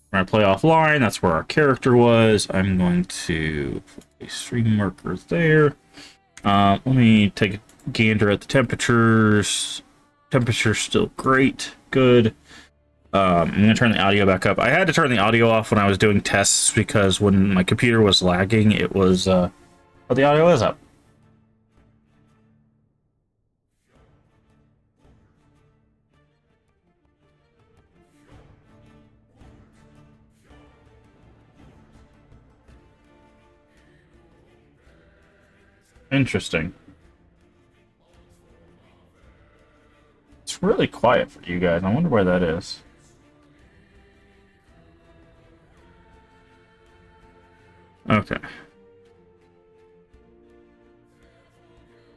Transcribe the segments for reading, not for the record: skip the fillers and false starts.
When I play offline, that's where our character was. I'm going to put a stream marker there. Let me take a gander at the temperatures. Temperature's still great. Good. I'm going to turn the audio back up. I had to turn the audio off when I was doing tests because when my computer was lagging, it was... oh, the audio is up. Interesting. It's really quiet for you guys. I wonder why that is. Okay.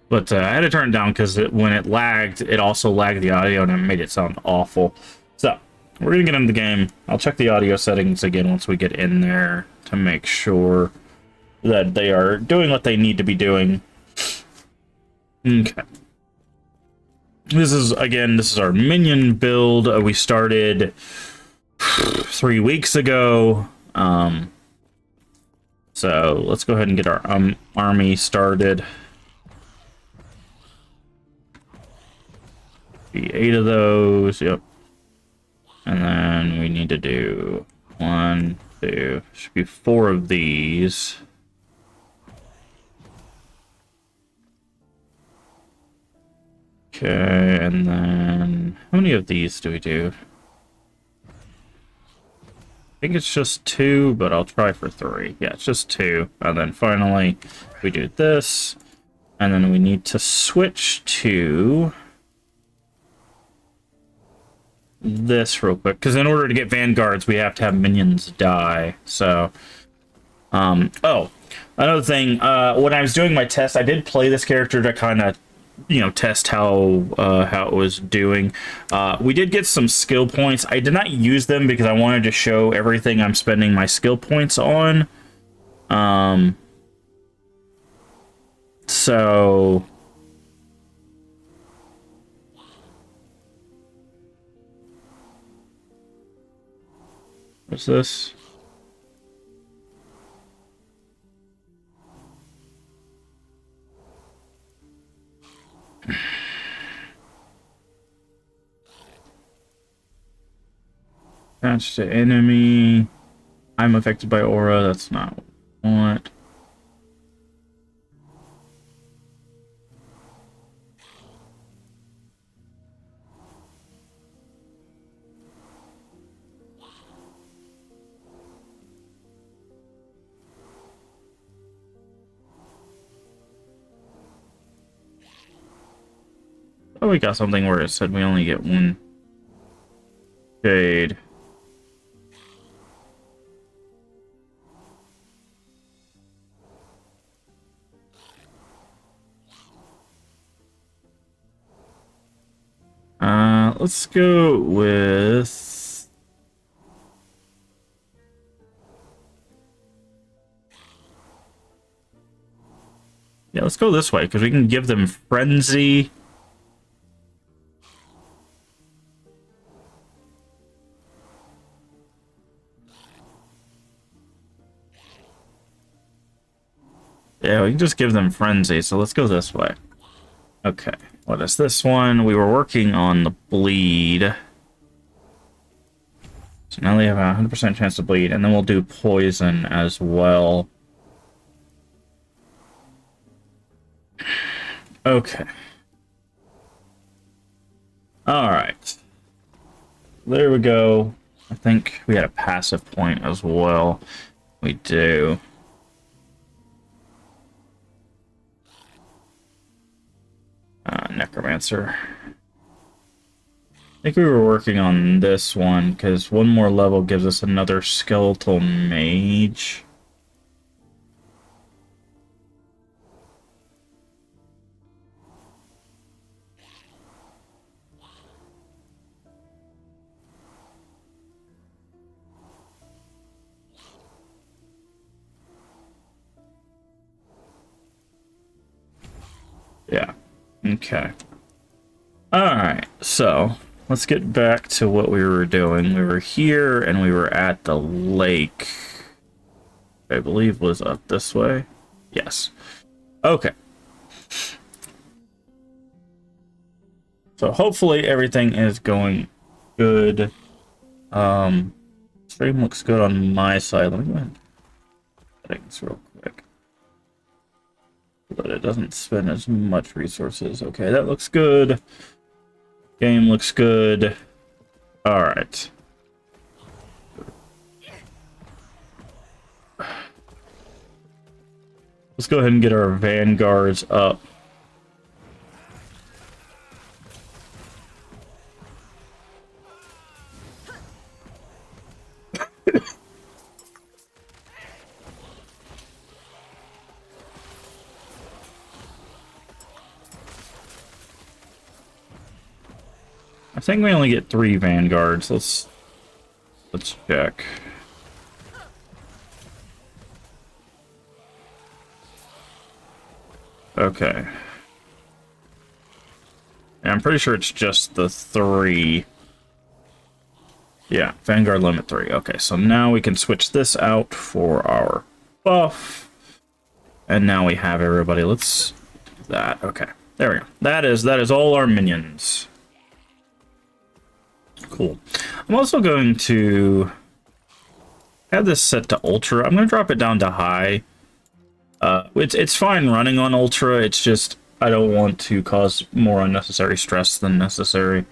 But I had to turn it down because when it lagged, it also lagged the audio and it made it sound awful. So, we're going to get into the game. I'll check the audio settings again once we get in there to make sure that they are doing what they need to be doing. Okay. This is our minion build. We started 3 weeks ago. So let's go ahead and get our army started. Be 8 of those. Yep. And then we need to do 1, 2. Should be 4 of these. Okay, and then how many of these do we do? I think it's just 2, but I'll try for 3. Yeah, it's just 2. And then finally, we do this. And then we need to switch to this real quick. Because in order to get vanguards, we have to have minions die. So, oh, another thing. When I was doing my test, I did play this character to kind of, test how it was doing. We did get some skill points. I did not use them because I wanted to show everything I'm spending my skill points on. So what's this? Attached to enemy. I'm affected by aura. That's not what I want. Oh, we got something where it said we only get 1 shade. Let's go with... Yeah, let's go this way, because we can give them Frenzy. Yeah, we can just give them Frenzy, so let's go this way. Okay, what is this one? We were working on the bleed. So now they have a 100% chance to bleed, and then we'll do poison as well. Okay. Alright. There we go. I think we had a passive point as well. We do. Necromancer. I think we were working on this one, because 1 more level gives us another skeletal mage. Yeah. Okay. Alright, so let's get back to what we were doing. We were here, and we were at the lake. I believe was up this way. Yes. Okay. So hopefully everything is going good. Stream looks good on my side. Let me go ahead. Settings real quick. But it doesn't spend as much resources. Okay, that looks good. Game looks good. Alright. Let's go ahead and get our vanguards up. I think we only get 3 vanguards. Let's check. Okay. Yeah, I'm pretty sure it's just the 3. Yeah, Vanguard limit 3. Okay, so now we can switch this out for our buff. And now we have everybody. Let's do that. Okay, there we go. That is all our minions. Cool. I'm also going to have this set to Ultra. I'm going to drop it down to High. It's fine running on Ultra. It's just I don't want to cause more unnecessary stress than necessary.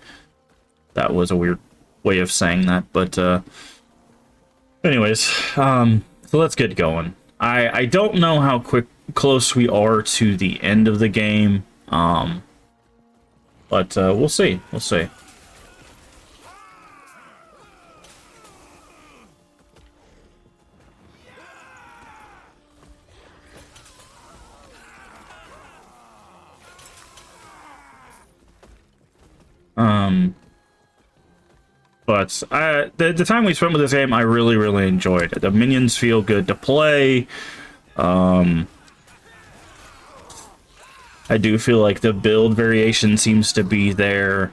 That was a weird way of saying that, but anyways, so let's get going. I don't know how close we are to the end of the game, but we'll see. We'll see. But the time we spent with this game, I really enjoyed it. The minions feel good to play. I do feel like the build variation seems to be there.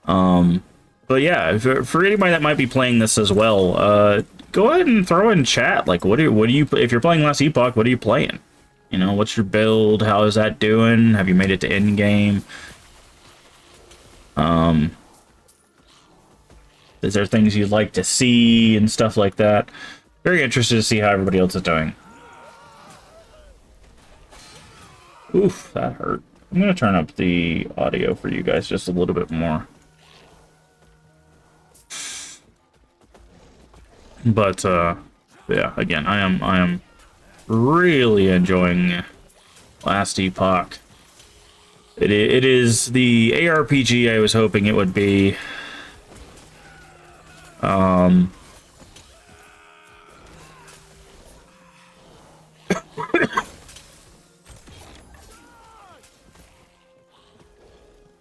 But yeah, for anybody that might be playing this as well, go ahead and throw in chat. Like, what do you if you're playing Last Epoch, what are you playing? You know, what's your build? How is that doing? Have you made it to end game? Is there things you'd like to see and stuff like that? Very interested to see how everybody else is doing. Oof, that hurt. I'm going to turn up the audio for you guys just a little bit more. But, yeah, again, I am really enjoying Last Epoch. It is the ARPG I was hoping it would be.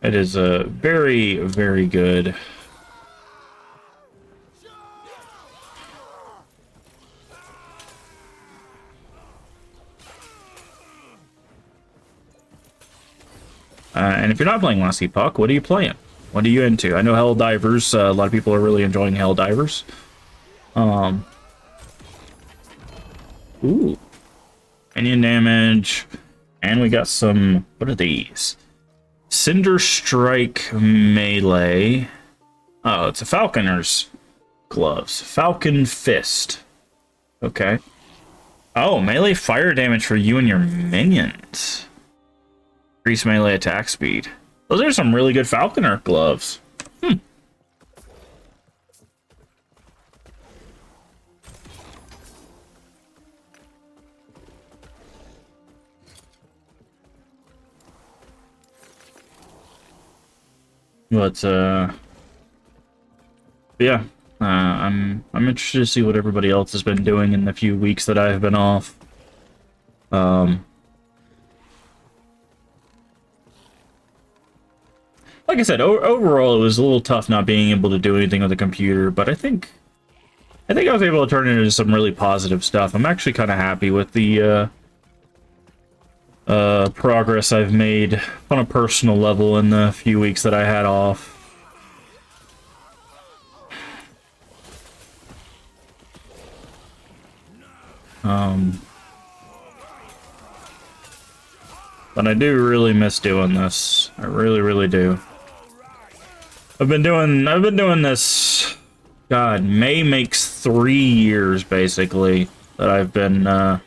It is a very good. And if you're not playing Last Epoch, what are you playing? What are you into? I know Helldivers. A lot of people are really enjoying Helldivers. Ooh. Minion damage. And we got some... What are these? Cinder Strike Melee. Oh, it's a Falconer's gloves. Falcon Fist. Okay. Oh, melee fire damage for you and your minions. Increase melee attack speed. Those are some really good Falconer gloves. But yeah, I'm interested to see what everybody else has been doing in the few weeks that I've been off. Like I said, overall it was a little tough not being able to do anything with the computer, but I think I was able to turn it into some really positive stuff. I'm actually kind of happy with the progress I've made on a personal level in the few weeks that I had off. But I do really miss doing this. I really, really do. I've been doing this. God, May makes 3 years basically that I've been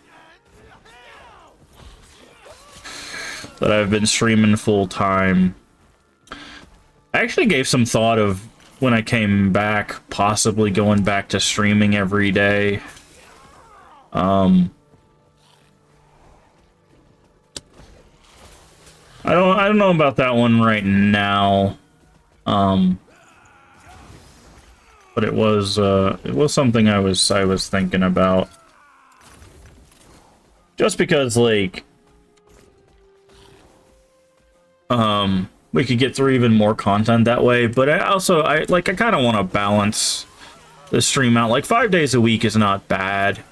streaming full time. I actually gave some thought of when I came back, possibly going back to streaming every day. I don't know about that one right now. But it was something I was thinking about. Just because, like, we could get through even more content that way, but I kind of want to balance the stream out. Like, 5 days a week is not bad.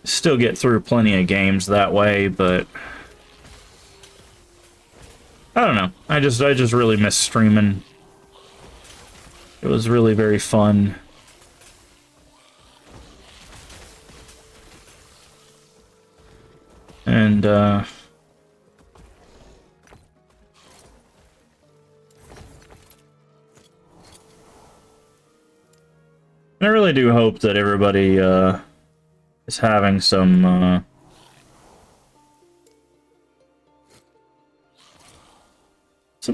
Still get through plenty of games that way, but I don't know. I just really miss streaming. It was really very fun. And I really do hope that everybody is having some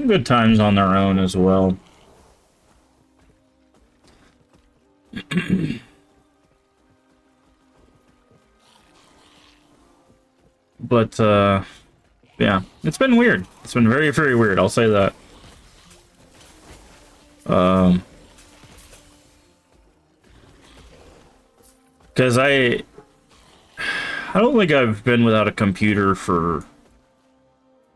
good times on their own as well. But yeah, it's been weird. It's been very, very weird, I'll say that. Because I don't think I've been without a computer for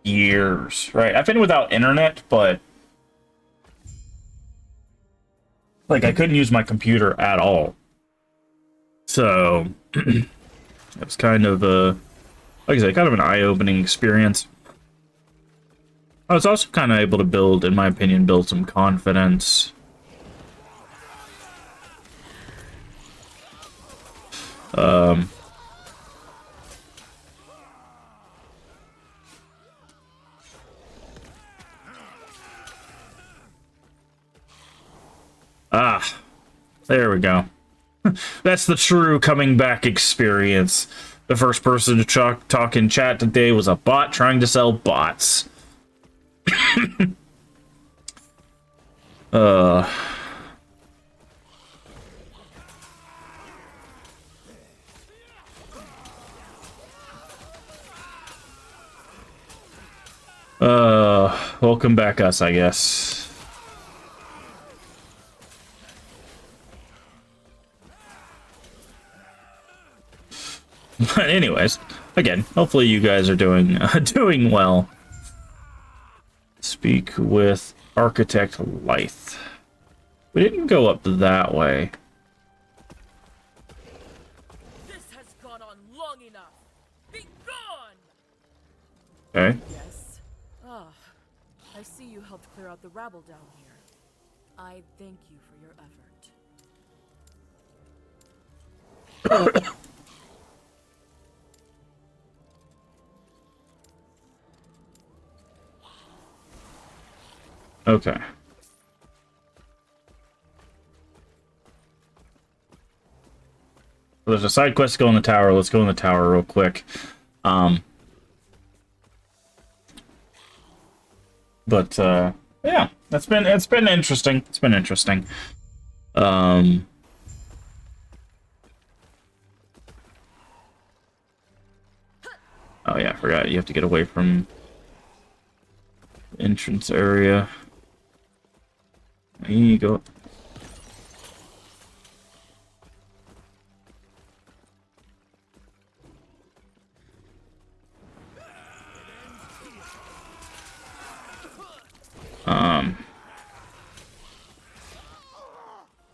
years, right? I've been without internet, but like I couldn't use my computer at all. So it was kind of like I said, kind of an eye-opening experience. I was also kind of able to build, in my opinion, build some confidence. There we go. That's the true coming back experience. The first person to talk in chat today was a bot trying to sell bots. Welcome back us, I guess. But anyways, again, hopefully you guys are doing doing well. Speak with Architect Lythe. We didn't go up that way. This has gone on long enough. Be gone. Okay. Yes. Ah, I see you helped clear out the rabble down here. I thank you for your effort. Okay. There's a side quest to go in the tower. Let's go in the tower real quick. But yeah, it's been interesting. It's been interesting. Oh yeah, I forgot. You have to get away from the entrance area. There you go.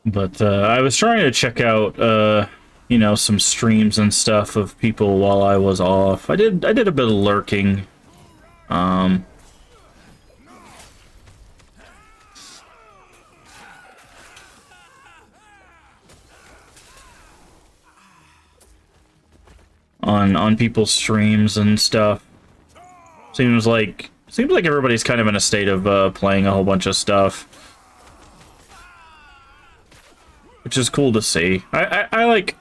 But I was trying to check out, you know, some streams and stuff of people while I was off. I did a bit of lurking. on people's streams and stuff. Seems like everybody's kind of in a state of playing a whole bunch of stuff, which is cool to see. I like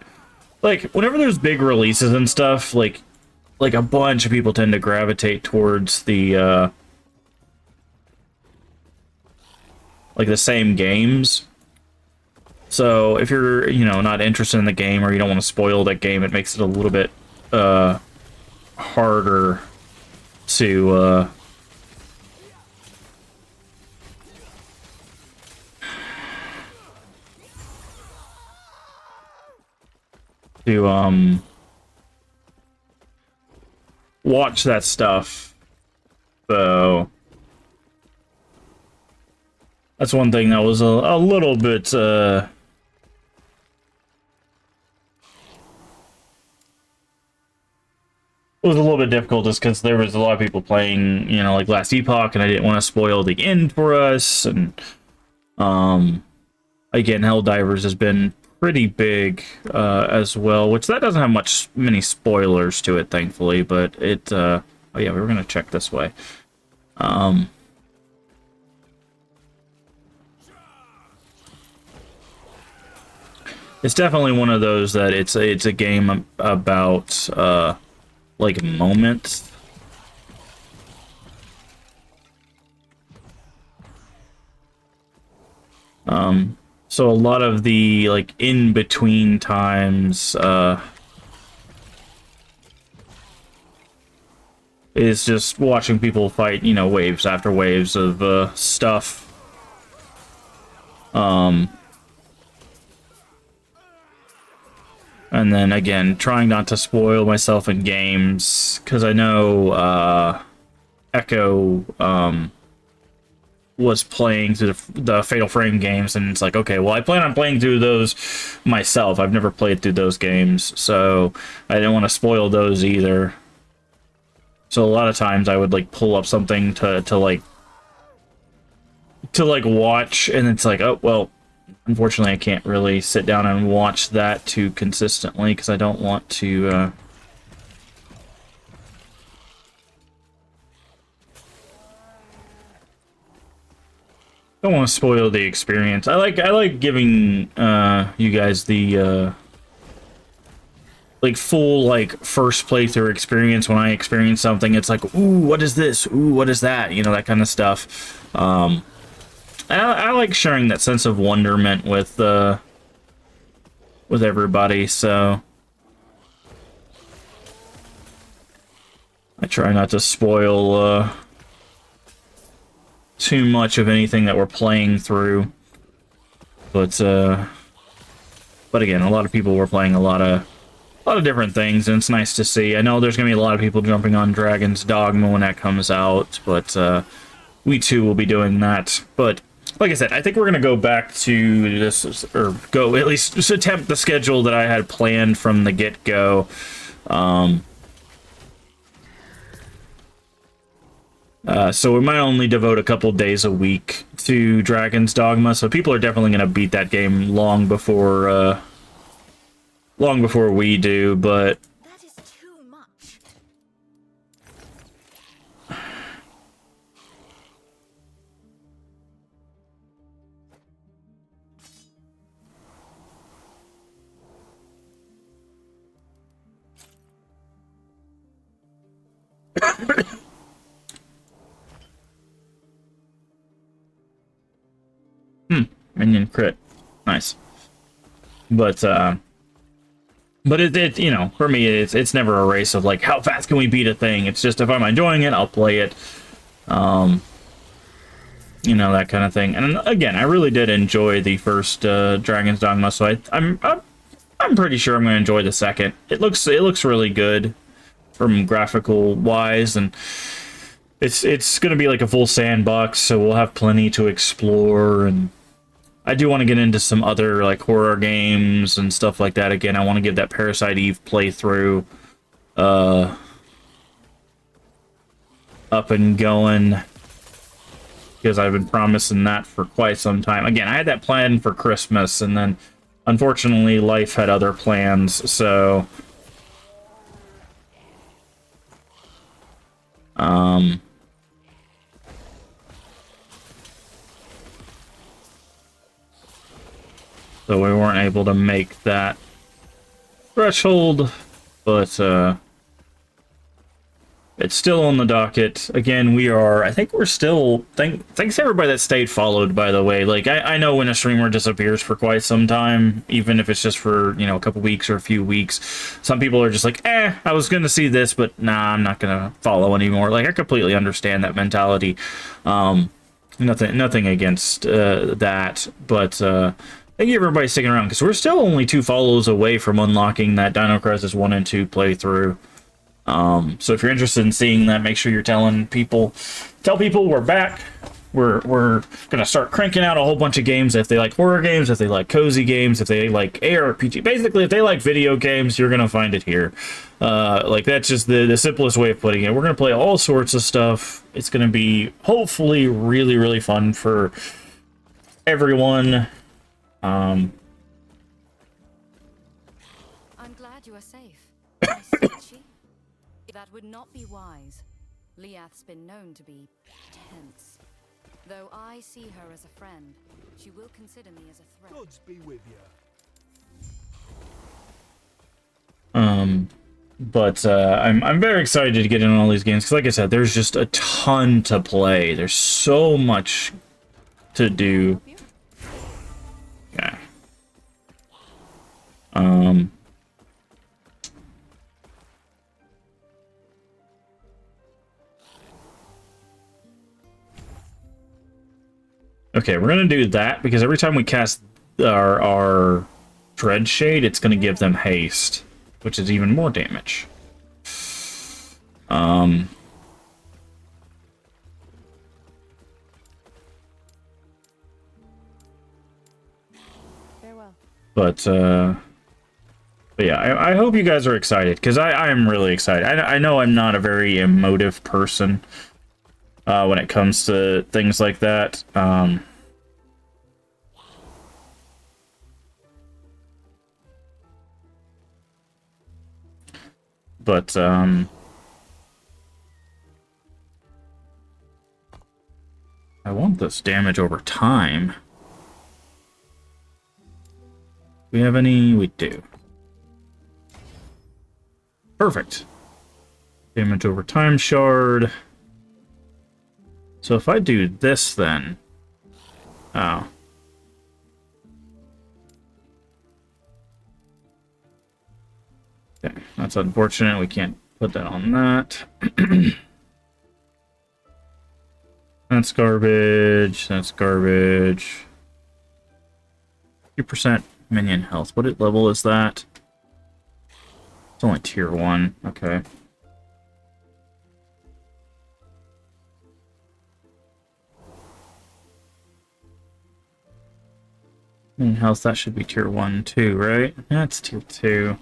whenever there's big releases and stuff, like a bunch of people tend to gravitate towards the like the same games. So if you're, you know, not interested in the game or you don't want to spoil that game, it makes it a little bit harder to watch that stuff. So that's one thing that was a little bit it was a little bit difficult just because there was a lot of people playing, you know, like last Epoch, and I didn't want to spoil the end for us. And again, Helldivers has been pretty big as well, which that doesn't have many spoilers to it, thankfully. But it, oh yeah, we were gonna check this way. It's definitely one of those that it's a game about like moments. So a lot of the like in between times is just watching people fight, you know, waves after waves of stuff. And then again, trying not to spoil myself in games, because I know Echo was playing through the Fatal Frame games, and it's like, okay, well, I plan on playing through those myself. I've never played through those games, so I didn't want to spoil those either. So a lot of times I would like pull up something to watch, and it's like, oh well, unfortunately I can't really sit down and watch that too consistently because I don't want to don't want to spoil the experience. I like giving you guys the like full like first playthrough experience. When I experience something, it's like, ooh, what is this? Ooh, what is that? You know, that kind of stuff. I like sharing that sense of wonderment with everybody, so I try not to spoil too much of anything that we're playing through. But again, a lot of people were playing a lot of different things, and it's nice to see. I know there's gonna be a lot of people jumping on Dragon's Dogma when that comes out, but we too will be doing that. But like I said, I think we're going to go back to this, or go at least just attempt the schedule that I had planned from the get-go. So we might only devote a couple days a week to Dragon's Dogma, so people are definitely going to beat that game long before we do, but That is too much. minion crit. Nice. But it you know, for me, it's never a race of like, how fast can we beat a thing? It's just, if I'm enjoying it, I'll play it. You know, that kind of thing. And again, I really did enjoy the first Dragon's Dogma, so I'm pretty sure I'm going to enjoy the second. It looks really good from graphical wise, and it's going to be like a full sandbox, so we'll have plenty to explore. And I do want to get into some other like horror games and stuff like that. Again, I want to give that Parasite Eve playthrough up and going, because I've been promising that for quite some time. Again, I had that plan for Christmas, and then unfortunately life had other plans, so So we weren't able to make that threshold, but it's still on the docket. Again, we are, I think we're still, thanks to everybody that stayed followed, by the way. Like, I know when a streamer disappears for quite some time, even if it's just for, you know, a couple weeks or a few weeks, some people are just like, I was going to see this, but nah, I'm not going to follow anymore. Like, I completely understand that mentality. Nothing against that, but thank you everybody sticking around, because we're still only 2 follows away from unlocking that Dino Crisis 1 and 2 playthrough. So if you're interested in seeing that, make sure you're telling people. Tell people we're back. We're gonna start cranking out a whole bunch of games. If they like horror games, if they like cozy games, if they like ARPG, basically if they like video games, you're gonna find it here. Like, that's just the simplest way of putting it. We're gonna play all sorts of stuff. It's gonna be hopefully really, really fun for everyone. I'm glad you are safe. Nice sketchy. That would not be wise. Liath's been known to be tense. Though I see her as a friend, she will consider me as a threat. Gods be with you. But I'm very excited to get in on all these games, because like I said, there's just a ton to play. There's so much to do. Yeah. Okay, we're gonna do that, because every time we cast our Dread Shade, it's gonna give them haste, which is even more damage. Farewell. But yeah, I hope you guys are excited, because I am really excited. I know I'm not a very emotive person when it comes to things like that. But I want this damage over time. Do we have any? We do. Perfect. Damage over time shard. So if I do this, then... Oh. Okay, that's unfortunate. We can't put that on that. That's garbage. That's garbage. 2% minion health. What level is that? It's only tier 1. Okay. Minion health, that should be tier 1 too, right? That's tier 2.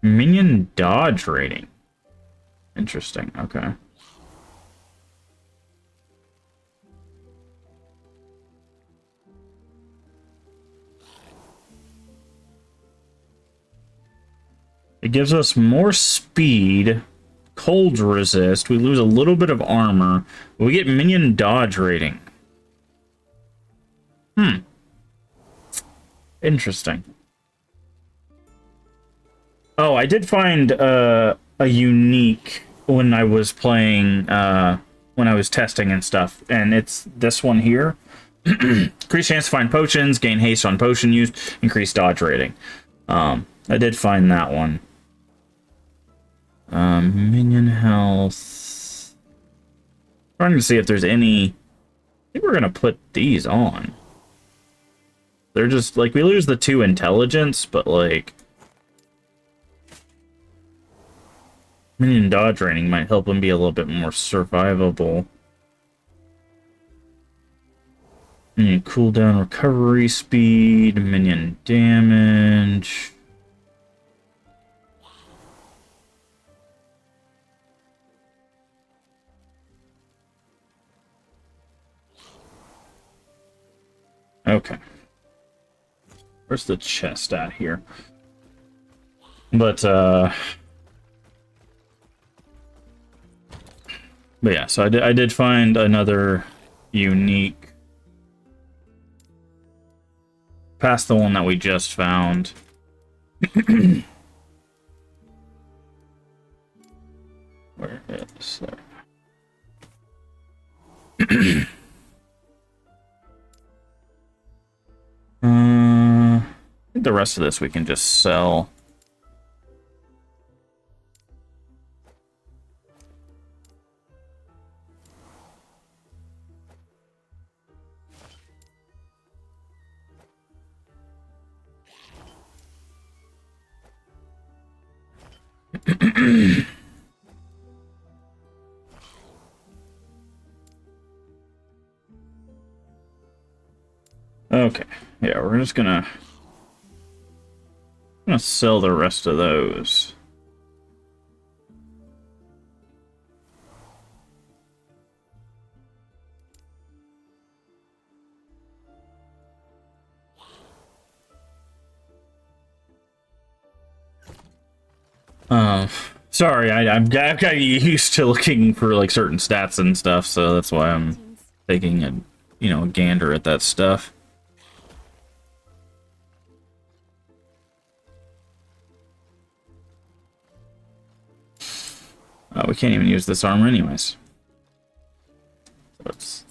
Minion dodge rating. Interesting, okay. It gives us more speed, cold resist, we lose a little bit of armor, but we get minion dodge rating. Interesting. Oh, I did find a unique when I was playing, when I was testing and stuff, and it's this one here. Increased chance to find potions, gain haste on potion use, increased dodge rating. I did find that one. Minion health. Trying to see if there's any... I think we're gonna put these on. They're just, like, we lose the 2 intelligence, but, like... Minion dodge rating might help them be a little bit more survivable. Minion cooldown recovery speed, minion damage... Okay. Where's the chest at here? But yeah, so I did find another unique past the one that we just found. Where is there? I think the rest of this we can just sell. Okay, yeah, we're just gonna sell the rest of those. Sorry, I've got used to looking for like certain stats and stuff, so that's why I'm taking a a gander at that stuff. We can't even use this armor anyways. So it's...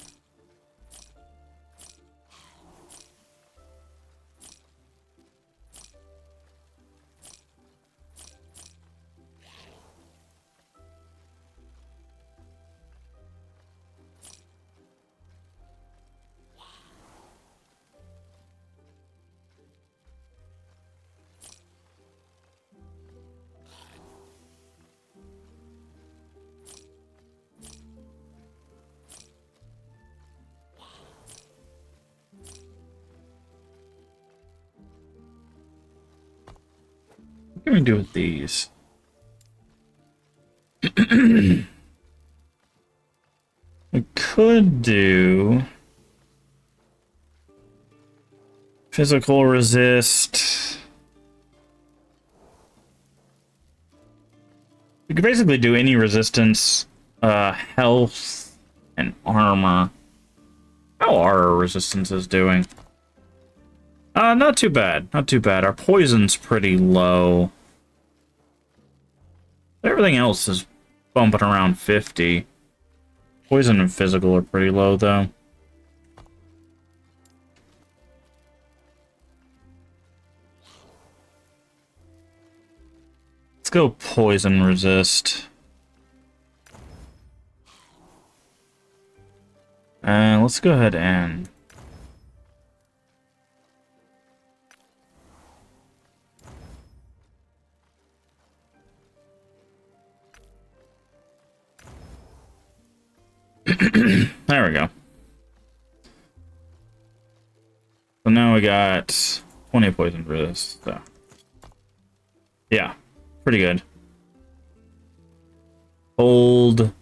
What can we do with these? We could do physical resist. We could basically do any resistance, health, and armor. How are our resistances doing? Not too bad. Not too bad. Our poison's pretty low. Everything else is bumping around 50. Poison and physical are pretty low, though. Let's go poison resist. Let's go ahead and... There we go. So now we got 20 poison for this. So yeah, pretty good. Hold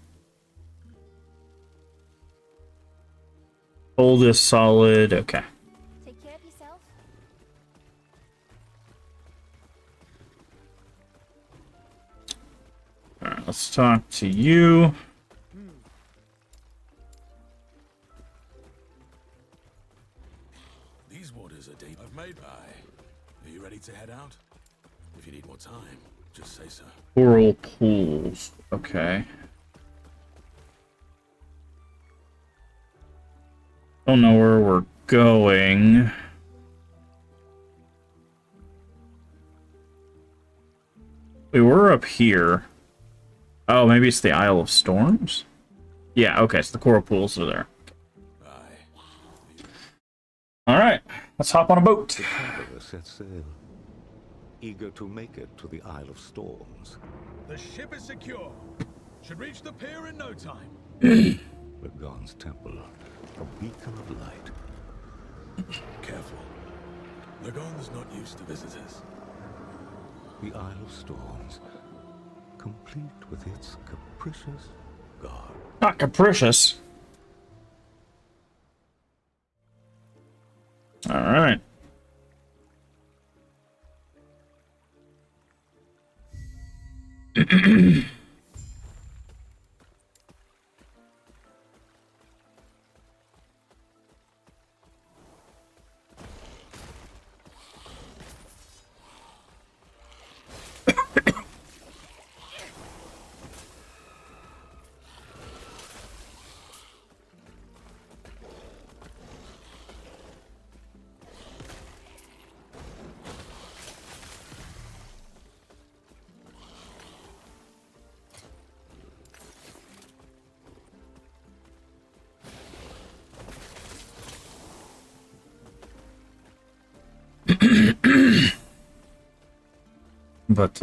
is solid. Okay. Take care of yourself. All right, let's talk to you. Made by. Are you ready to head out? If you need more time, just say so. Coral pools. Okay. Don't know where we're going. We were up here. Oh, maybe it's the Isle of Storms? Yeah, okay, so the coral pools are there. Alright, let's hop on a boat. The traveler set sail, eager to make it to the Isle of Storms. The ship is secure. Should reach the pier in no time. Lagon's temple, a beacon of light. Careful. Lagon's not used to visitors. The Isle of Storms, complete with its capricious guard. Not capricious. All right. But,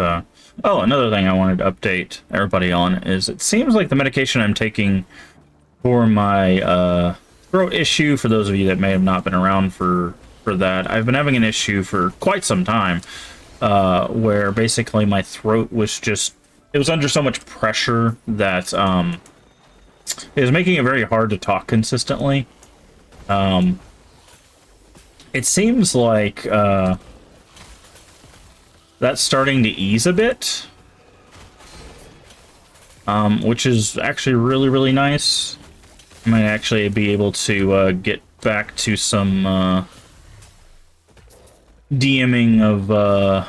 oh, another thing I wanted to update everybody on is it seems like the medication I'm taking for my, throat issue, for those of you that may have not been around for that, I've been having an issue for quite some time, where basically my throat was just, it was under so much pressure that, it was making it very hard to talk consistently. It seems like, that's starting to ease a bit, which is actually really, really nice. I might actually be able to get back to some DMing of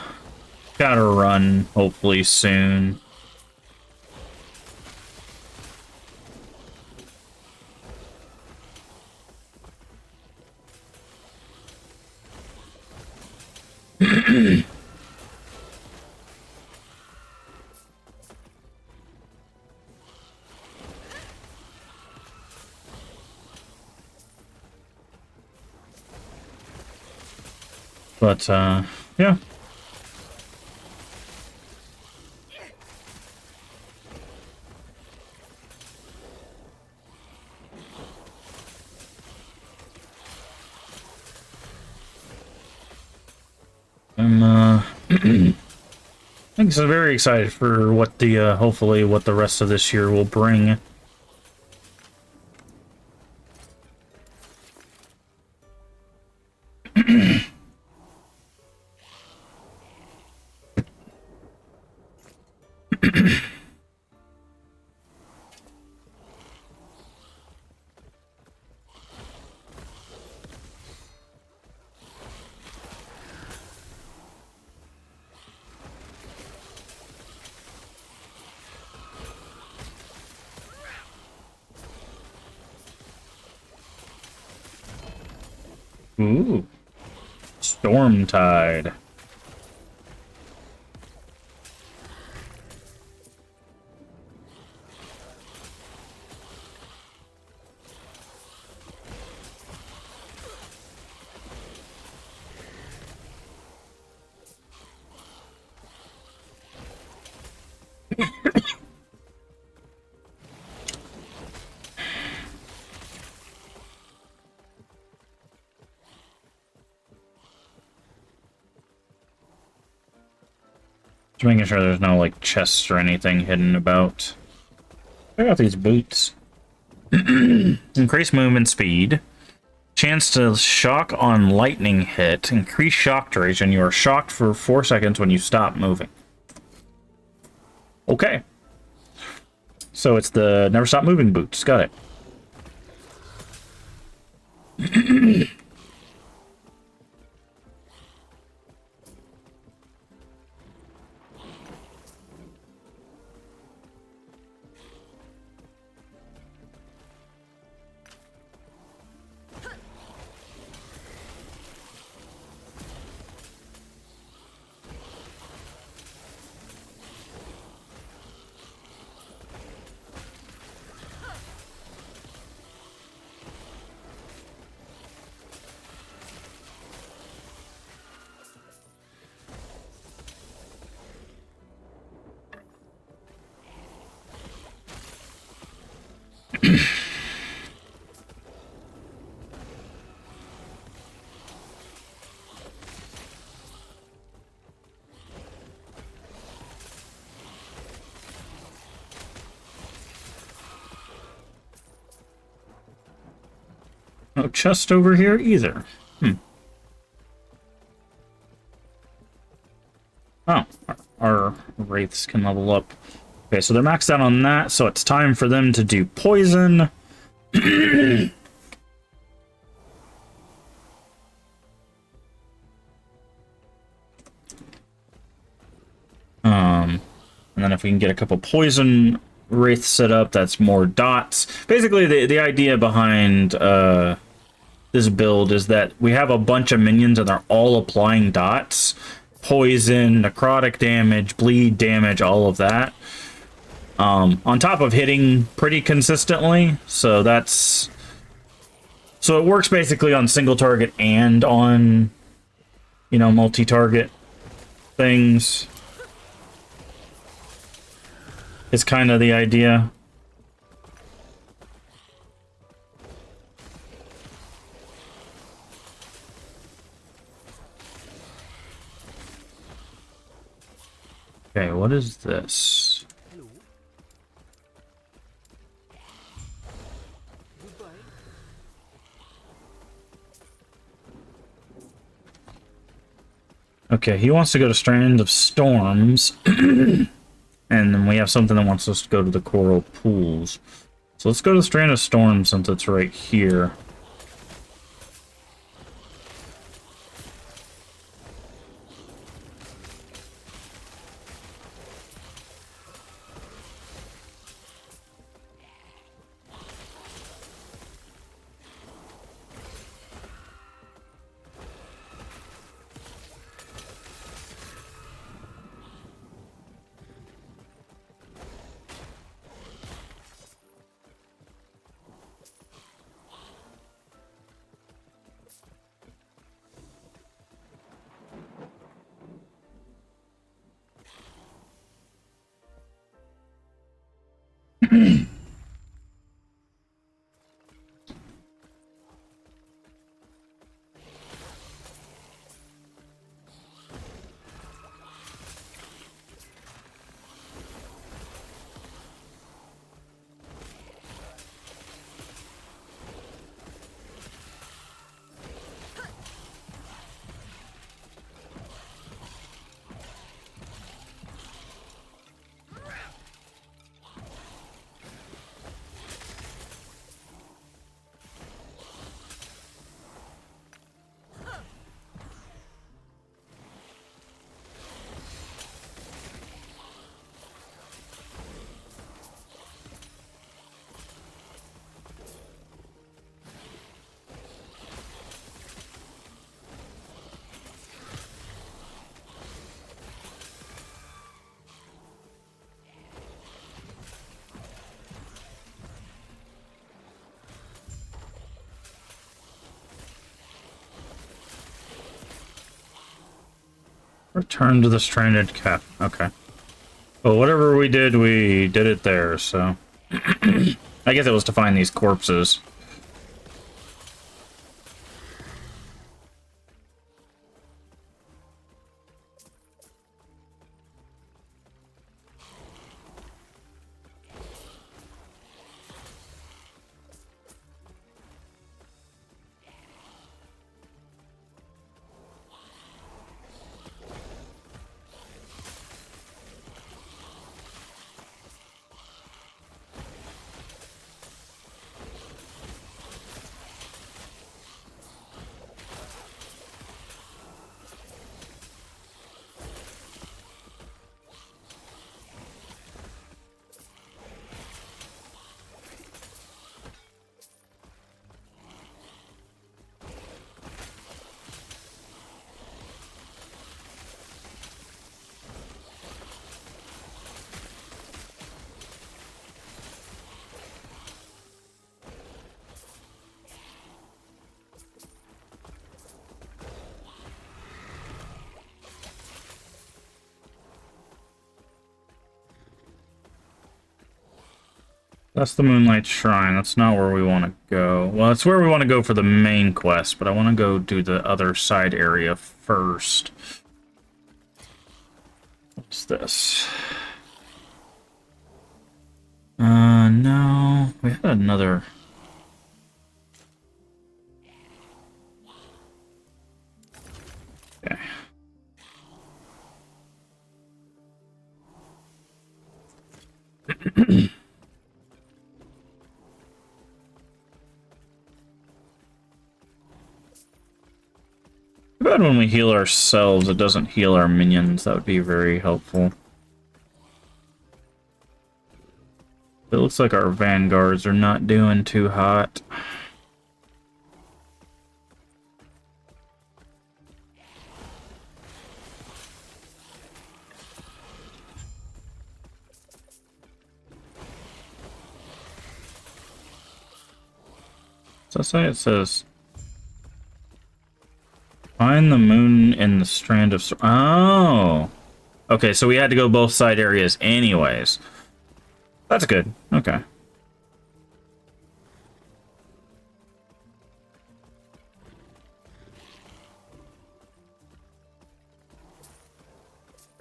gotta run, hopefully soon. But, yeah. I'm so very excited for what the, hopefully what the rest of this year will bring. Ooh. Storm Tide. Just making sure there's no, like, chests or anything hidden about. Check out these boots. Increase movement speed. Chance to shock on lightning hit. Increase shock duration. You are shocked for 4 seconds when you stop moving. Okay. So it's the never stop moving boots. Got it. No chest over here either. wraiths can level up. Okay, so they're maxed out on that, so it's time for them to do poison. And then if we can get a couple poison wraiths set up, that's more dots. Basically, the idea behind this build is that we have a bunch of minions and they're all applying dots. Poison, necrotic damage, bleed damage, all of that. On top of hitting pretty consistently, so that's... So it works basically on single target and on, you know, multi-target things. Is kind of the idea. Okay, what is this? Okay, he wants to go to Strand of Storms. And then we have something that wants us to go to the Coral Pools. So let's go to the Strand of Storms since it's right here. Return to the stranded cap. Okay. Well, whatever we did it there, so... I guess it was to find these corpses. That's the Moonlight Shrine. That's not where we want to go. Well, that's where we want to go for the main quest, but I want to go do the other side area first. What's this? No. We had another... Okay. Too bad when we heal ourselves, it doesn't heal our minions. That would be very helpful. It looks like our vanguards are not doing too hot. What's that say? It says, find the moon in the strand of... Oh! Okay, so we had to go both side areas anyways. That's good. Okay.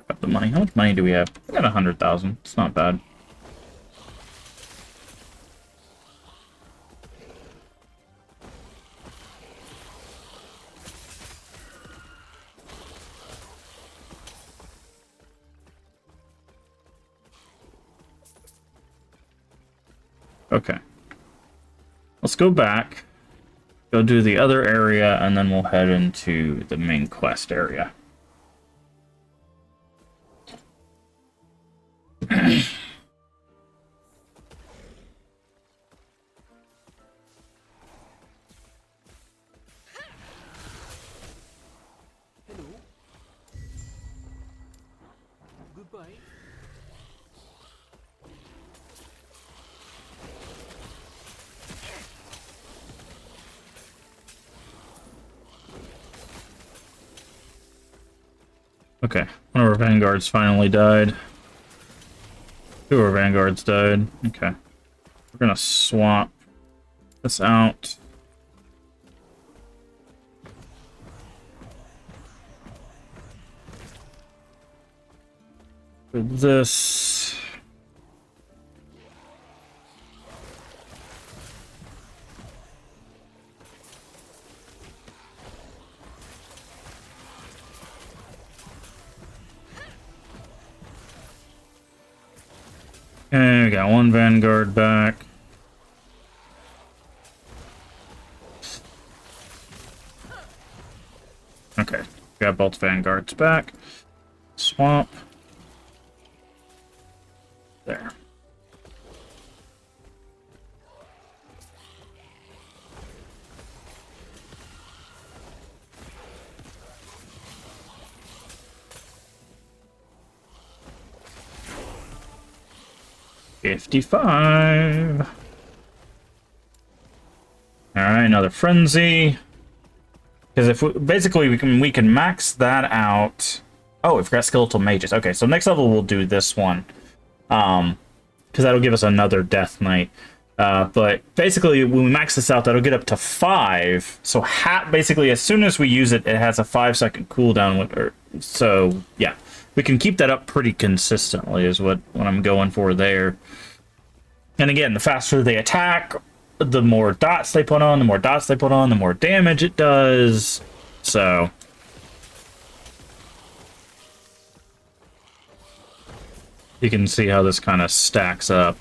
Got the money. How much money do we have? We got 100,000. It's not bad. Okay. Let's go back, go do the other area, and then we'll head into the main quest area. Hello. Goodbye. Okay, one of our vanguards finally died. Two of our vanguards died. Okay. We're gonna swap this out. For this. Okay, we got one vanguard back. Okay, got both vanguards back. Swamp. There. $55. All right, another frenzy. Because if we, basically we can max that out. Oh, we've got skeletal mages. Okay, so next level we'll do this one, because that'll give us another death knight. But basically, when we max this out, that'll get up to 5. So basically, as soon as we use it, it has a 5-second cooldown. So yeah, we can keep that up pretty consistently. Is what I'm going for there. And again, the faster they attack, the more dots they put on, the more dots they put on, the more damage it does. So you can see how this kind of stacks up.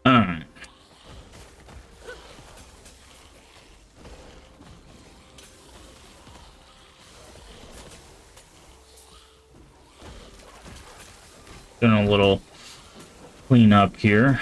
Alright. Doing a little cleanup here.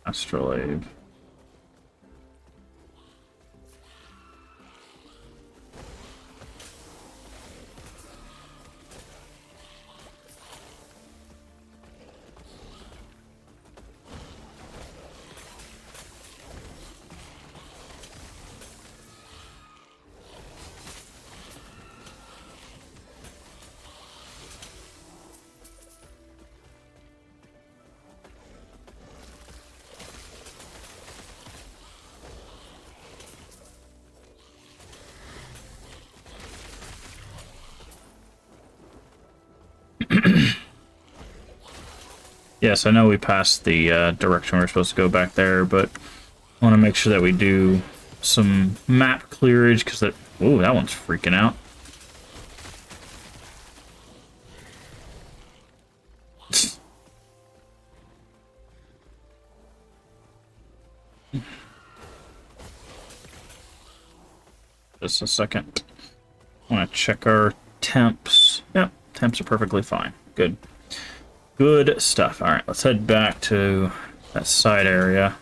Astrolabe. Yes, I know we passed the direction we were supposed to go back there, but I want to make sure that we do some map clearage, because that... Ooh, that one's freaking out. Just a second. I want to check our temps. Yep, temps are perfectly fine. Good. Good stuff. Alright, let's head back to that side area.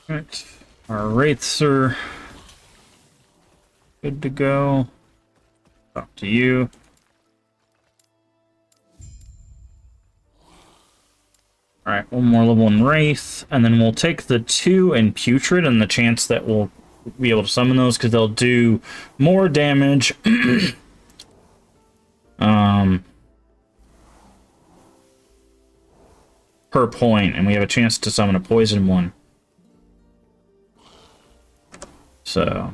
Alright, our wraiths are good to go. Talk to you. Alright, one more level 1 wraith, and then we'll take the 2 and putrid and the chance that we'll be able to summon those, because they'll do more damage. Per point, and we have a chance to summon a poison one. So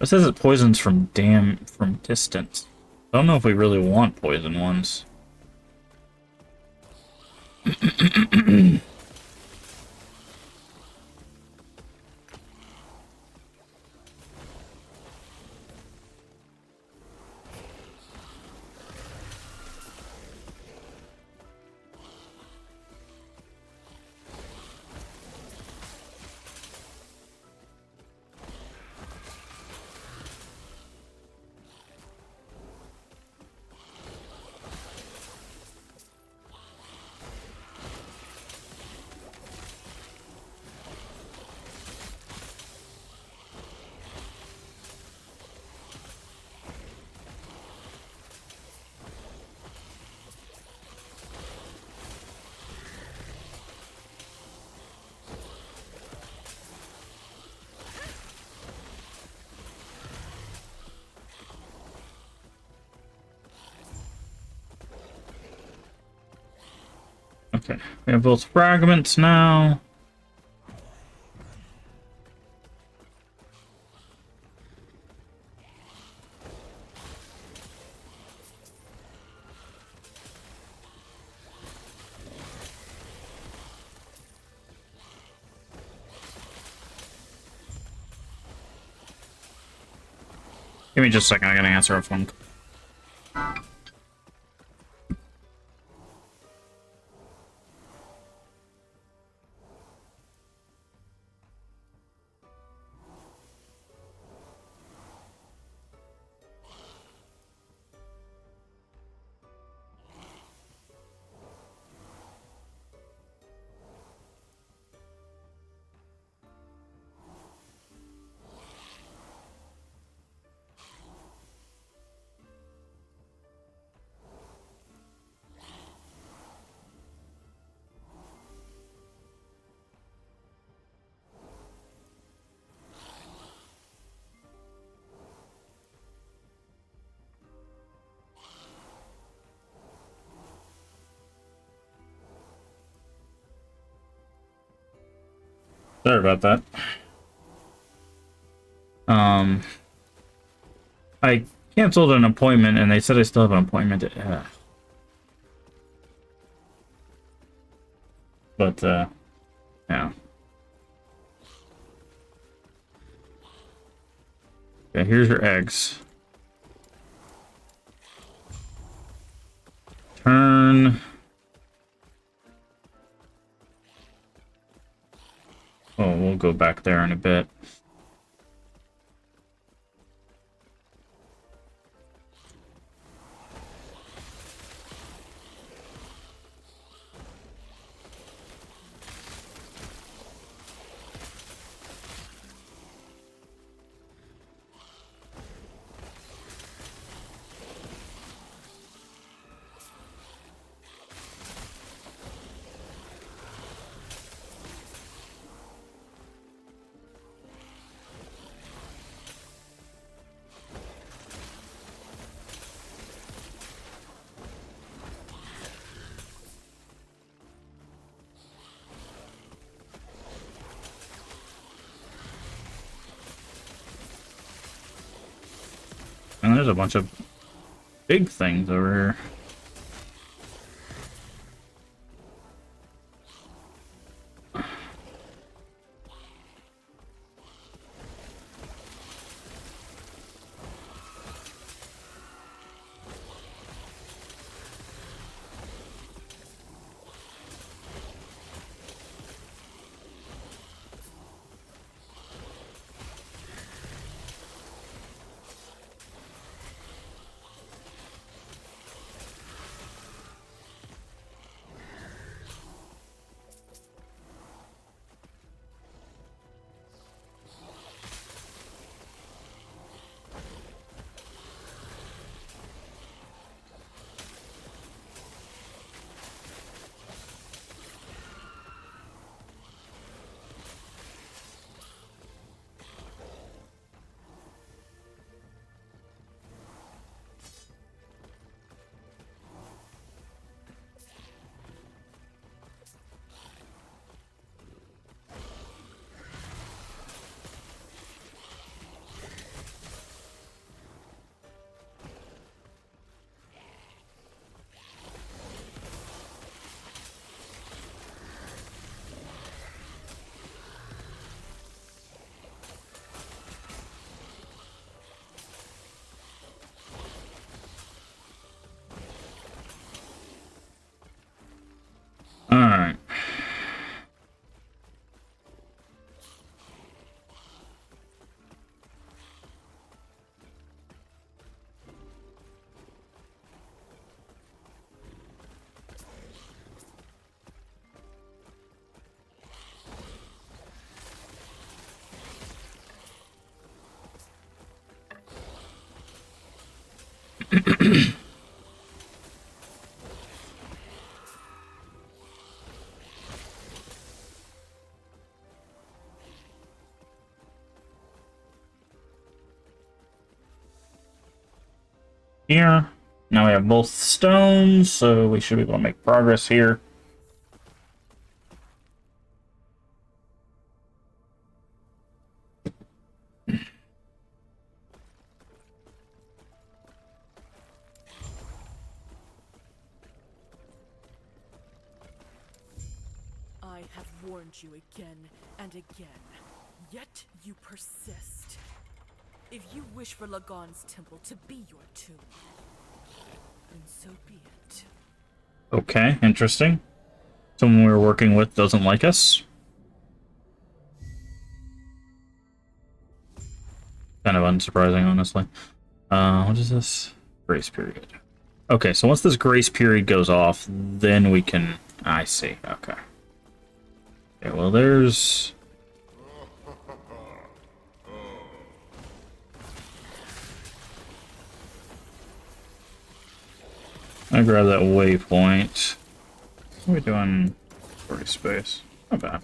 it says it poisons from distance. I don't know if we really want poison ones. Okay, we have both fragments now. Give me just a second, I gotta answer a phone call. Sorry about that. I canceled an appointment, and they said I still have an appointment. But, yeah. Okay, here's your eggs. Turn. Oh, we'll go back there in a bit. And there's a bunch of big things over here. Alright. Here. Now we have both stones, so we should be able to make progress here. I have warned you again and again, yet you persist. If you wish for Lagon's temple to be your tomb, then so be it. Okay, interesting. Someone we were working with doesn't like us. Kind of unsurprising, honestly. What is this? Grace period. Okay, so once this grace period goes off, then we can... I see, okay. Okay, well there's... I grab that waypoint. What are we doing? 40 space. Not bad.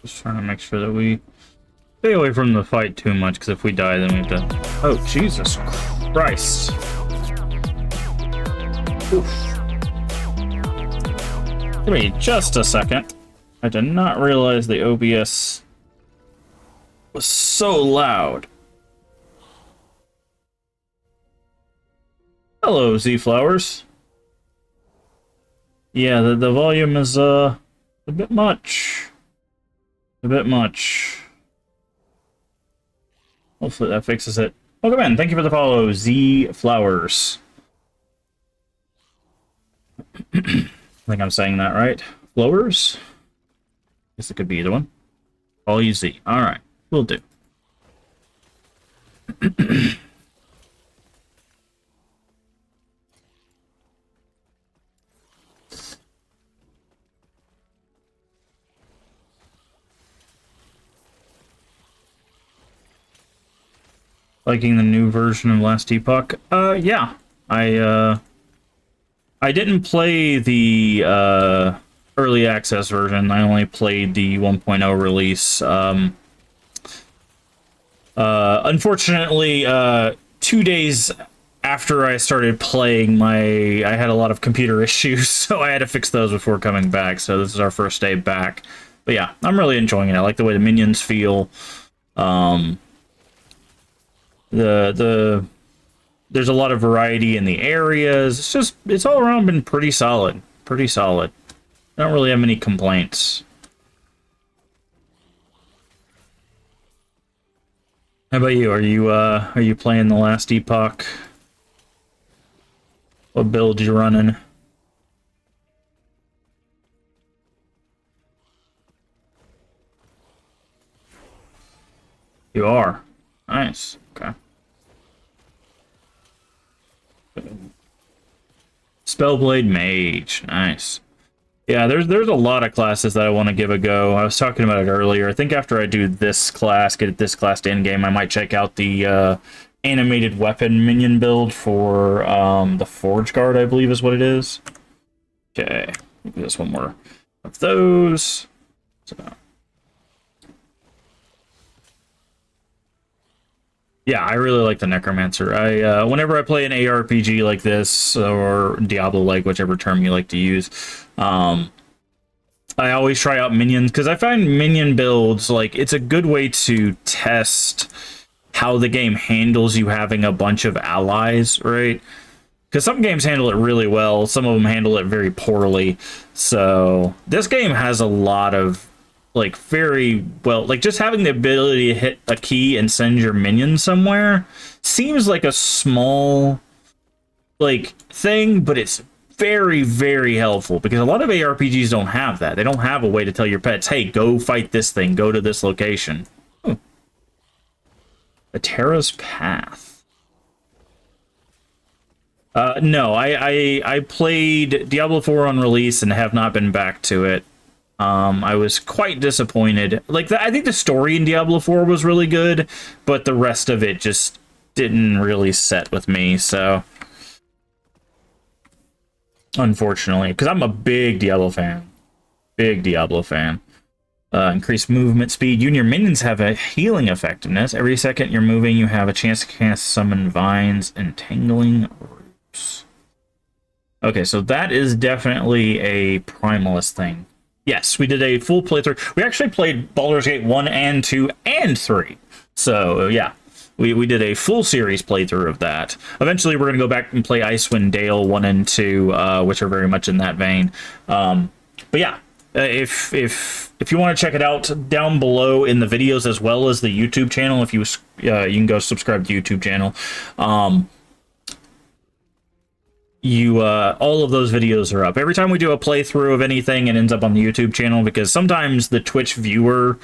Just trying to make sure that we stay away from the fight too much, because if we die, then we have to... Oh, Jesus Christ. Oof. Give me just a second. I did not realize the OBS was so loud. Hello, Z-Flowers. Yeah, the volume is a bit much. A bit much. Hopefully that fixes it. Welcome in. Thank you for the follow, Z-Flowers. I think I'm saying that right. Flowers? Guess it could be either one. All you Z. Alright, will do. Liking the new version of Last Epoch? Yeah. I didn't play the early access version. I only played the 1.0 release. Unfortunately, 2 days after I started playing, I had a lot of computer issues, so I had to fix those before coming back. So this is our first day back. But yeah, I'm really enjoying it. I like the way the minions feel. There's a lot of variety in the areas. It's all around been pretty solid. Pretty solid. I don't really have any complaints. How about you? Are you playing the Last Epoch? What build you running? You are. Nice. Okay. Spellblade Mage. Nice. Yeah, there's a lot of classes that I want to give a go. I was talking about it earlier. I think after I do this class, get this class to endgame, I might check out the animated weapon minion build for the Forge Guard, I believe is what it is. Okay. Just one more of those. So... Yeah, I really like the Necromancer. Whenever I play an ARPG like this, or Diablo-like, whichever term you like to use, I always try out minions, because I find minion builds, like, it's a good way to test how the game handles you having a bunch of allies, right? Because some games handle it really well, some of them handle it very poorly, so this game has a lot of like very well, like just having the ability to hit a key and send your minion somewhere seems like a small like thing, but it's very, very helpful because a lot of ARPGs don't have that. They don't have a way to tell your pets, hey, go fight this thing, go to this location. Oh. Atera's Path. No, I played Diablo 4 on release and have not been back to it. I was quite disappointed. Like, I think the story in Diablo 4 was really good, but the rest of it just didn't really set with me, so... Unfortunately, because I'm a big Diablo fan. Big Diablo fan. Increased movement speed. You and your minions have a healing effectiveness. Every second you're moving, you have a chance to cast Summon Vines and Tangling Roots. Okay, so that is definitely a Primalist thing. Yes, we did a full playthrough. We actually played Baldur's Gate 1 and 2 and 3. So, yeah. We did a full series playthrough of that. Eventually, we're going to go back and play Icewind Dale 1 and 2, which are very much in that vein. But yeah, if you want to check it out, down below in the videos as well as the YouTube channel, if you can go subscribe to the YouTube channel. All of those videos are up. Every time we do a playthrough of anything, it ends up on the YouTube channel because sometimes the Twitch viewer,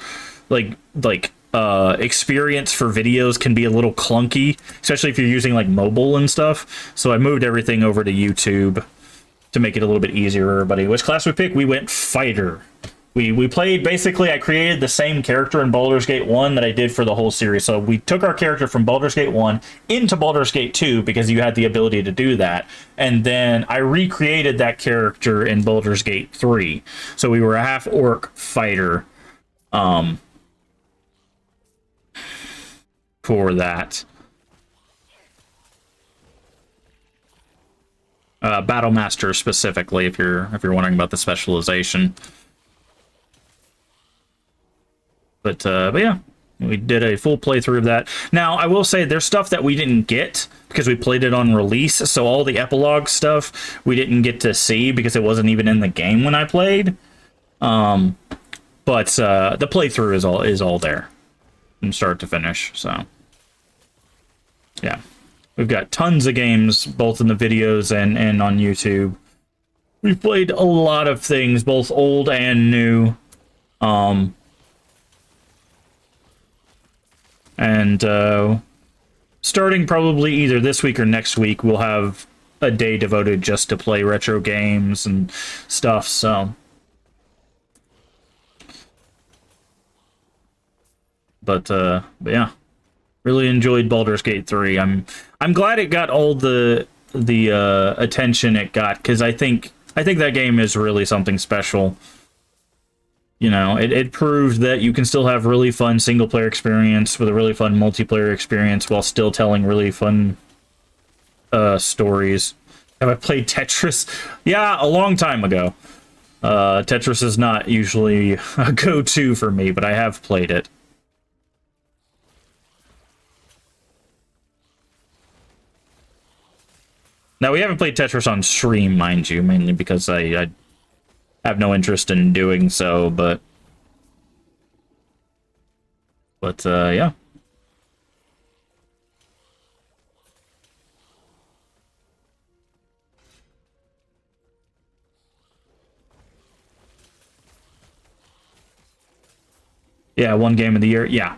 experience for videos can be a little clunky, especially if you're using like mobile and stuff. So I moved everything over to YouTube to make it a little bit easier for everybody. Which class we picked? We went Fighter. We played, basically, I created the same character in Baldur's Gate 1 that I did for the whole series. So we took our character from Baldur's Gate 1 into Baldur's Gate 2 because you had the ability to do that. And then I recreated that character in Baldur's Gate 3. So we were a half-orc fighter. for that. Battle Master specifically, if you're wondering about the specialization. But yeah, we did a full playthrough of that. Now, I will say there's stuff that we didn't get because we played it on release, so all the epilogue stuff we didn't get to see because it wasn't even in the game when I played. But the playthrough is all there from start to finish, so yeah. We've got tons of games, both in the videos and on YouTube. We've played a lot of things, both old and new. Starting probably either this week or next week, we'll have a day devoted just to play retro games and stuff, so. But yeah. Really enjoyed Baldur's Gate 3. I'm glad it got all the attention it got, because I think that game is really something special. You know, it proved that you can still have really fun single player experience with a really fun multiplayer experience while still telling really fun stories. Have I played Tetris? Yeah, a long time ago. Tetris is not usually a go-to for me, but I have played it. Now, we haven't played Tetris on stream, mind you, mainly because I have no interest in doing so, but yeah. Yeah, one game of the year. Yeah.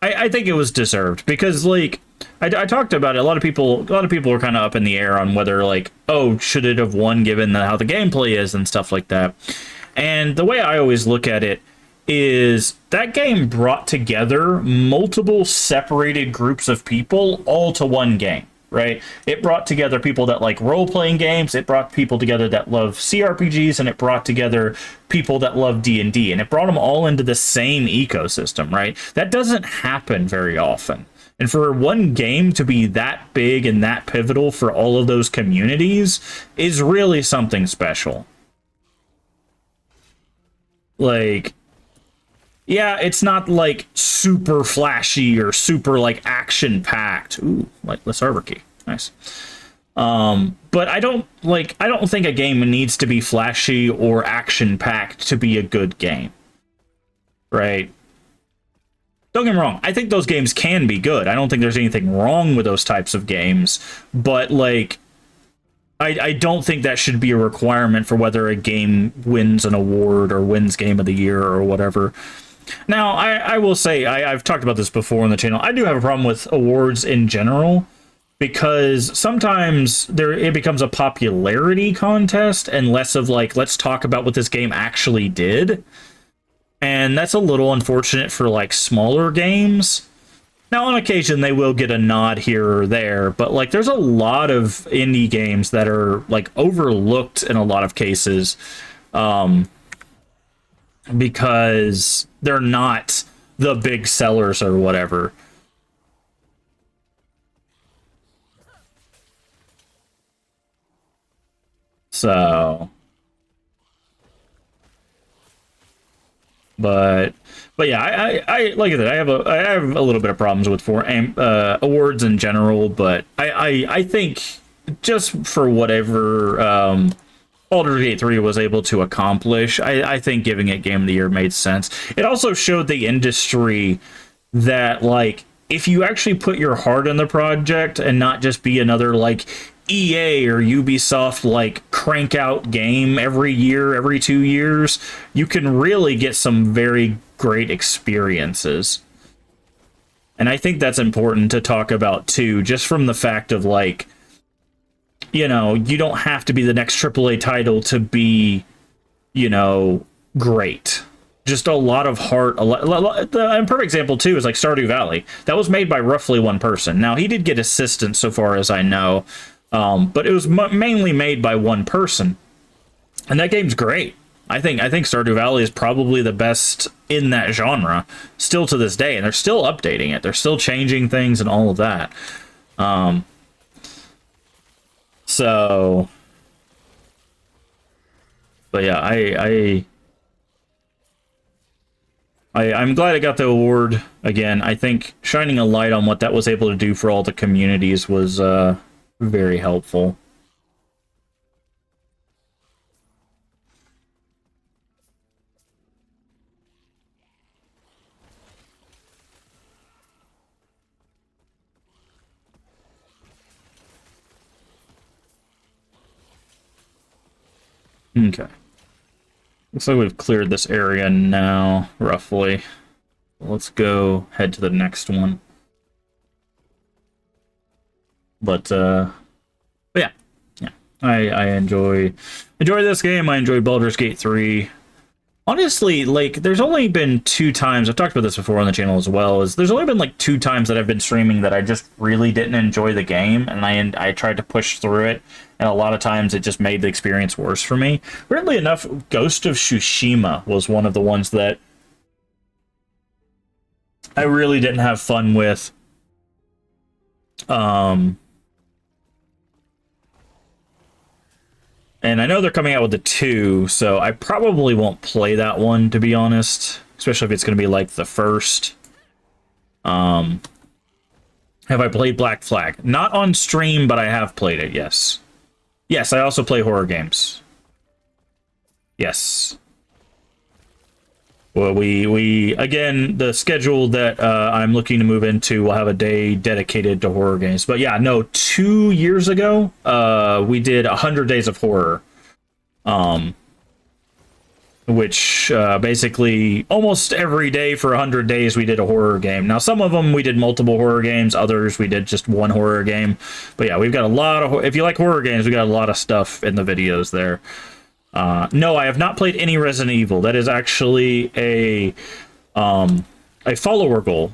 I think it was deserved because, like, I talked about it. A lot of people were kind of up in the air on whether, like, oh, should it have won given how the gameplay is and stuff like that. And the way I always look at it is that game brought together multiple separated groups of people all to one game, right? It brought together people that like role-playing games, it brought people together that love CRPGs, and it brought together people that love D&D, and it brought them all into the same ecosystem, right? That doesn't happen very often. And for one game to be that big and that pivotal for all of those communities is really something special. Like, yeah, it's not like super flashy or super like action packed. Ooh, like the server key. Nice. But I don't think a game needs to be flashy or action packed to be a good game. Right? Don't get me wrong, I think those games can be good. I don't think there's anything wrong with those types of games, but like I don't think that should be a requirement for whether a game wins an award or wins Game of the Year or whatever. Now, I will say, I've talked about this before on the channel, I do have a problem with awards in general, because sometimes it becomes a popularity contest and less of like, let's talk about what this game actually did. And that's a little unfortunate for like smaller games. Now, on occasion, they will get a nod here or there, but like there's a lot of indie games that are like overlooked in a lot of cases because they're not the big sellers or whatever. So, but yeah, I like I said, I have a little bit of problems with awards in general, but I think just for whatever Baldur's Gate 3 was able to accomplish, I think giving it Game of the Year made sense. It also showed the industry that like if you actually put your heart in the project and not just be another like EA or Ubisoft like crank out game every year, every 2 years, you can really get some very great experiences. And I think that's important to talk about too, just from the fact of like, you know, you don't have to be the next AAA title to be, you know, great. Just a lot of heart. A perfect example too is like Stardew Valley. That was made by roughly one person. Now he did get assistance so far as I know. But it was mainly made by one person, and that game's great. I think Stardew Valley is probably the best in that genre still to this day, and they're still updating it. They're still changing things and all of that. So, but yeah, I'm glad it got the award again. I think shining a light on what that was able to do for all the communities was very helpful. Okay. Looks like we've cleared this area now, roughly. Let's go head to the next one. But yeah. I enjoy this game. I enjoyed Baldur's Gate 3. Honestly, like, there's only been 2 times, I've talked about this before on the channel as well, there's only been like 2 times that I've been streaming that I just really didn't enjoy the game, and I tried to push through it, and a lot of times it just made the experience worse for me. Weirdly enough, Ghost of Tsushima was one of the ones that I really didn't have fun with. And I know they're coming out with the 2, so I probably won't play that one, to be honest. Especially if it's going to be like the first. Have I played Black Flag? Not on stream, but I have played it, yes. Yes, I also play horror games. Yes. Well, we again, the schedule that I'm looking to move into will have a day dedicated to horror games. But yeah, no, 2 years ago, we did 100 Days of Horror, which basically almost every day for 100 days we did a horror game. Now, some of them we did multiple horror games, others we did just one horror game. But yeah, we've got a lot of, if you like horror games, we got a lot of stuff in the videos there. No, I have not played any Resident Evil. That is actually a follower goal.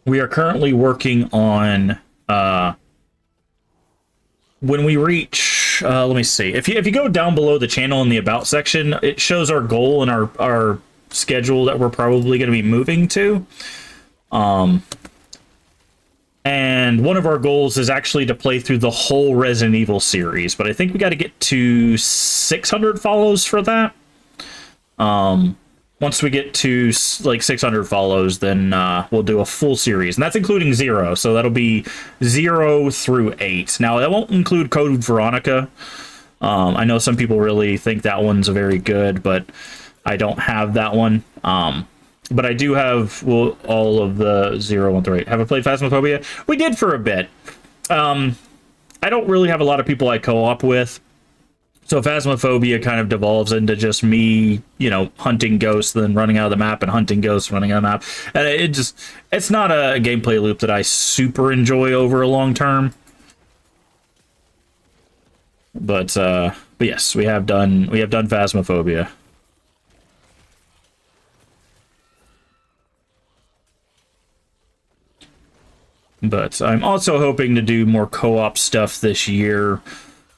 We are currently working on when we reach. Let me see. If you go down below the channel in the About section, it shows our goal and our schedule that we're probably going to be moving to. And one of our goals is actually to play through the whole Resident Evil series, but I think we got to get to 600 follows for that. Once we get to like 600 follows, then we'll do a full series, and that's including 0. So that'll be 0 through 8. Now that won't include Code Veronica. I know some people really think that one's very good, but I don't have that one. But I do have all of the 0, 1 through 8. Have I played Phasmophobia? We did for a bit. I don't really have a lot of people I co-op with. So Phasmophobia kind of devolves into just me, you know, hunting ghosts, then running out of the map, and hunting ghosts, running out of the map. And it's not a gameplay loop that I super enjoy over a long term. But yes, we have done Phasmophobia. But I'm also hoping to do more co-op stuff this year.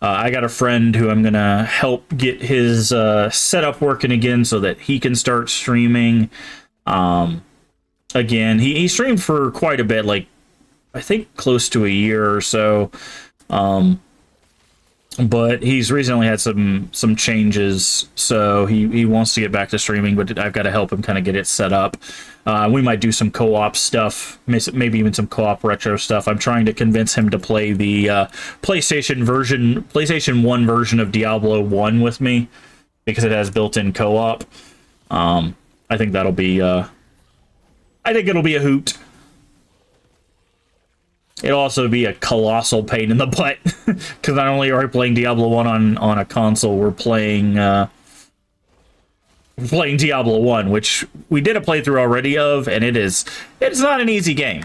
I got a friend who I'm going to help get his setup working again so that he can start streaming. Again, he streamed for quite a bit, like, I think close to a year or so. But he's recently had some changes, so he wants to get back to streaming, but I've got to help him kind of get it set up. We might do some co-op stuff, maybe even some co-op retro stuff. I'm trying to convince him to play the PlayStation 1 version of Diablo 1 with me, because it has built-in co-op. I think that'll be I think it'll be a hoot. It'll also be a colossal pain in the butt, because not only are we playing Diablo 1 on a console, we're playing Diablo 1, which we did a playthrough already of, and it's not an easy game.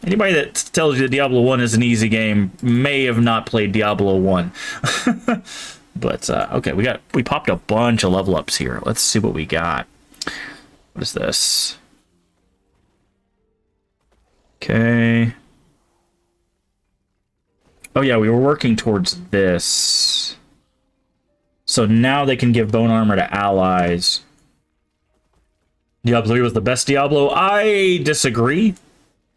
Anybody that tells you that Diablo 1 is an easy game may have not played Diablo 1. But okay, we popped a bunch of level ups here. Let's see what we got. What is this? Okay. Oh yeah, we were working towards this. So now they can give bone armor to allies. Diablo 3 was the best Diablo. I disagree.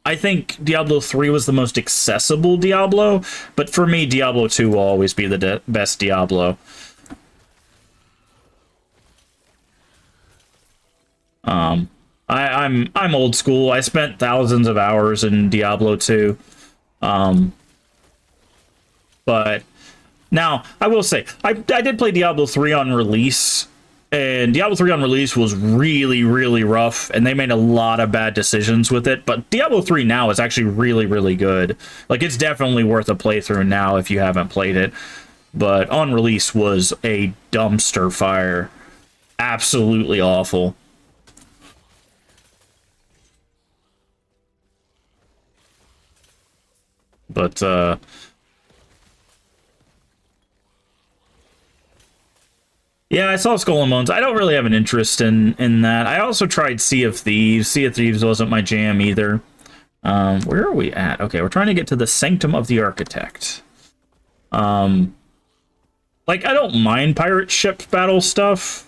I think Diablo 3 was the most accessible Diablo, but for me, Diablo 2 will always be the best Diablo. I'm old school. I spent thousands of hours in Diablo 2. But now I will say I did play Diablo 3 on release, and Diablo 3 on release was really, really rough, and they made a lot of bad decisions with it. But Diablo 3 now is actually really, really good. Like, it's definitely worth a playthrough now if you haven't played it. But on release was a dumpster fire. Absolutely awful. But, yeah, I saw Skull and Bones. I don't really have an interest in that. I also tried Sea of Thieves. Sea of Thieves wasn't my jam either. Where are we at? Okay, we're trying to get to the Sanctum of the Architect. Like, I don't mind pirate ship battle stuff.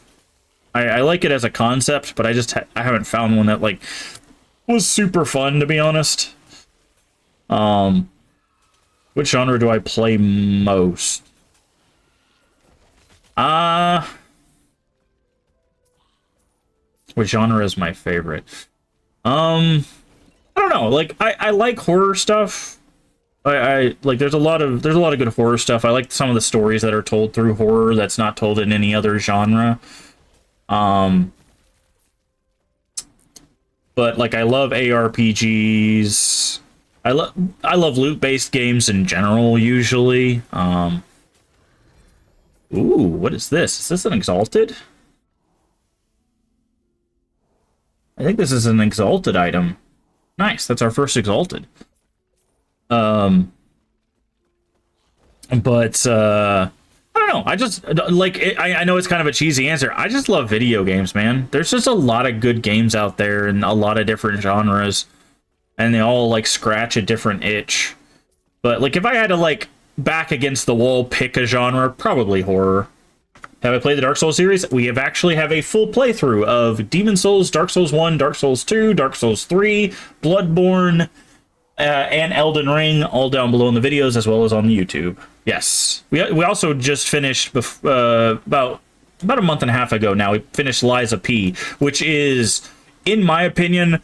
I like it as a concept, but I haven't found one that, like, was super fun, to be honest. Which genre do I play most? Which genre is my favorite? I don't know. Like, I like horror stuff. I like, there's a lot of good horror stuff. I like some of the stories that are told through horror that's not told in any other genre. But like, I love ARPGs. I love loot-based games in general, usually. Ooh, what is this? Is this an Exalted? I think this is an Exalted item. Nice, that's our first Exalted. But, I don't know. I just, like, I know it's kind of a cheesy answer. I just love video games, man. There's just a lot of good games out there in a lot of different genres. And they all, like, scratch a different itch. But, like, if I had to, like, back against the wall pick a genre, probably horror. Have I played the Dark Souls series? We actually have a full playthrough of Demon Souls, Dark Souls 1, Dark Souls 2, Dark Souls 3, Bloodborne, and Elden Ring, all down below in the videos, as well as on YouTube. Yes. We also just finished, about a month and a half ago now, we finished Lies of P, which is, in my opinion,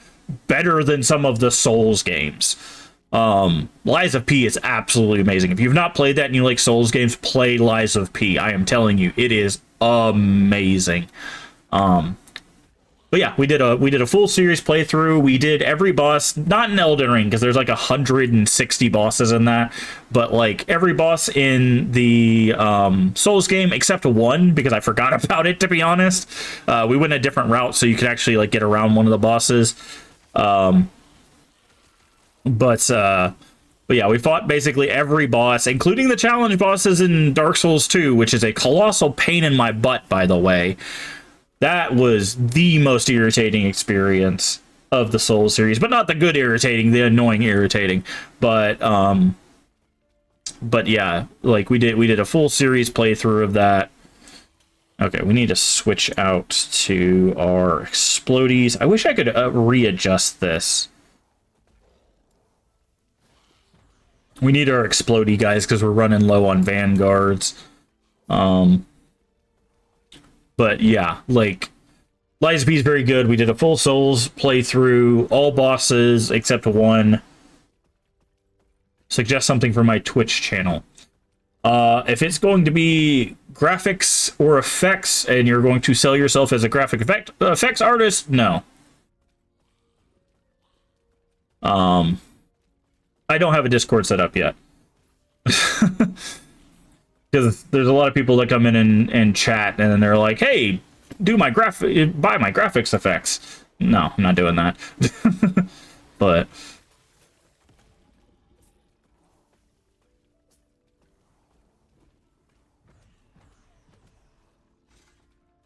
better than some of the Souls games. Lies of P is absolutely amazing. If you've not played that and you like Souls games, play Lies of P. I am telling you, it is amazing. But yeah, we did a full series playthrough. We did every boss, not in Elden Ring, because there's like 160 bosses in that, but like every boss in the Souls game except one, because I forgot about it, to be honest. We went a different route so you could actually like get around one of the bosses. But yeah, we fought basically every boss, including the challenge bosses in Dark Souls 2, which is a colossal pain in my butt, by the way. That was the most irritating experience of the Souls series, but not the good irritating, the annoying irritating. But yeah, like we did a full series playthrough of that. Okay, we need to switch out to our explodies. I wish I could readjust this. We need our explodey guys because we're running low on vanguards. But yeah, like, Lies of P is very good. We did a full Souls playthrough, all bosses except one. Suggest something for my Twitch channel. If it's going to be graphics or effects and you're going to sell yourself as a graphic effects artist, no. I don't have a Discord set up yet. Because there's a lot of people that come in and chat, and then they're like, hey, buy my graphics effects. No, I'm not doing that. But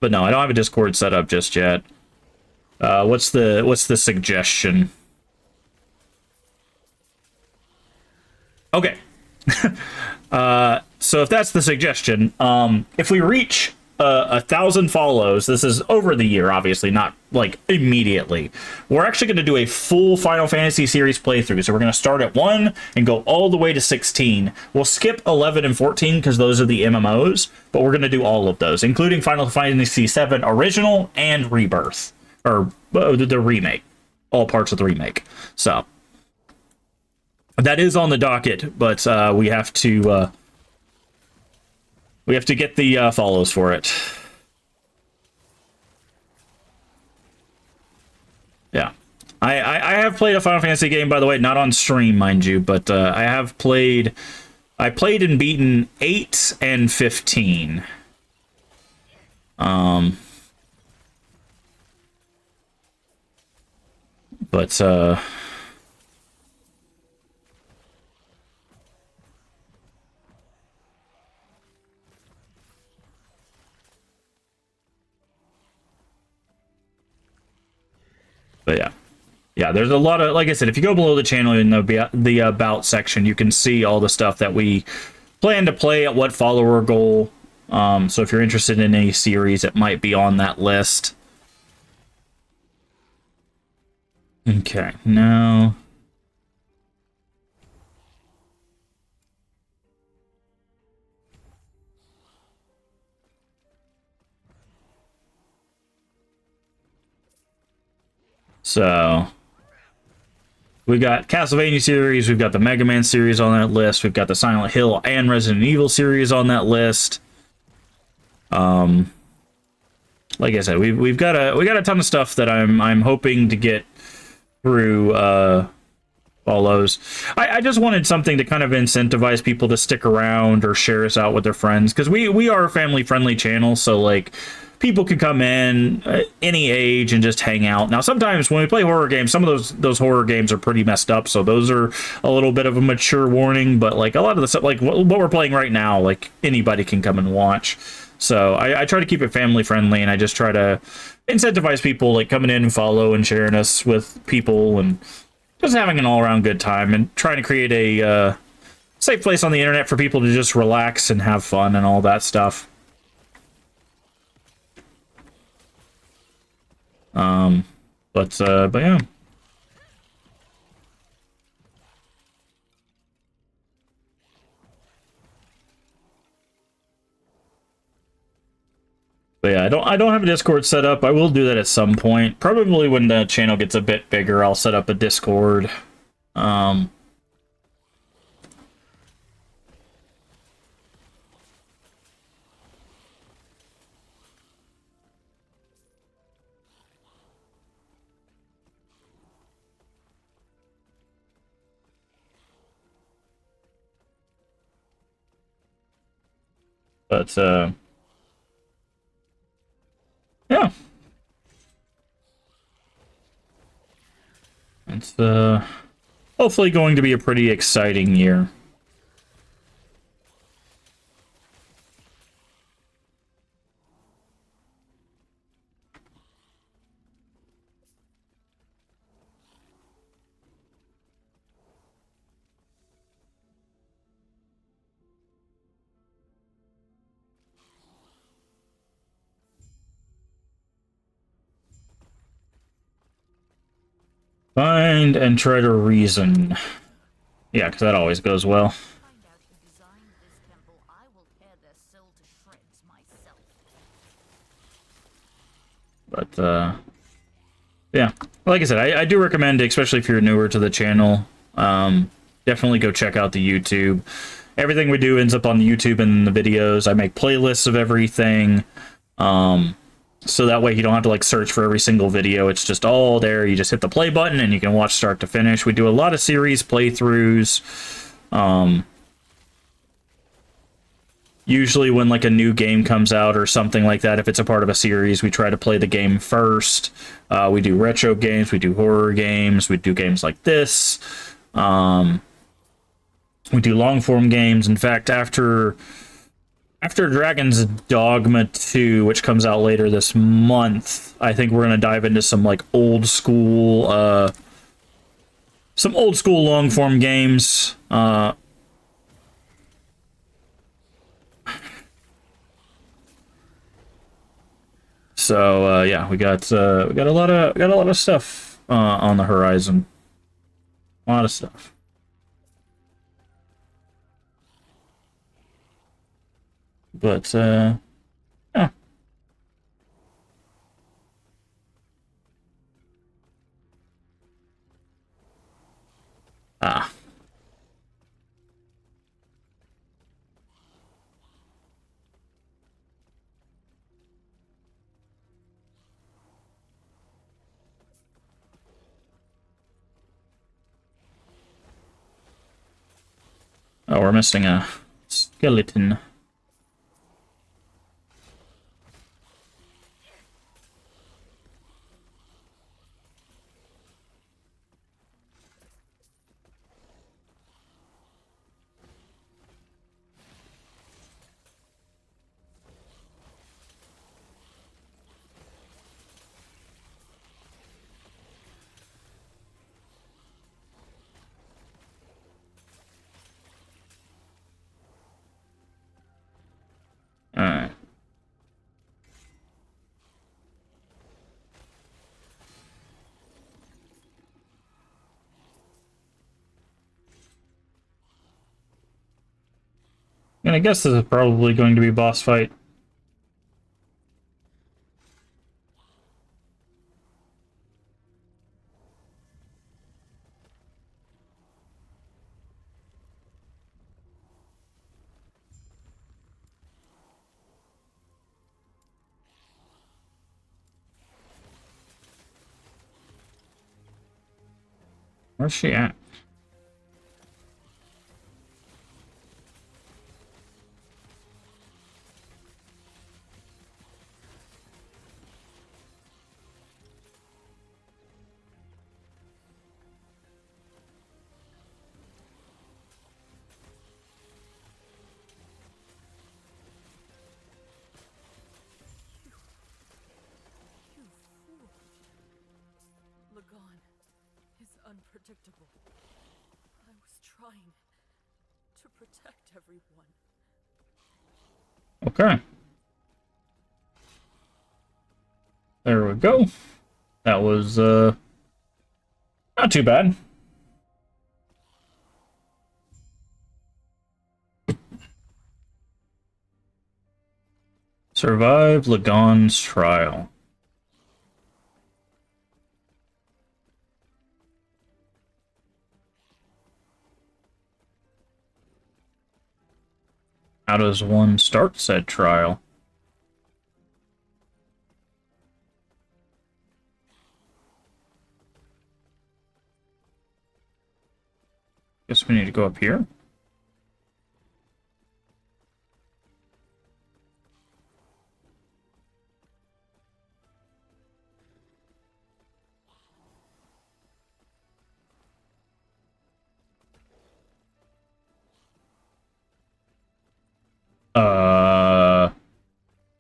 no, I don't have a Discord set up just yet. What's the suggestion? Okay. So if that's the suggestion, if we reach 1,000 follows, this is over the year, obviously, not like immediately. We're actually going to do a full Final Fantasy series playthrough. So we're going to start at 1 and go all the way to 16. We'll skip 11 and 14 because those are the MMOs, but we're going to do all of those, including Final Fantasy VII Original and Rebirth, or the remake, all parts of the remake. So that is on the docket, but we have to get the follows for it. Yeah. I have played a Final Fantasy game, by the way, not on stream, mind you, but I played and beaten 8 and 15. But yeah, there's a lot of, like I said, if you go below the channel in the about section, you can see all the stuff that we plan to play at what follower goal. So if you're interested in any series, it might be on that list. Okay, now so we got Castlevania series, we've got the Mega Man series on that list, we've got the Silent Hill and Resident Evil series on that list. Like I said, we got a ton of stuff that I'm hoping to get through follows. I just wanted something to kind of incentivize people to stick around or share us out with their friends, because we are a family friendly channel, so like people can come in any age and just hang out. Now, sometimes when we play horror games, some of those horror games are pretty messed up, so those are a little bit of a mature warning. But like a lot of the stuff, like what we're playing right now, like anybody can come and watch. So I try to keep it family friendly, and I just try to incentivize people like coming in and follow and sharing us with people and just having an all around good time, and trying to create a safe place on the internet for people to just relax and have fun and all that stuff. But yeah. But yeah, I don't have a Discord set up. I will do that at some point. Probably when the channel gets a bit bigger, I'll set up a Discord. But yeah. It's hopefully going to be a pretty exciting year. Find and try to reason. Yeah, because that always goes well. Find out who designed this temple, I will tear their soul to shreds myself. But yeah, like I said, I do recommend, especially if you're newer to the channel, definitely go check out the YouTube. Everything we do ends up on the YouTube and the videos. I make playlists of everything. So that way you don't have to like search for every single video. It's just all there. You just hit the play button and you can watch start to finish. We do a lot of series playthroughs. Usually when like a new game comes out or something like that, if it's a part of a series, we try to play the game first. We do retro games, we do horror games, we do games like this. We do long form games. In fact, after Dragon's Dogma 2, which comes out later this month, I think we're going to dive into some like old school long form games. So yeah, we got a lot of stuff on the horizon. A lot of stuff. But yeah. Ah. Oh, we're missing a skeleton. Alright. And I guess this is probably going to be a boss fight. Where's she at? You fool. Lagon is unpredictable. I was trying to protect everyone. Okay. There we go. That was not too bad. Survive Lagon's trial. How does one start said trial? Guess we need to go up here.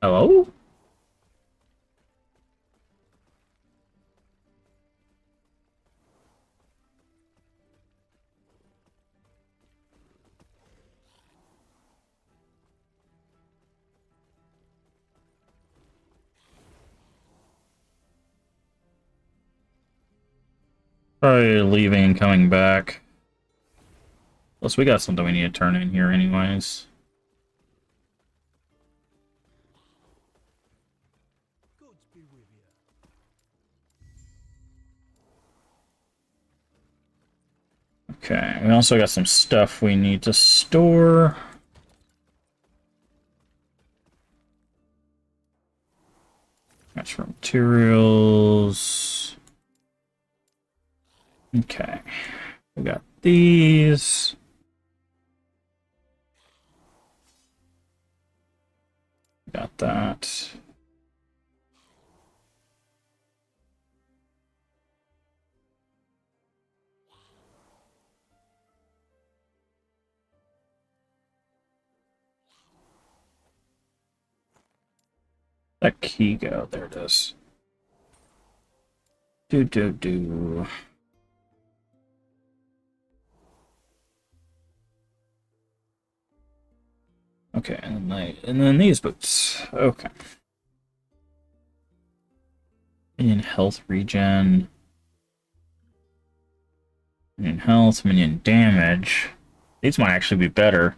Hello? Probably leaving and coming back. Plus, we got something we need to turn in here anyways. Okay, we also got some stuff we need to store. That's for materials. Okay, we got these. Got that. That key go. There it is. Do. Okay, and then these boots. Okay. Minion health regen. Minion health, minion damage. These might actually be better.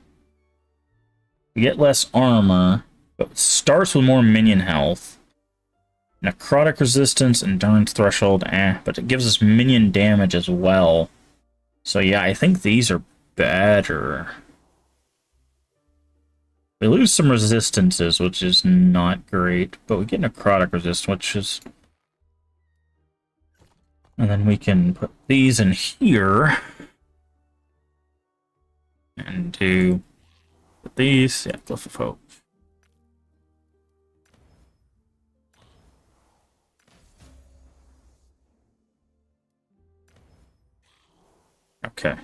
We get less armor, but it starts with more minion health. Necrotic resistance, endurance threshold, but it gives us minion damage as well. So yeah, I think these are better. We lose some resistances, which is not great, but we get necrotic resist, which is... And then we can put these in here. And do... Put these, yeah, Glyph of Hope. Okay.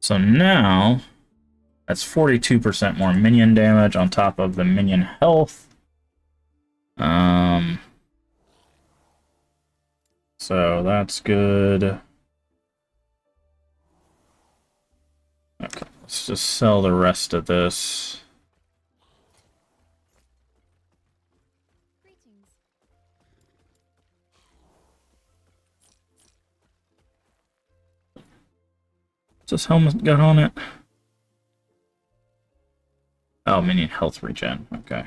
So now, that's 42% more minion damage on top of the minion health. So that's good. Okay, let's just sell the rest of this. What's this helmet got on it? Oh, minion health regen. Okay.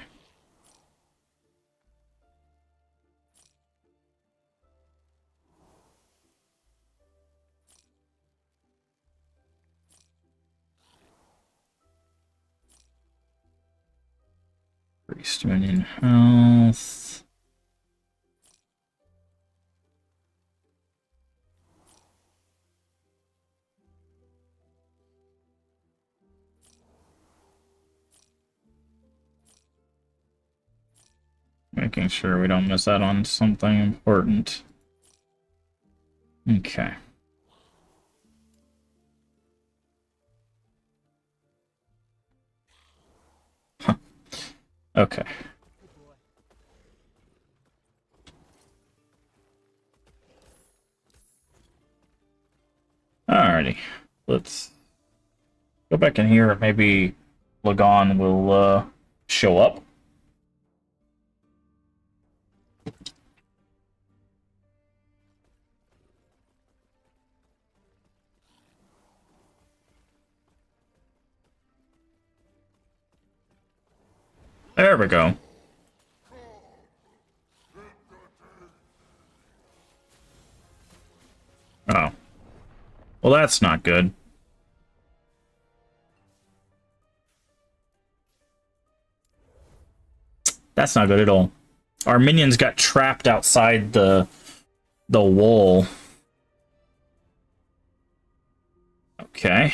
Priest minion health. Making sure we don't miss out on something important. Okay. Huh. Okay. Alrighty. Let's go back in here. Maybe Lagon will show up. There we go. Oh. Well, that's not good. That's not good at all. Our minions got trapped outside the wall. Okay.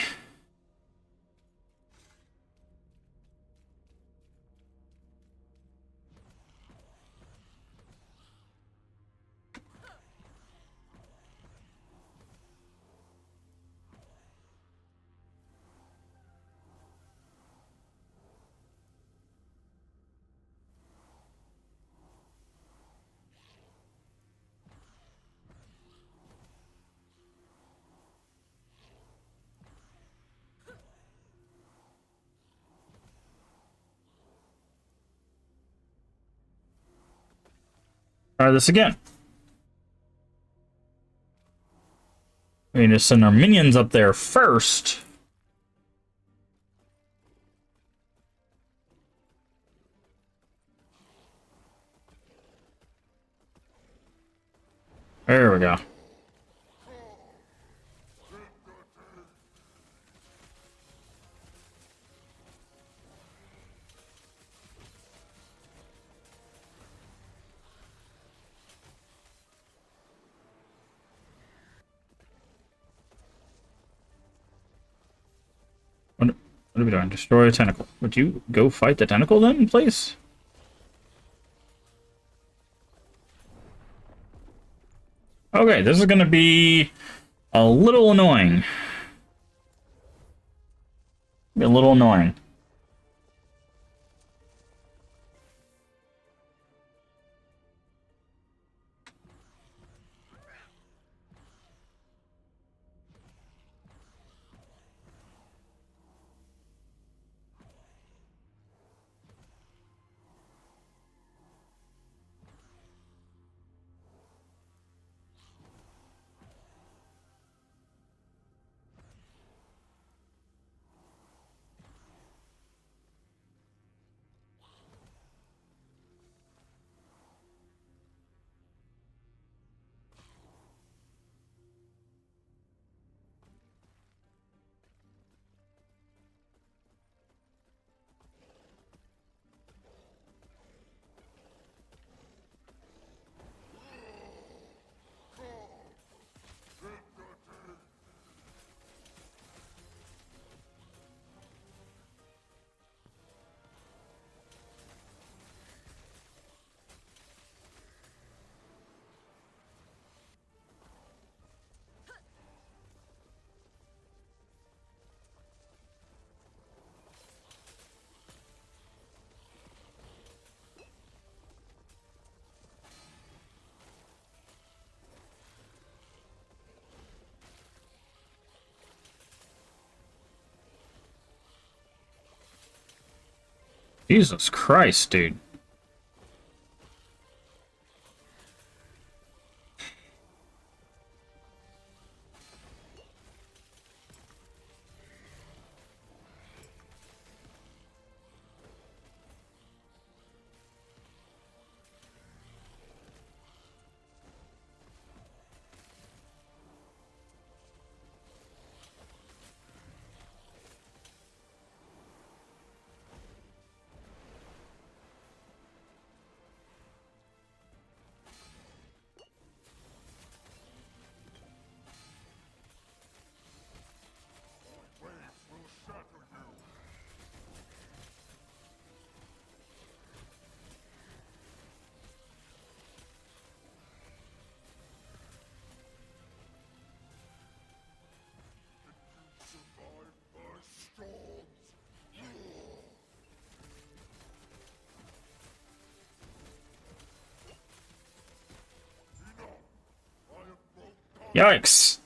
Try this again. We need to send our minions up there first. There we go. What are we doing? Destroy a tentacle. Would you go fight the tentacle then, please? Okay, this is gonna be a little annoying. Be a little annoying. Jesus Christ, dude. Yikes.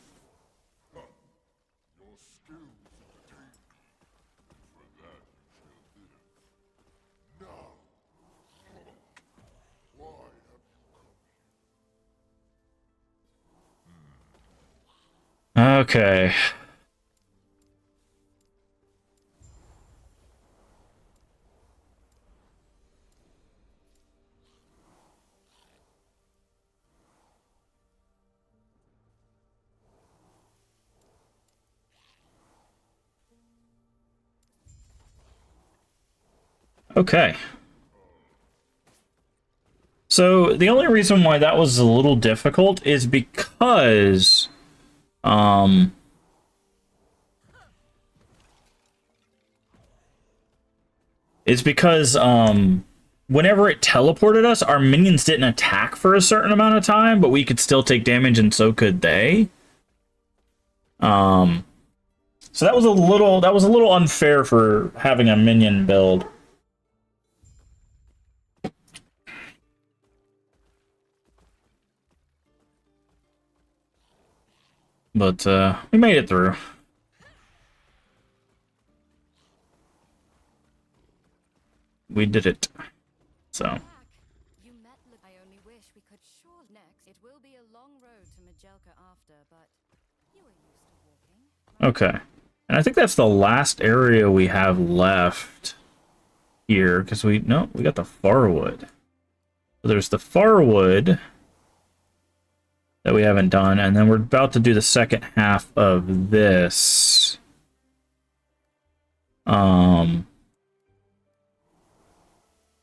Okay. Okay. So the only reason why that was a little difficult is because um whenever it teleported us, our minions didn't attack for a certain amount of time, but we could still take damage and so could they. So that was a little unfair for having a minion build. But we made it through. We did it. So You met I only wish we could sure next. It will be a long road to Majelka after, but you are used to walking. okay. And I think that's the last area we have left here, because we got the Farwood. So there's the Farwood that we haven't done, and then we're about to do the second half of this.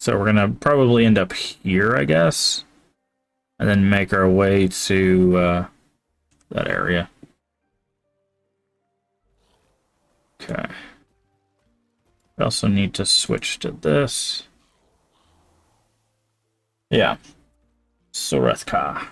So we're gonna probably end up here, I guess, and then make our way to that area. Okay. We also need to switch to this. Yeah. Sorethka.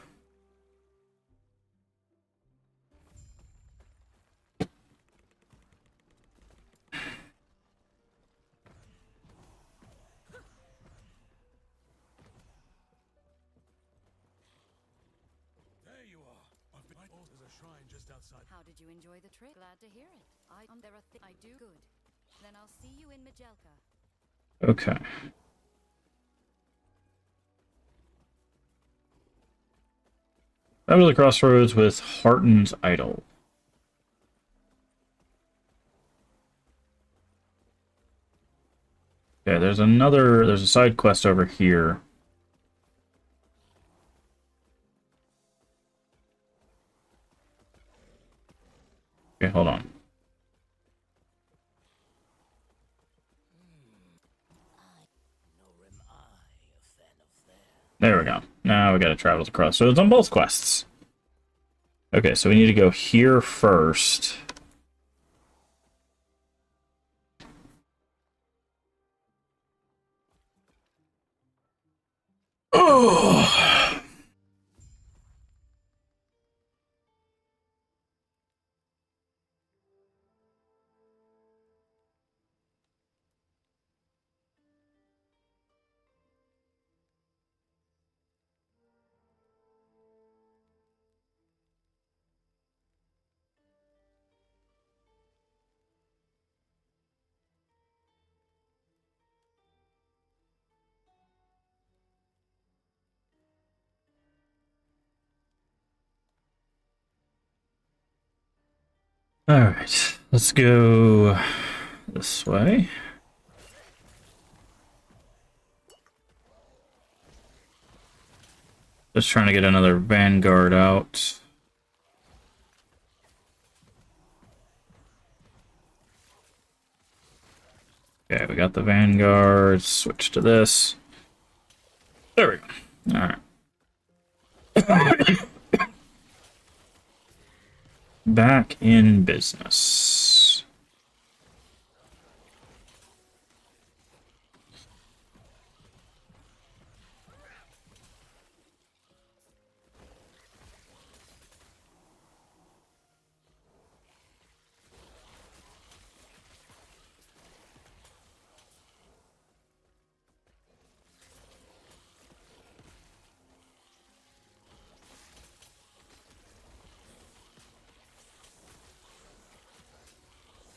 There you are. There's a shrine just outside. How did you enjoy the trip? Glad to hear it. There are I do good. Then I'll see you in Majelka. Okay. Over the crossroads with Harton's Idol. Okay, there's a side quest over here. Okay, hold on. There we go. Now we gotta travel across. So it's on both quests. Okay, so we need to go here first. Oh! Alright, let's go this way. Just trying to get another Vanguard out. Okay, we got the Vanguard. Switch to this. There we go. Alright. Back in business.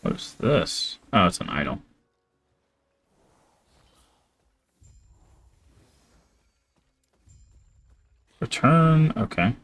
What is this? Oh, it's an idol. Return, okay.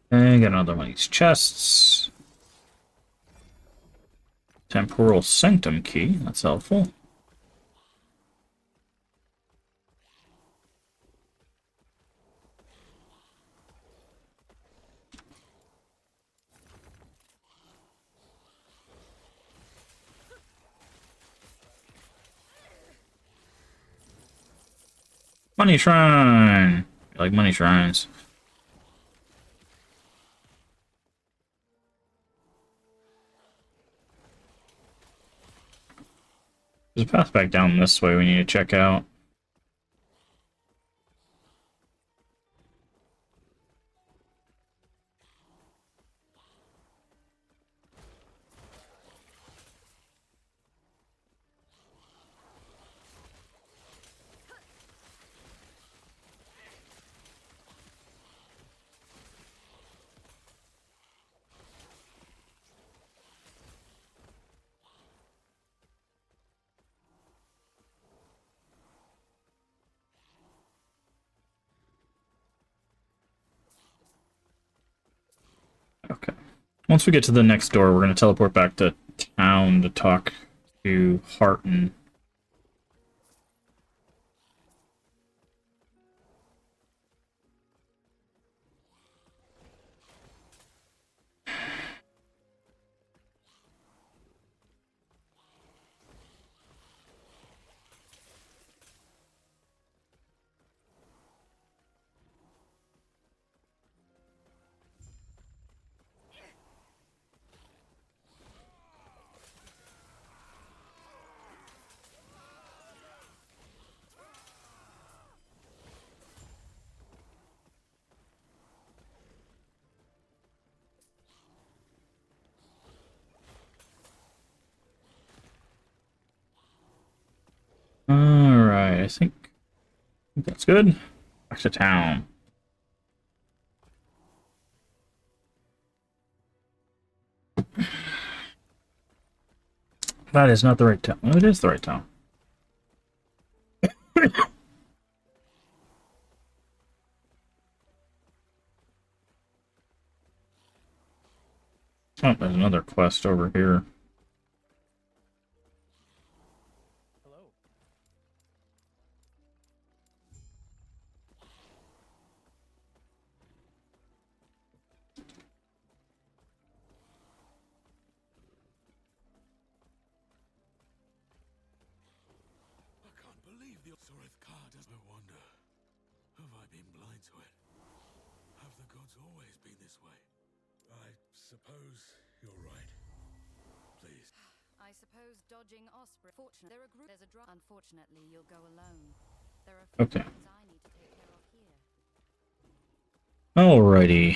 And got another one of these chests. Temporal Sanctum key, that's helpful. Money shrine! I like money shrines. There's a path back down this way we need to check out. Okay. Once we get to the next door, we're going to teleport back to town to talk to Harton. Alright, I think that's good. Back to town. That is not the right town. Well, it is the right town. Oh, there's another quest over here. the Soreth card. I wonder, have I been blind to it? Have the gods always been this way? I suppose you're right. Please. I suppose dodging Osprey. Fortunately, there's a drop. Unfortunately, you'll go alone. There are a few Okay. things I need to take care of here. Alrighty.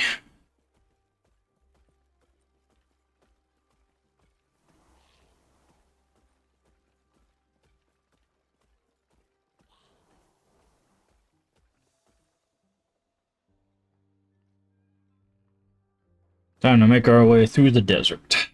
Time to make our way through the desert.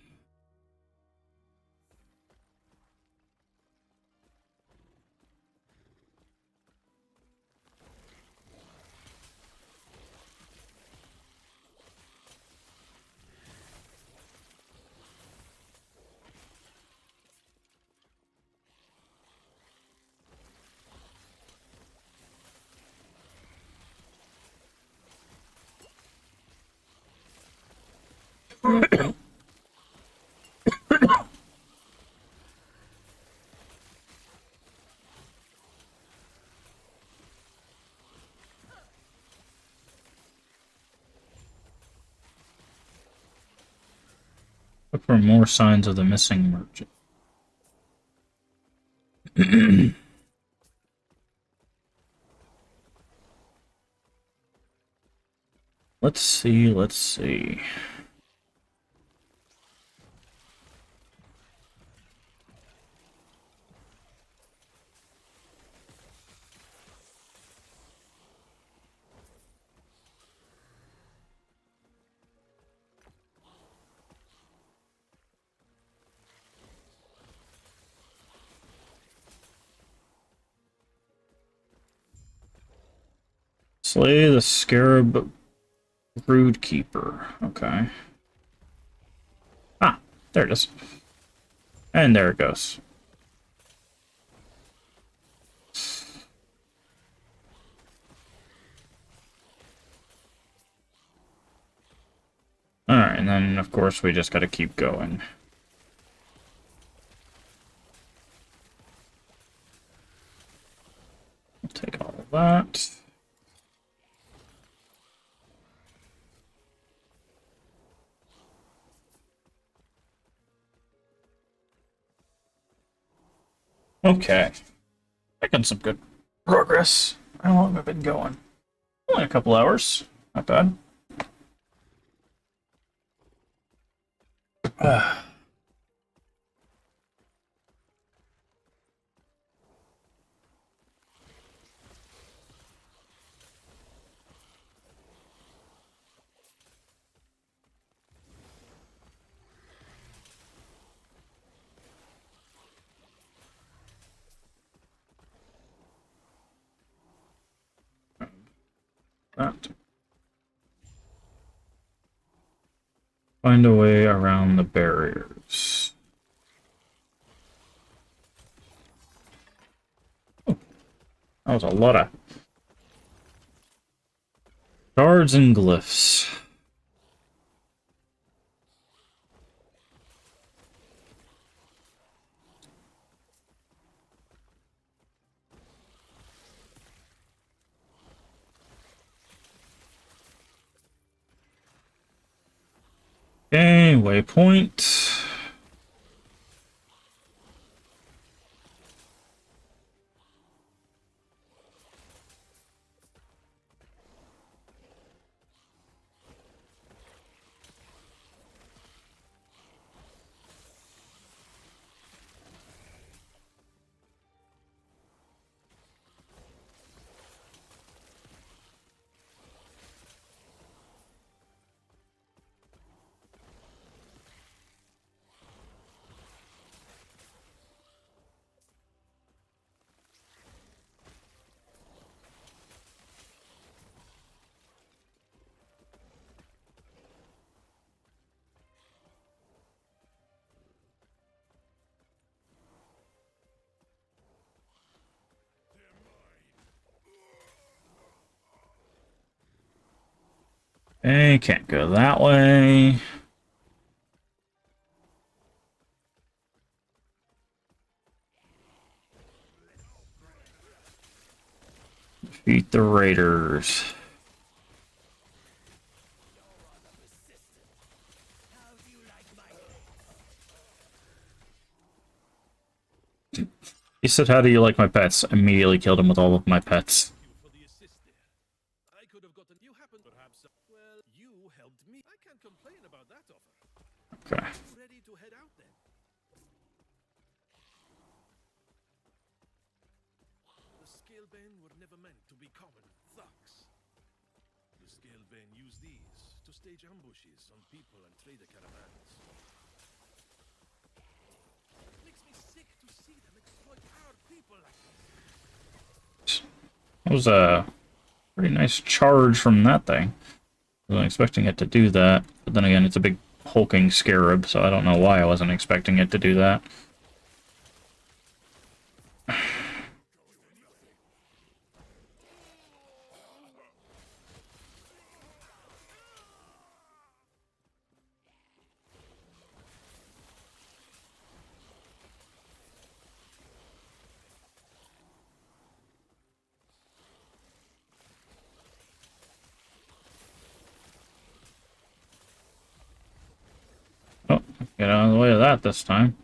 Look for more signs of the missing merchant. Let's see, let's see. Slay the Scarab Broodkeeper. Okay. Ah, there it is. And there it goes. Alright, and then of course we just gotta keep going. I'll take all of that. Okay. Making some good progress. How long have I been going? Only a couple hours. Not bad. That. Find a way around the barriers. Oh, that was a lot of shards and glyphs. Okay, waypoint. Okay, can't go that way. Beat the Raiders. He said, "How do you like my pets?" Immediately killed him with all of my pets. For the assist there. I could have gotten you happen perhaps well, you helped me. I can't complain about that offer. Okay. Ready to head out then? The Scalebane were never meant to be common thugs. The Scalebane use these to stage ambushes on people and trader caravans. Makes me sick to see them exploit our people like this. That was a pretty nice charge from that thing. I wasn't expecting it to do that, but then again, it's a big hulking scarab, so I don't know why I wasn't expecting it to do that. Oh, get out of the way of that this time.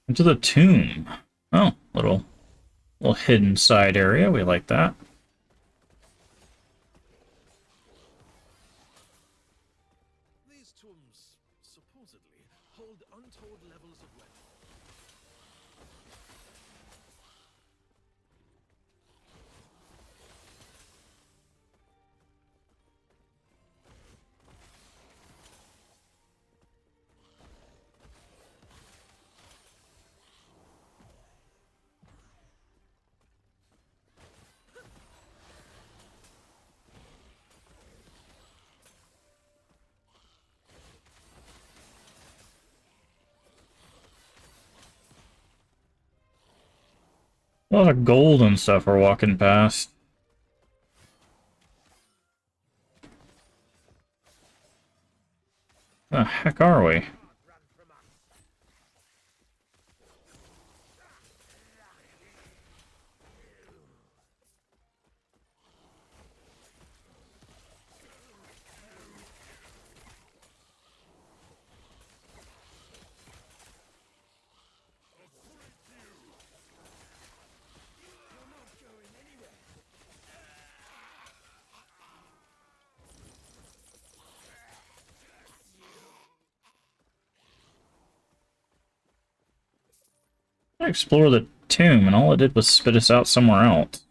Into the tomb. Oh, little hidden side area. We like that. These tombs supposedly hold untold levels of wealth. A lot of gold and stuff we're walking past. The heck are we? I explored the tomb, and all it did was spit us out somewhere else.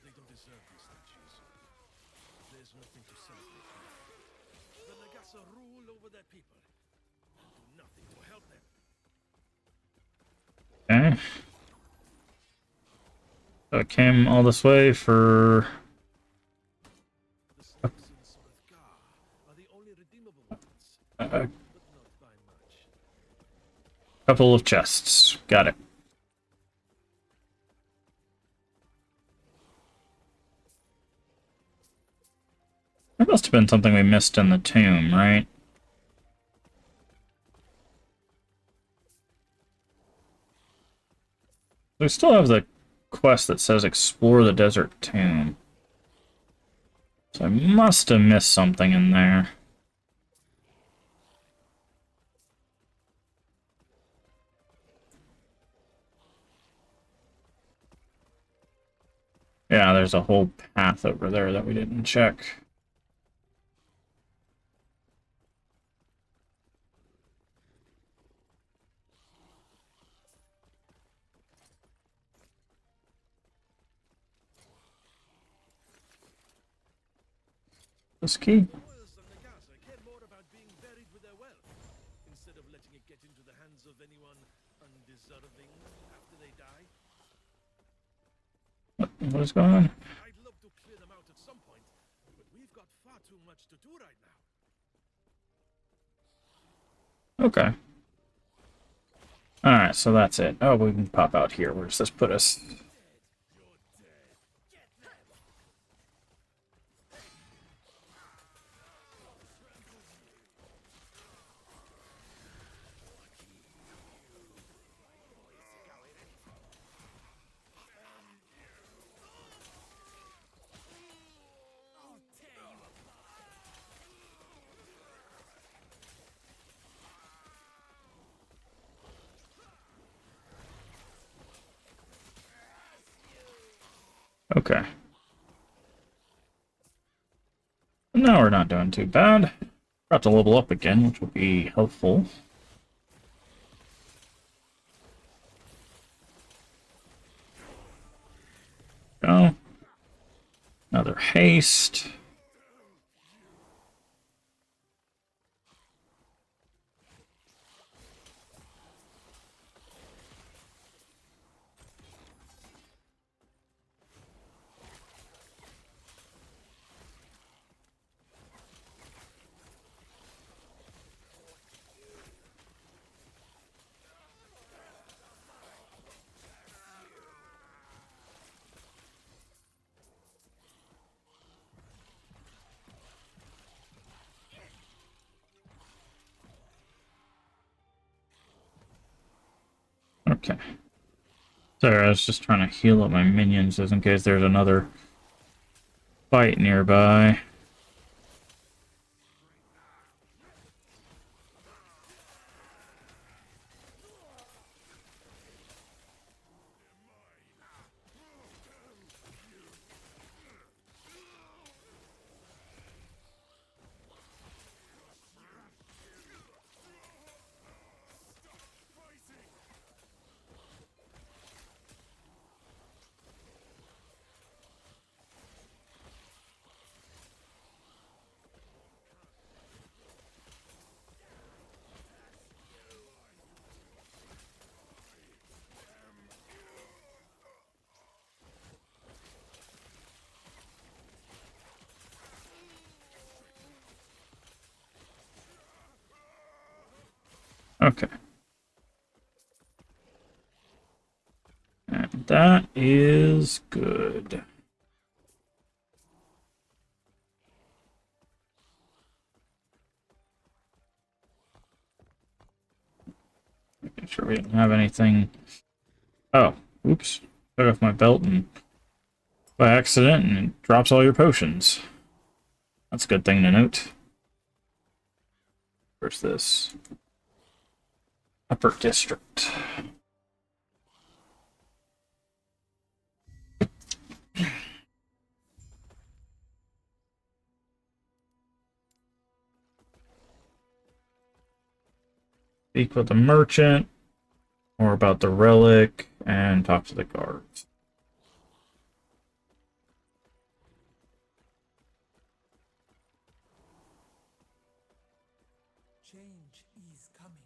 They don't deserve these statues. There's nothing to celebrate here. The Nagasa rule over their people and do nothing to help them. Okay. So I came all this way for... The snakes in Surathgar are the only redeemable ones, a but not by much. couple of chests. Got it. There must have been something we missed in the tomb, right? We still have the quest that says explore the desert tomb. So I must have missed something in there. Yeah, there's a whole path over there that we didn't check. This key. Royals of Nagasa care more about being buried with their wealth, instead of letting it get into the hands of anyone undeserving after they die. What is going on? I'd love to clear them out at some point, but we've got far too much to do right now. Okay. Alright, so that's it. Oh, we can pop out here. Where does this put us? Okay. No, we're not doing too bad. About to level up again, which will be helpful. Go. Another haste. Okay. Sorry, I was just trying to heal up my minions just in case there's another fight nearby. Okay. And that is good. Making sure we didn't have anything. Oh, oops. Took off my belt and by accident and it drops all your potions. That's a good thing to note. Where's this? Upper District. Speak with the merchant, more about the relic, and talk to the guards. Change is coming.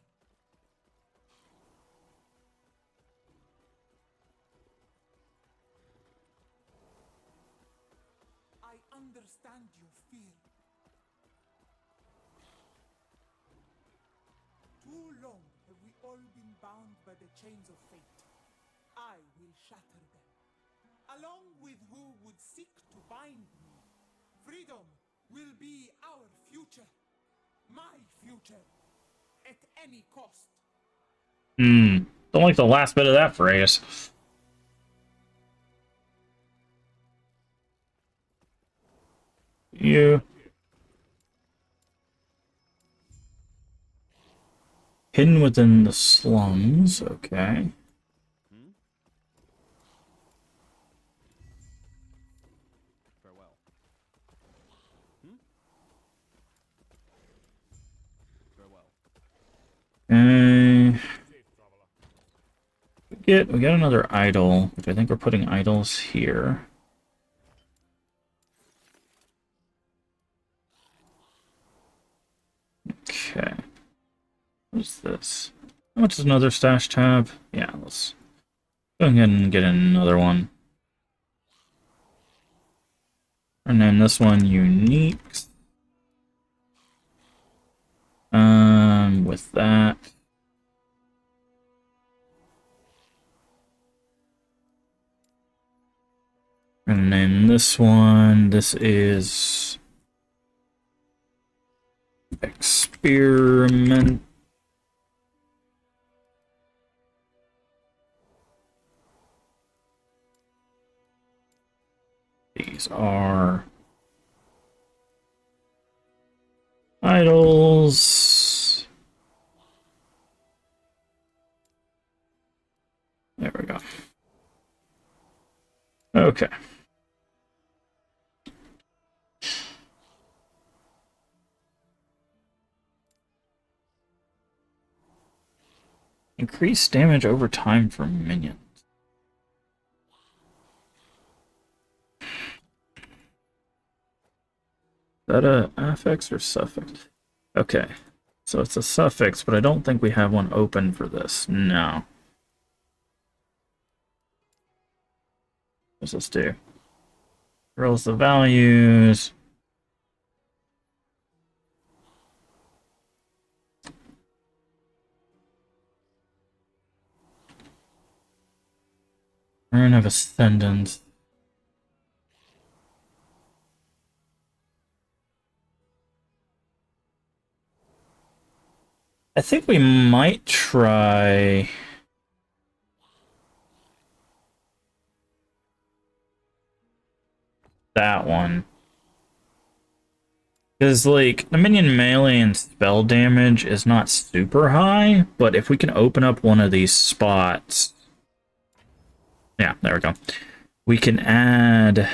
I understand your fear. Too long have we all been bound by the chains of fate. I will shatter them, along with who would seek to bind me. Freedom will be our future. My future. At any cost. Don't like the last bit of that phrase. you. Hidden within the slums, okay. Farewell. Farewell. Okay. We got another idol, which I think we're putting idols here. Okay. What's this? How much is another stash tab? Yeah, let's go ahead and get another one. And then this one, unique. With that. And then this one, this is experiment. These are idols. There we go. Okay. Increase damage over time for minions. Is that a affix or suffix? Okay. So it's a suffix, but I don't think we have one open for this. No. What's this do? Rolls the values. Rune of Ascendance. I think we might try that one. Because, like, the minion melee and spell damage is not super high, but if we can open up one of these spots... Yeah, there we go. We can add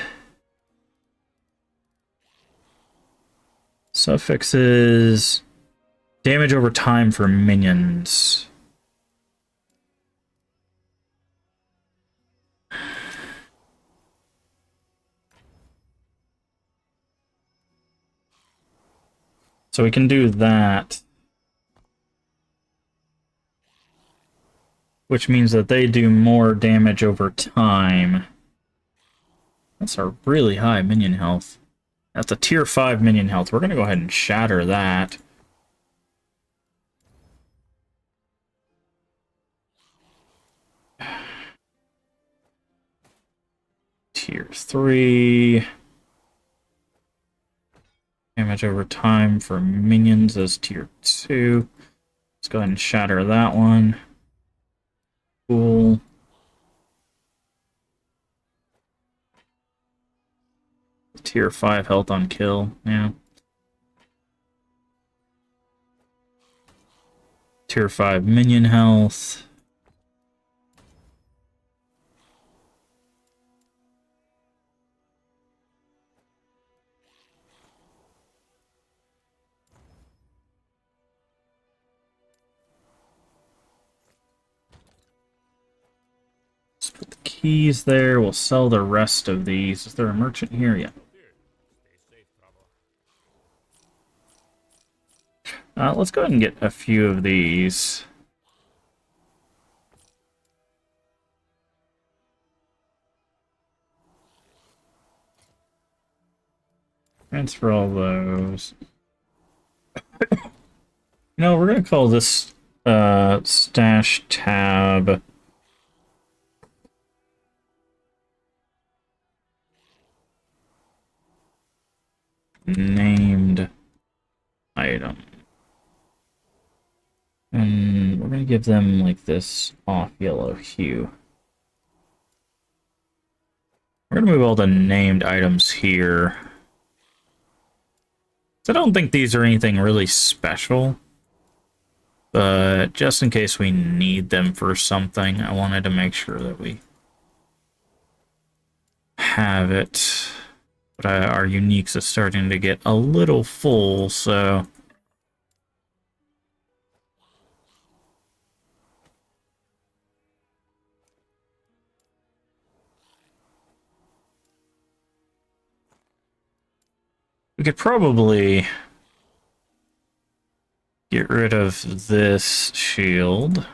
suffixes, damage over time for minions. So we can do that. Which means that they do more damage over time. That's a really high minion health. That's a tier 5 minion health. We're going to go ahead and shatter that. Tier 3. Damage over time for minions is tier 2. Let's go ahead and shatter that one. Cool. Tier 5 health on kill, yeah. Tier 5 minion health. Put the keys there. We'll sell the rest of these. Is there a merchant here? Yeah. Let's go ahead and get a few of these. Transfer all those. No, we're going to call this stash tab. Named item. And we're going to give them like this off yellow hue. We're going to move all the named items here. So I don't think these are anything really special. But just in case we need them for something, I wanted to make sure that we have it. But our uniques is starting to get a little full, so... we could probably get rid of this shield.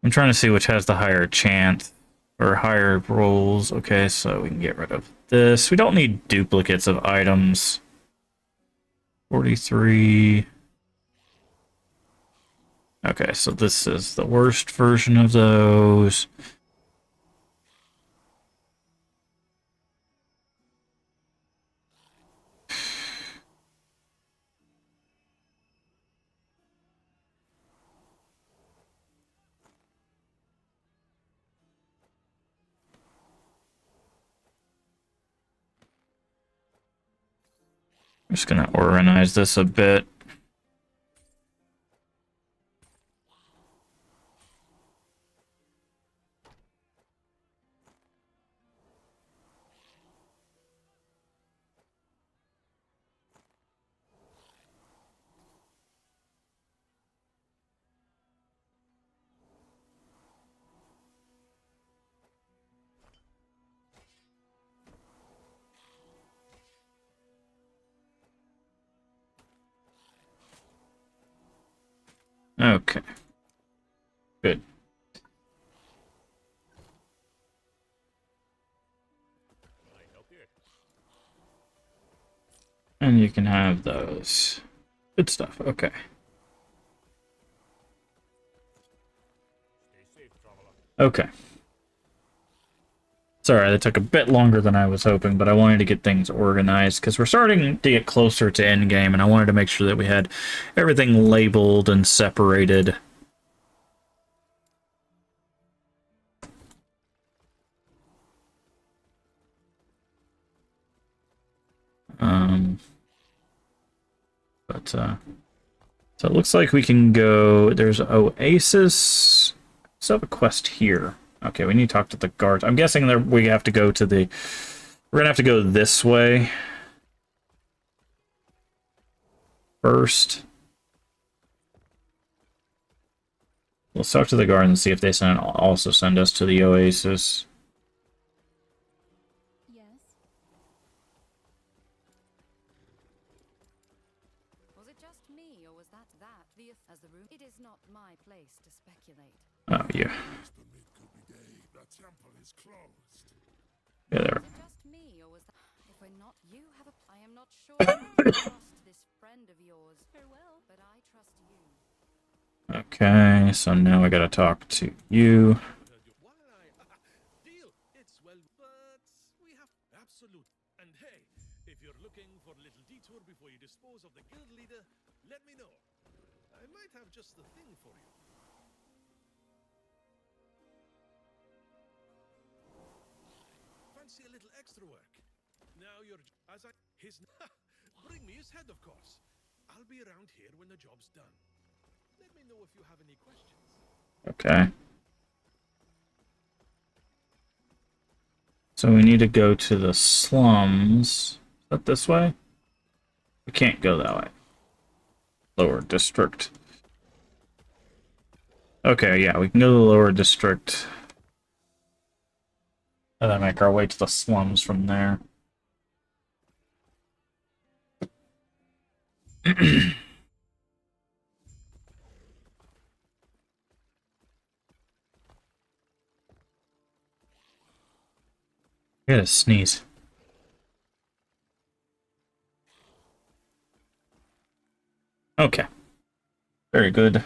I'm trying to see which has the higher chance or higher rolls. Okay, so we can get rid of this. We don't need duplicates of items. 43. Okay, so this is the worst version of those. I'm just gonna organize this a bit. Okay. Good. And you can have those. Good stuff. Okay. Okay. Sorry, that took a bit longer than I was hoping, but I wanted to get things organized because we're starting to get closer to endgame, and I wanted to make sure that we had everything labeled and separated. So it looks like we can go. There's Oasis. Still have a quest here. Okay, we need to talk to the guards. I'm guessing that we have to go to the... We're gonna have to go this way first. Let's talk to the guard and see if they also send us to the Oasis. Yes. Was it just me, or was that as the room? It is not my place to speculate. Oh, yeah. The temple is closed. Yeah, there. Was it just me, or was that... If we're not, you have a... I am not sure you trust this friend of yours. Farewell. But I trust you. Okay, so now I gotta talk to you. Deal. It's well, but we have absolute. And hey, if you're looking for a little detour before you dispose of the guild leader, let me know. I might have just the thing for you. Fancy a little extra work? Now you're as I his bring me his head, of course. I'll be around here when the job's done. Let me know if you have any questions. Okay. So we need to go to the slums. Is that this way? We can't go that way. Lower district. Okay, yeah, we can go to the lower district. And then make our way to the slums from there. I gotta sneeze. Okay. Very good.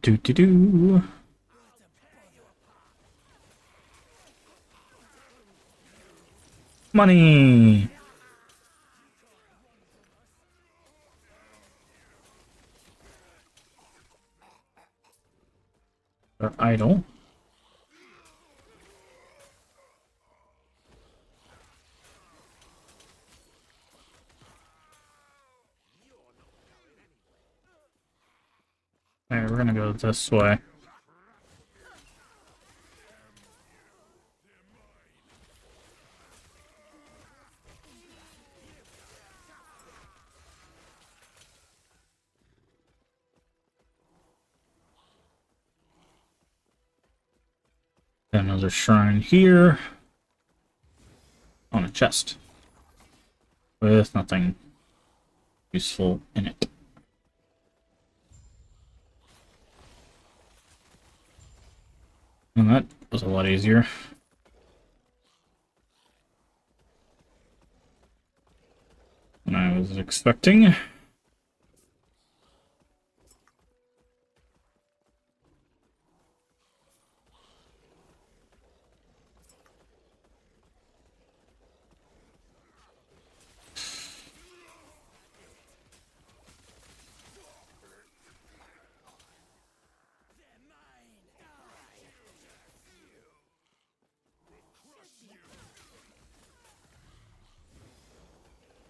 Do do do. Money. Or idle. Alright, we're gonna go this way. Another shrine here. On a chest. With nothing useful in it. And that was a lot easier than I was expecting.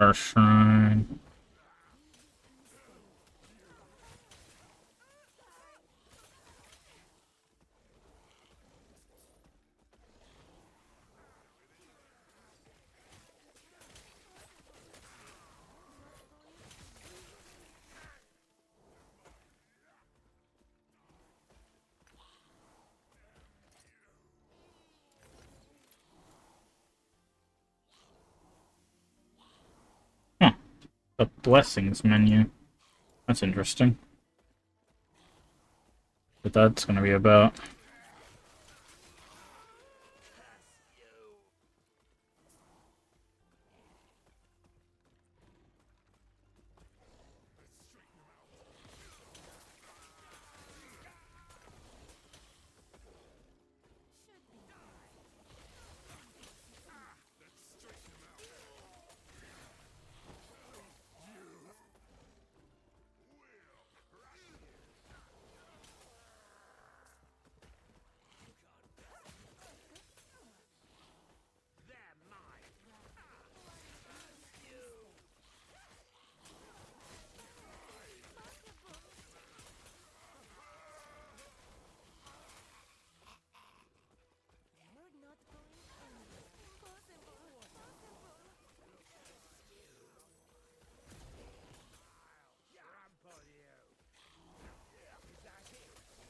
Our shrine. Huh. The blessings menu. That's interesting. What that's gonna be about.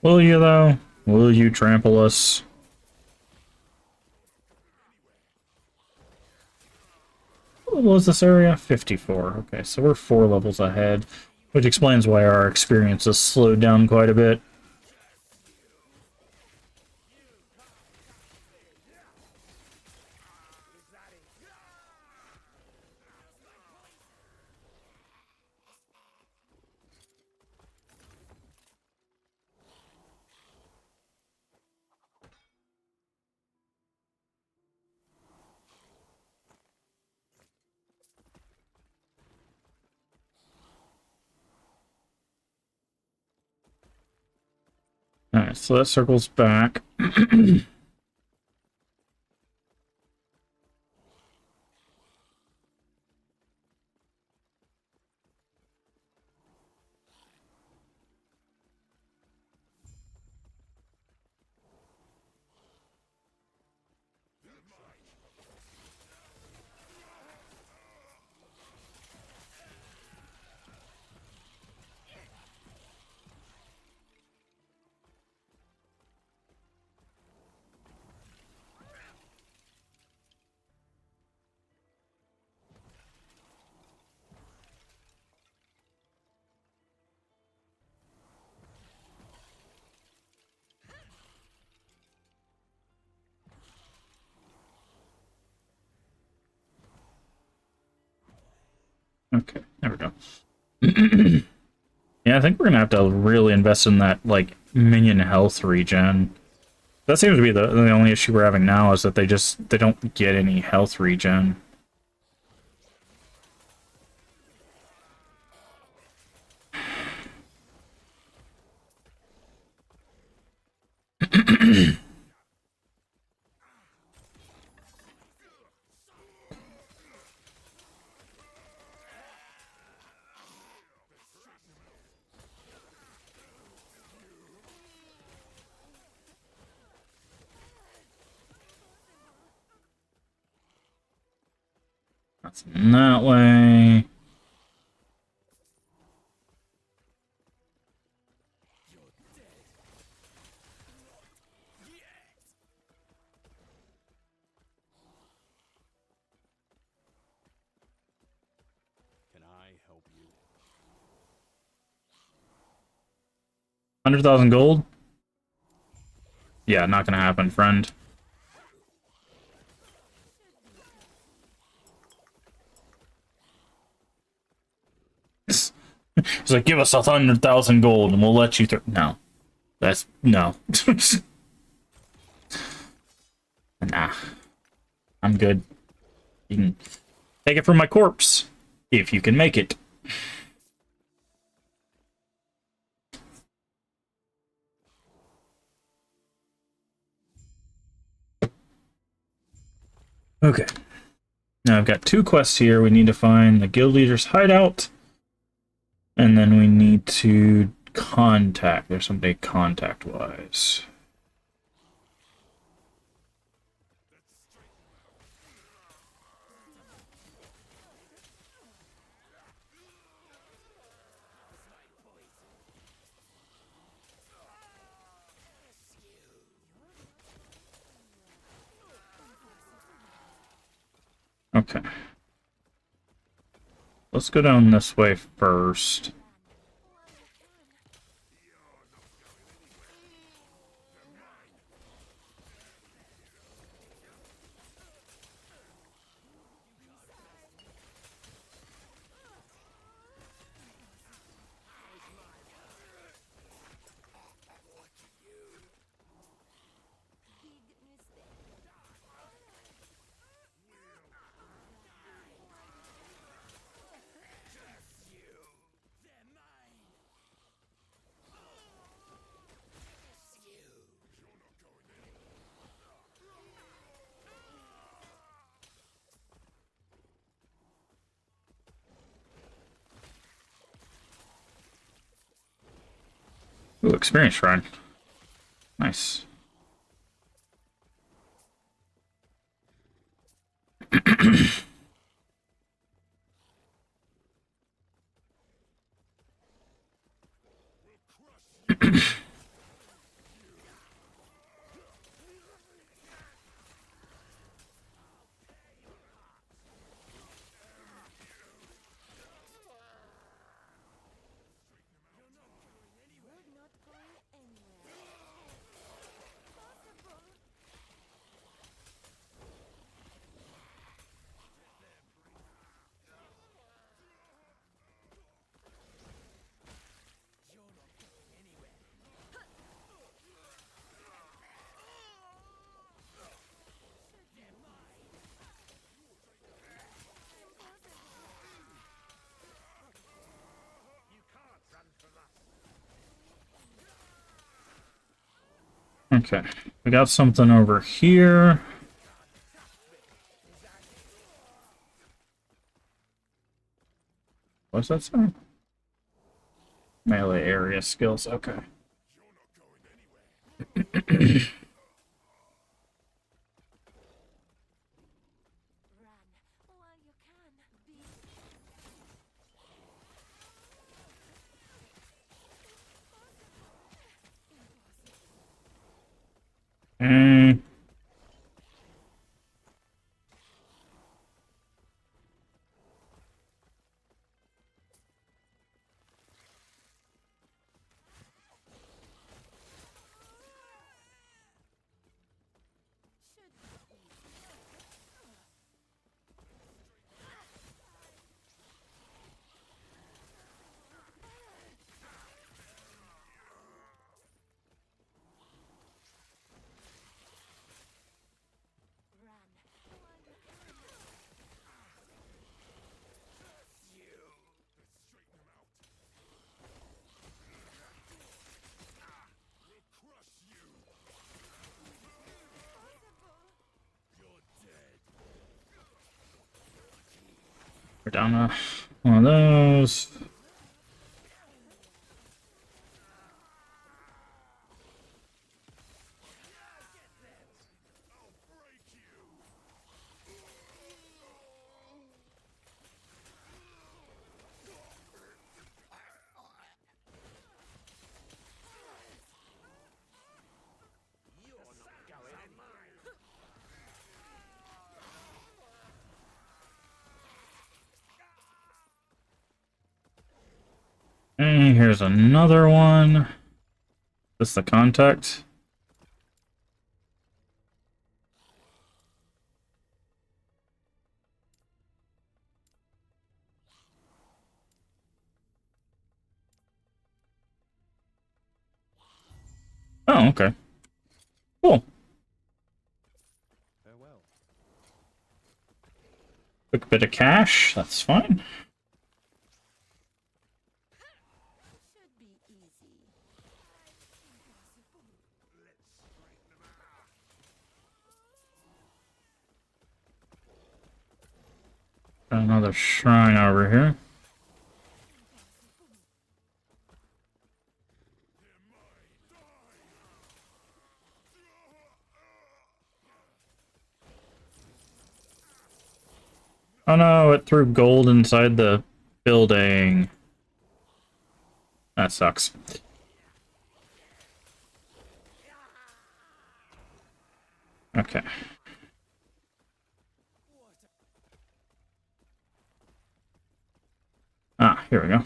Will you, though? Will you trample us? What level is this area? 54. Okay, so we're 4 levels ahead, which explains why our experience has slowed down quite a bit. Alright, so that circles back. Okay, there we go. Yeah, Yeah, I think we're gonna have to really invest in that, like, minion health regen. That seems to be the only issue we're having now, is that they don't get any health regen. That's in that way. Can I help you? 100,000 gold? Yeah, not gonna happen, friend. He's like, give us 100,000 gold and we'll let you through. No. That's... no. Nah. I'm good. You can take it from my corpse. If you can make it. Okay. Now I've got 2 quests here. We need to find the guild leader's hideout. And then we need to contact. There's somebody contact-wise. Okay. Let's go down this way first. Ooh, experience shrine. Nice. Okay, we got something over here. What's that say? Melee area skills, okay. Mm. down one of those. And here's another one. This is the contact. Oh, okay. Cool. Farewell. Quick bit of cash, that's fine. Should be easy. Got another shrine over here. Oh no, it threw gold inside the building. That sucks. Okay. Ah, here we go.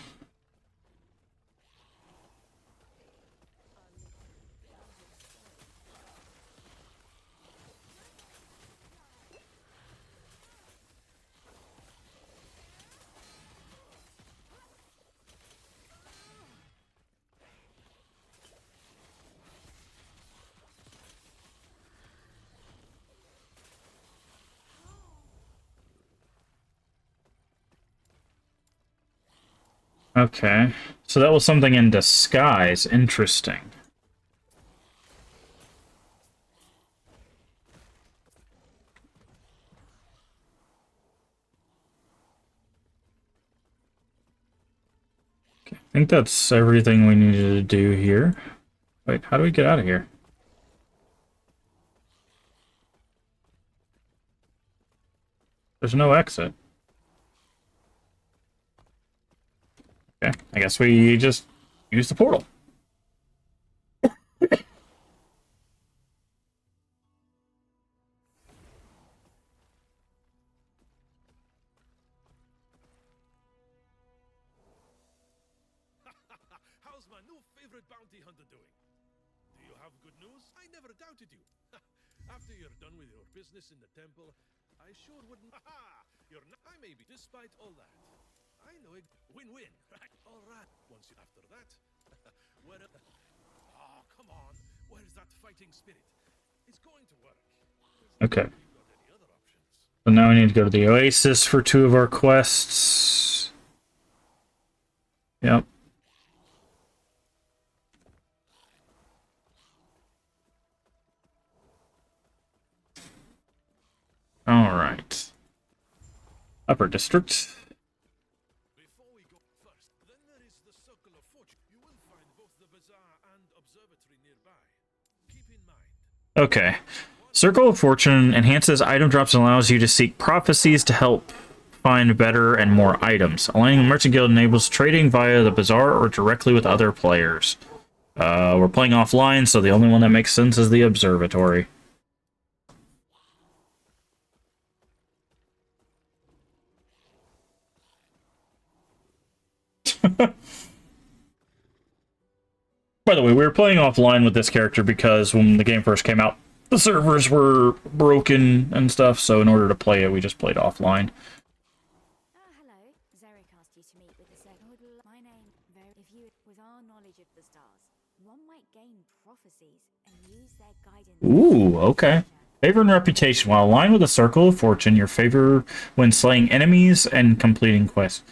Okay, so that was something in disguise. Interesting. Okay, I think that's everything we needed to do here. Wait, how do we get out of here? There's no exit. Okay, I guess we just use the portal. How's my new favorite bounty hunter doing? Do you have good news? I never doubted you. After you're done with your business in the temple, I sure wouldn't. You're not. I may be, despite all that. I know it. Win-win. All right. Once you after that, where? Oh, come on. Where's that fighting spirit? It's going to work. Okay. You've got any other options? So now we need to go to the Oasis for 2 of our quests. Yep. Alright. Upper District. Before we go first, then there is the Circle of Fortune. You will find both the bazaar and observatory nearby. Keep in mind. Okay. Circle of Fortune enhances item drops and allows you to seek prophecies to help find better and more items. Aligning the Merchant Guild enables trading via the bazaar or directly with other players. We're playing offline, so the only one that makes sense is the observatory. By the way, we were playing offline with this character because when the game first came out, the servers were broken and stuff, so in order to play it, we just played offline. Hello. Zerek asked you to meet with the second. My name, if you, with our knowledge of the stars, one might gain prophecies and use their guidance. Ooh, okay. Favor and reputation. While aligned with the Circle of Fortune, your favor when slaying enemies and completing quests.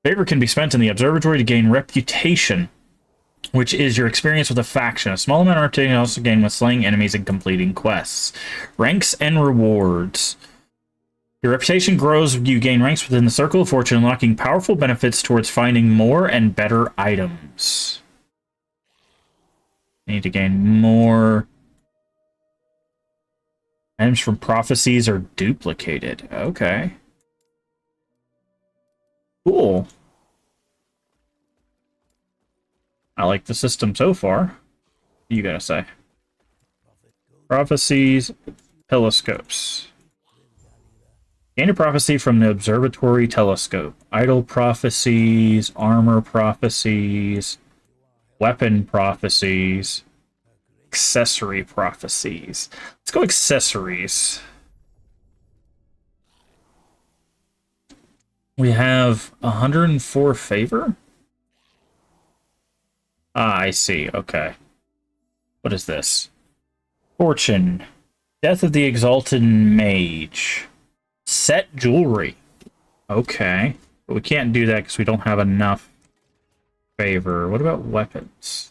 Favor can be spent in the observatory to gain reputation, which is your experience with a faction. A small amount of reputation is also gained with slaying enemies and completing quests. Ranks and rewards. Your reputation grows, you gain ranks within the Circle of Fortune, unlocking powerful benefits towards finding more and better items. I need to gain more. Items from prophecies are duplicated. Okay. Cool. I like the system so far. What you gotta say? Prophecies, telescopes. Gain a prophecy from the observatory telescope. Idle prophecies, armor prophecies, weapon prophecies, accessory prophecies. Let's go accessories. We have 104 favor? Ah, I see. Okay. What is this? Fortune. Death of the Exalted Mage. Set jewelry. Okay. But we can't do that because we don't have enough favor. What about weapons?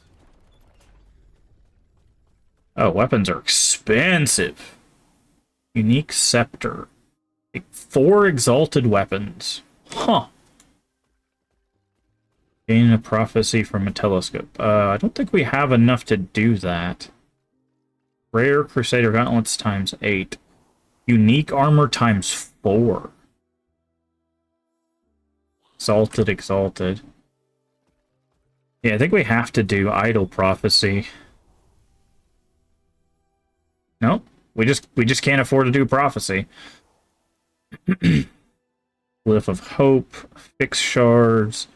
Oh, weapons are expensive. Unique scepter. Like 4 exalted weapons. Huh. Gain a prophecy from a telescope. I don't think we have enough to do that. Rare Crusader Gauntlets times 8. Unique armor times 4. Exalted, exalted. Yeah, I think we have to do Idle Prophecy. Nope. We just can't afford to do Prophecy. Glyph of Hope, Fix Shards,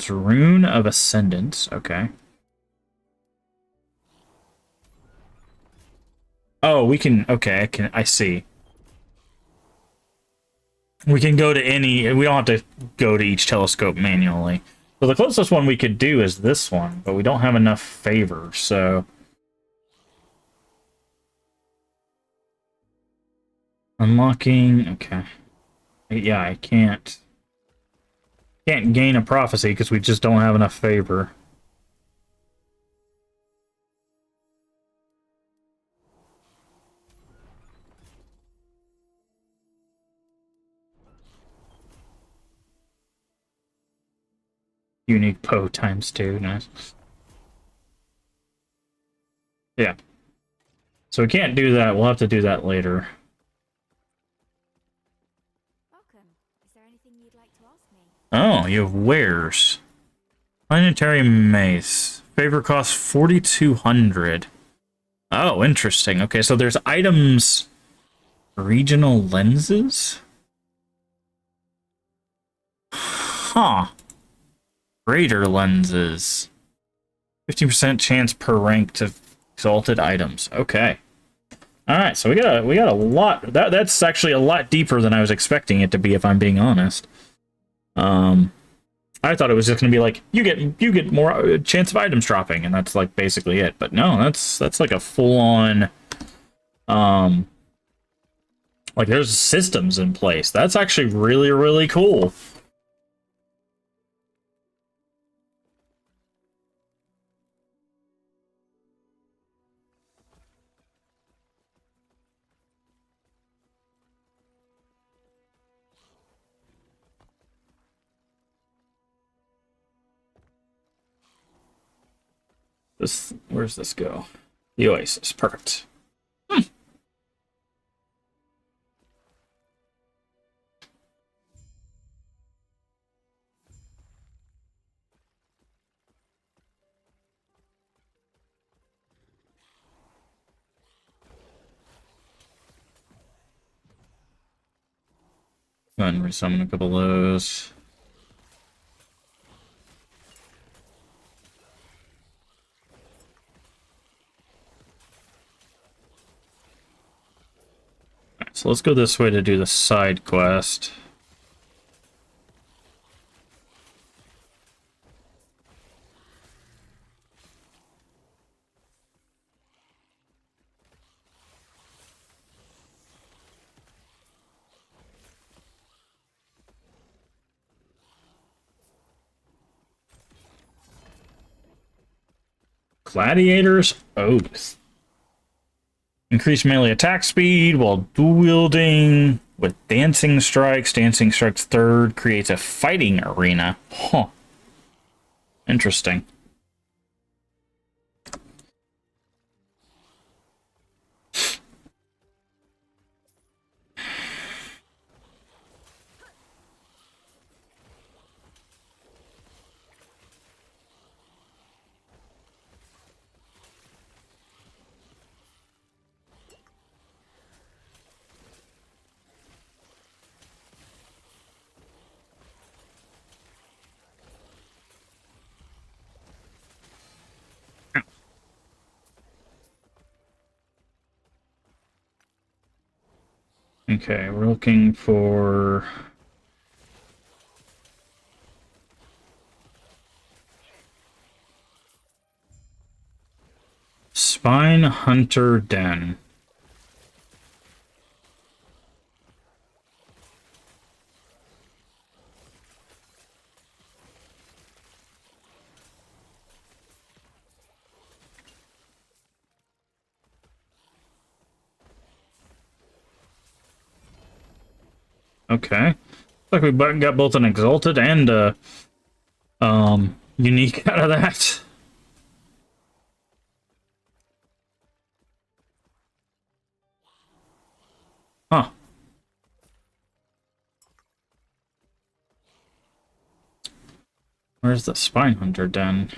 Rune of Ascendance. Okay. Oh, we can. Okay, I see. We can go to any. We don't have to go to each telescope manually. So the closest one we could do is this one, but we don't have enough favor. So unlocking. Okay. Yeah, I can't gain a prophecy because we just don't have enough favor. Unique Poe times 2, nice. Yeah. So we can't do that. We'll have to do that later. Welcome. Is there anything you'd like to ask me? Oh, you have wares. Planetary Mace. Favor costs 4,200. Oh, interesting. Okay, so there's items. Regional lenses? Huh. Greater lenses. 15% chance per rank to exalted items. Okay. Alright, so we got a lot. That's actually a lot deeper than I was expecting it to be, if I'm being honest. I thought it was just gonna be like you get more chance of items dropping, and that's like basically it. But no, that's like a full on like there's systems in place. That's actually really, really cool. Where's this go? The Oasis, perfect. Go ahead and resummon a couple of those. So let's go this way to do the side quest. Gladiator's Oath. Increase melee attack speed while dual wielding. with Dancing Strikes. Dancing Strikes third creates a fighting arena. Huh. Interesting. Okay, we're looking for... Spine Hunter Den. Okay. Looks like we got both an Exalted and a unique out of that. Huh. Where's the Spine Hunter Den?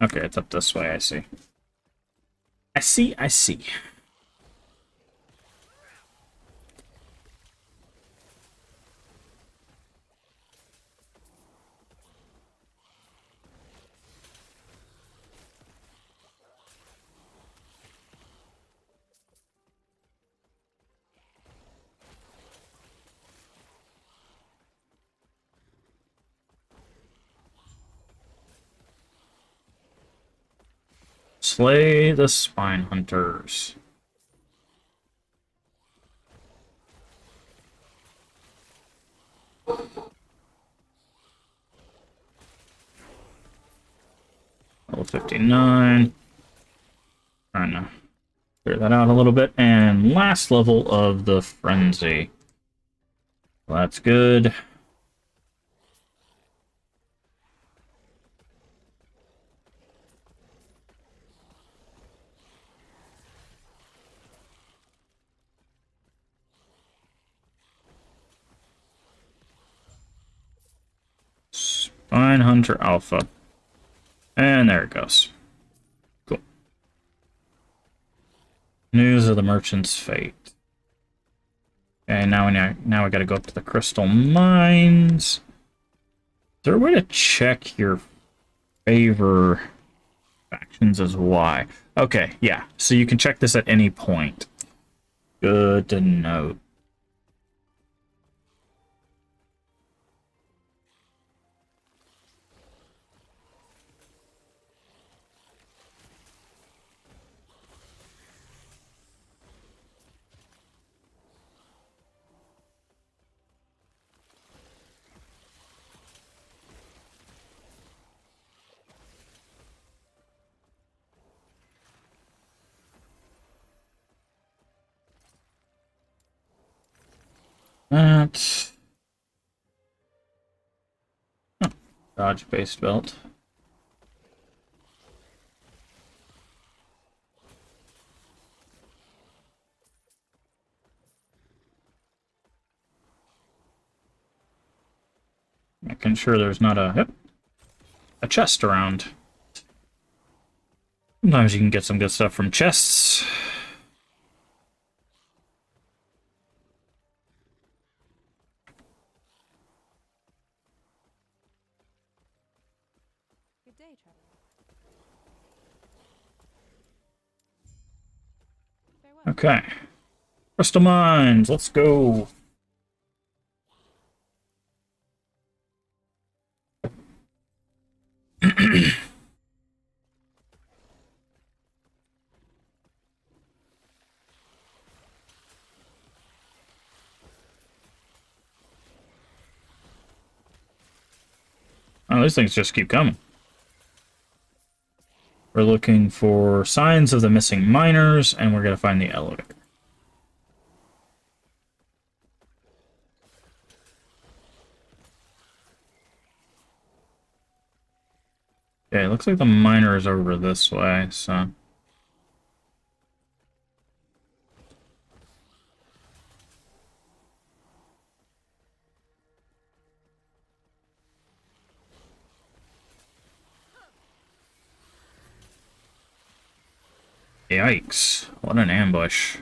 Okay, it's up this way, I see. I see. Slay the Spine Hunters. Level 59. Trying to clear that out a little bit. And last level of the Frenzy. Well, that's good. Spine Hunter Alpha. And there it goes. Cool. News of the Merchant's Fate. Okay, now we gotta go up to the Crystal Mines. Is there a way to check your favor factions as Y? Okay, yeah. So you can check this at any point. Good to know. That... Oh, dodge-based belt. Making sure there's not a chest around. Sometimes you can get some good stuff from chests. Good day, traveler. Farewell. Okay. Crystal Mines, let's go. Oh, these things just keep coming. We're looking for signs of the missing miners, and we're going to find the elevator. Yeah, it looks like the miner is over this way, so... Yikes. What an ambush.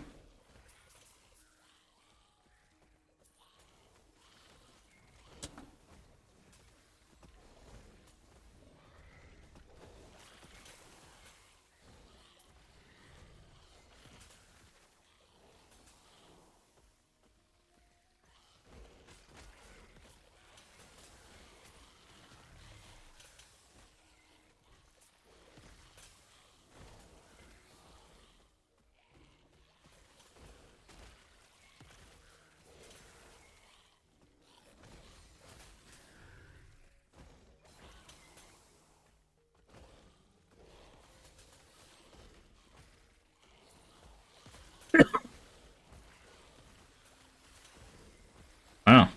Wow.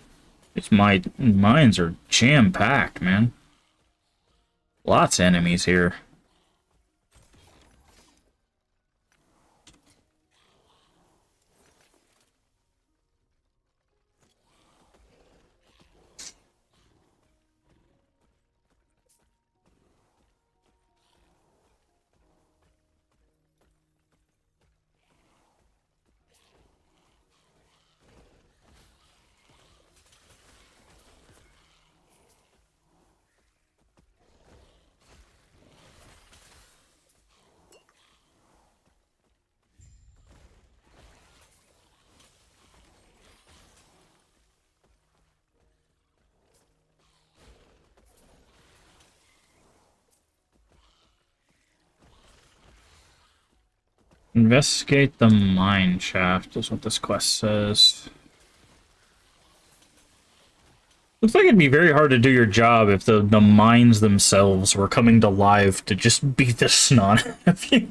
These mines are jam-packed, man. Lots of enemies here. Investigate the mine shaft is what this quest says. Looks like it'd be very hard to do your job if the mines themselves were coming to life to just beat the snot out of you.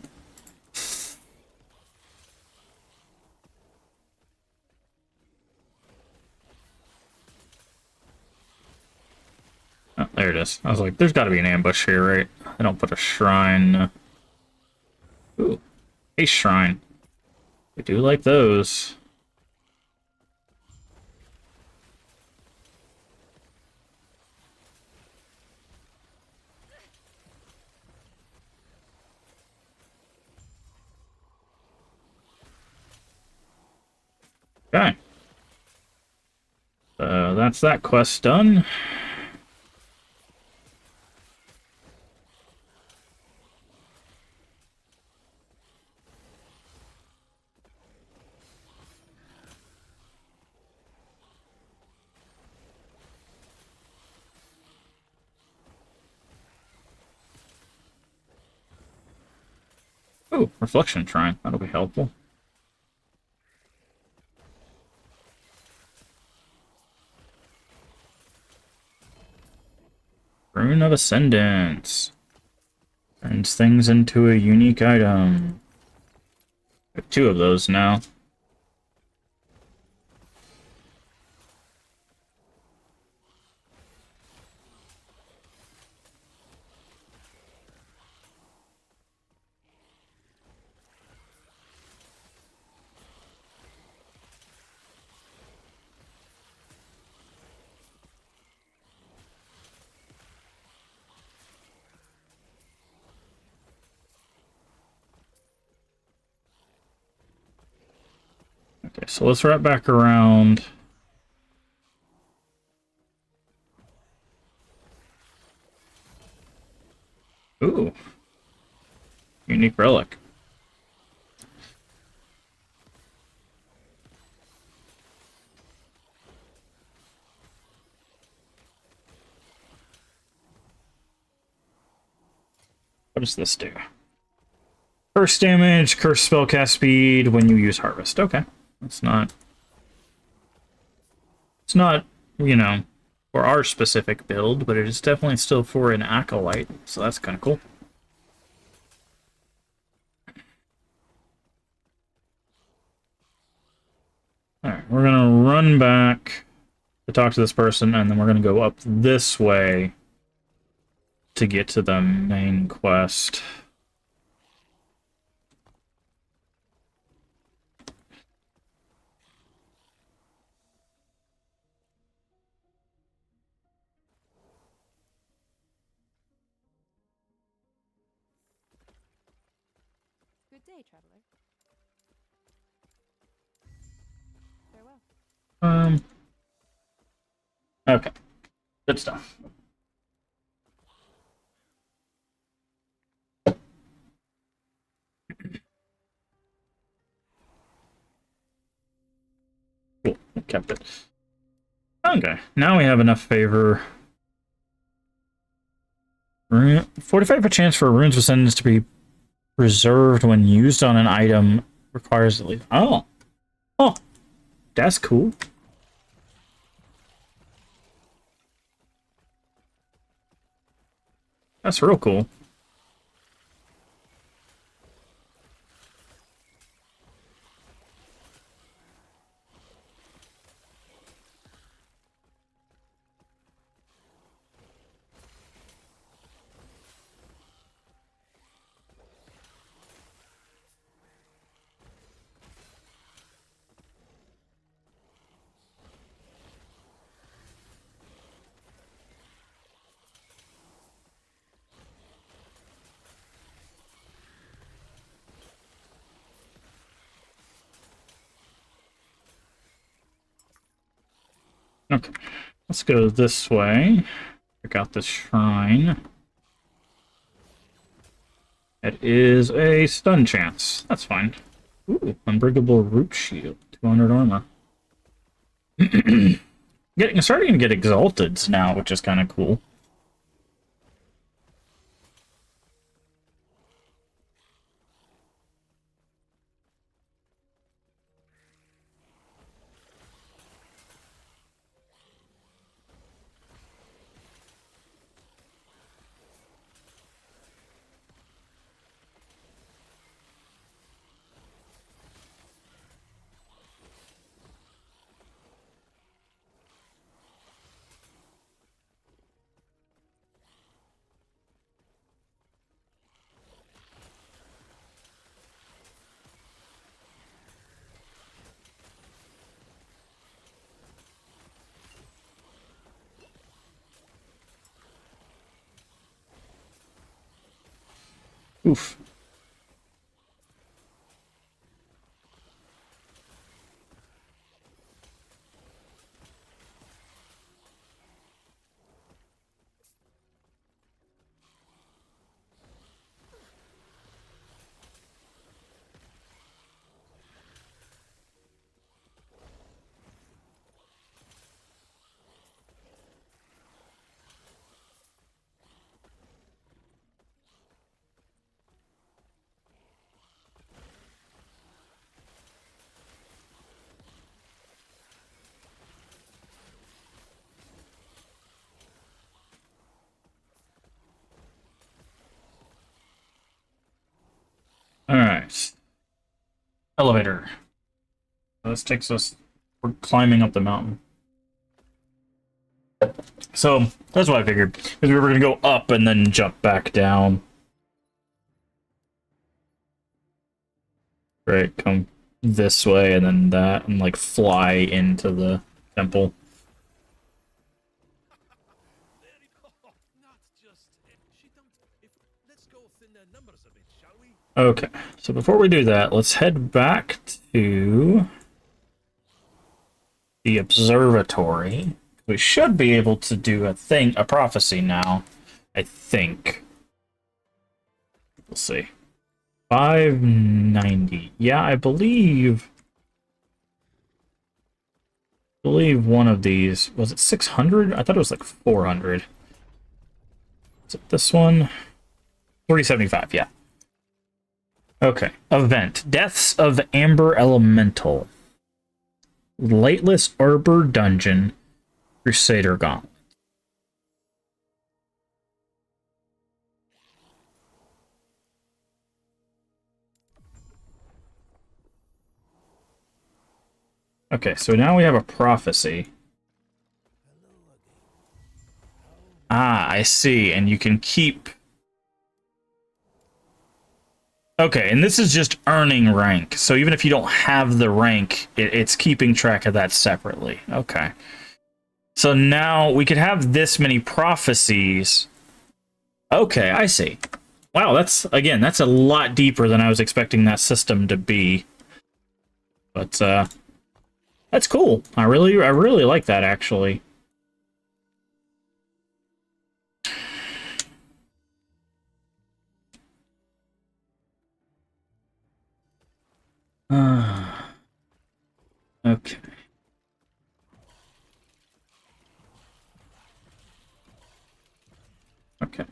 Oh, there it is. I was like, there's got to be an ambush here, right? I don't put a shrine. Ooh, a shrine. I do like those. Okay. That's that quest done. Oh, reflection shrine. That'll be helpful. Rune of Ascendance. Turns things into a unique item. We have 2 of those now. Okay, so let's wrap back around. Ooh. Unique relic. What does this do? Curse damage, curse spellcast speed when you use harvest. Okay. It's not, you know, for our specific build, but it is definitely still for an acolyte, so that's kind of cool. Alright, we're gonna run back to talk to this person, and then we're gonna go up this way to get to the main quest. Good day, traveler. Farewell. Okay. Good stuff. Cool. Kept it. Okay. Now we have enough favor. 45% chance for runes of sentence to be preserved when used on an item requires at least. Oh. Oh. That's cool. That's real cool. Okay, let's go this way. Check out this shrine. It is a stun chance. That's fine. Ooh, unbreakable root shield. 200 armor. Starting to get exalted now, which is kind of cool. Oof. Alright. Elevator. This takes us... We're climbing up the mountain. So, that's what I figured. Because we were going to go up and then jump back down. Right, come this way and then that, and like fly into the temple. Okay, so before we do that, let's head back to the observatory. We should be able to do a prophecy now, I think. We'll see. 590. Yeah, I believe one of these, was it 600? I thought it was like 400. Is it this one? 375, yeah. Okay, event. Deaths of Amber Elemental. Lightless Arbor Dungeon. Crusader Gauntlet. Okay, so now we have a prophecy. Ah. I see. And you can keep... Okay, and this is just earning rank. So even if you don't have the rank, it's keeping track of that separately. Okay. So now we could have this many prophecies. Okay, I see. Wow, that's a lot deeper than I was expecting that system to be. But that's cool. I really like that, actually. Okay. Okay.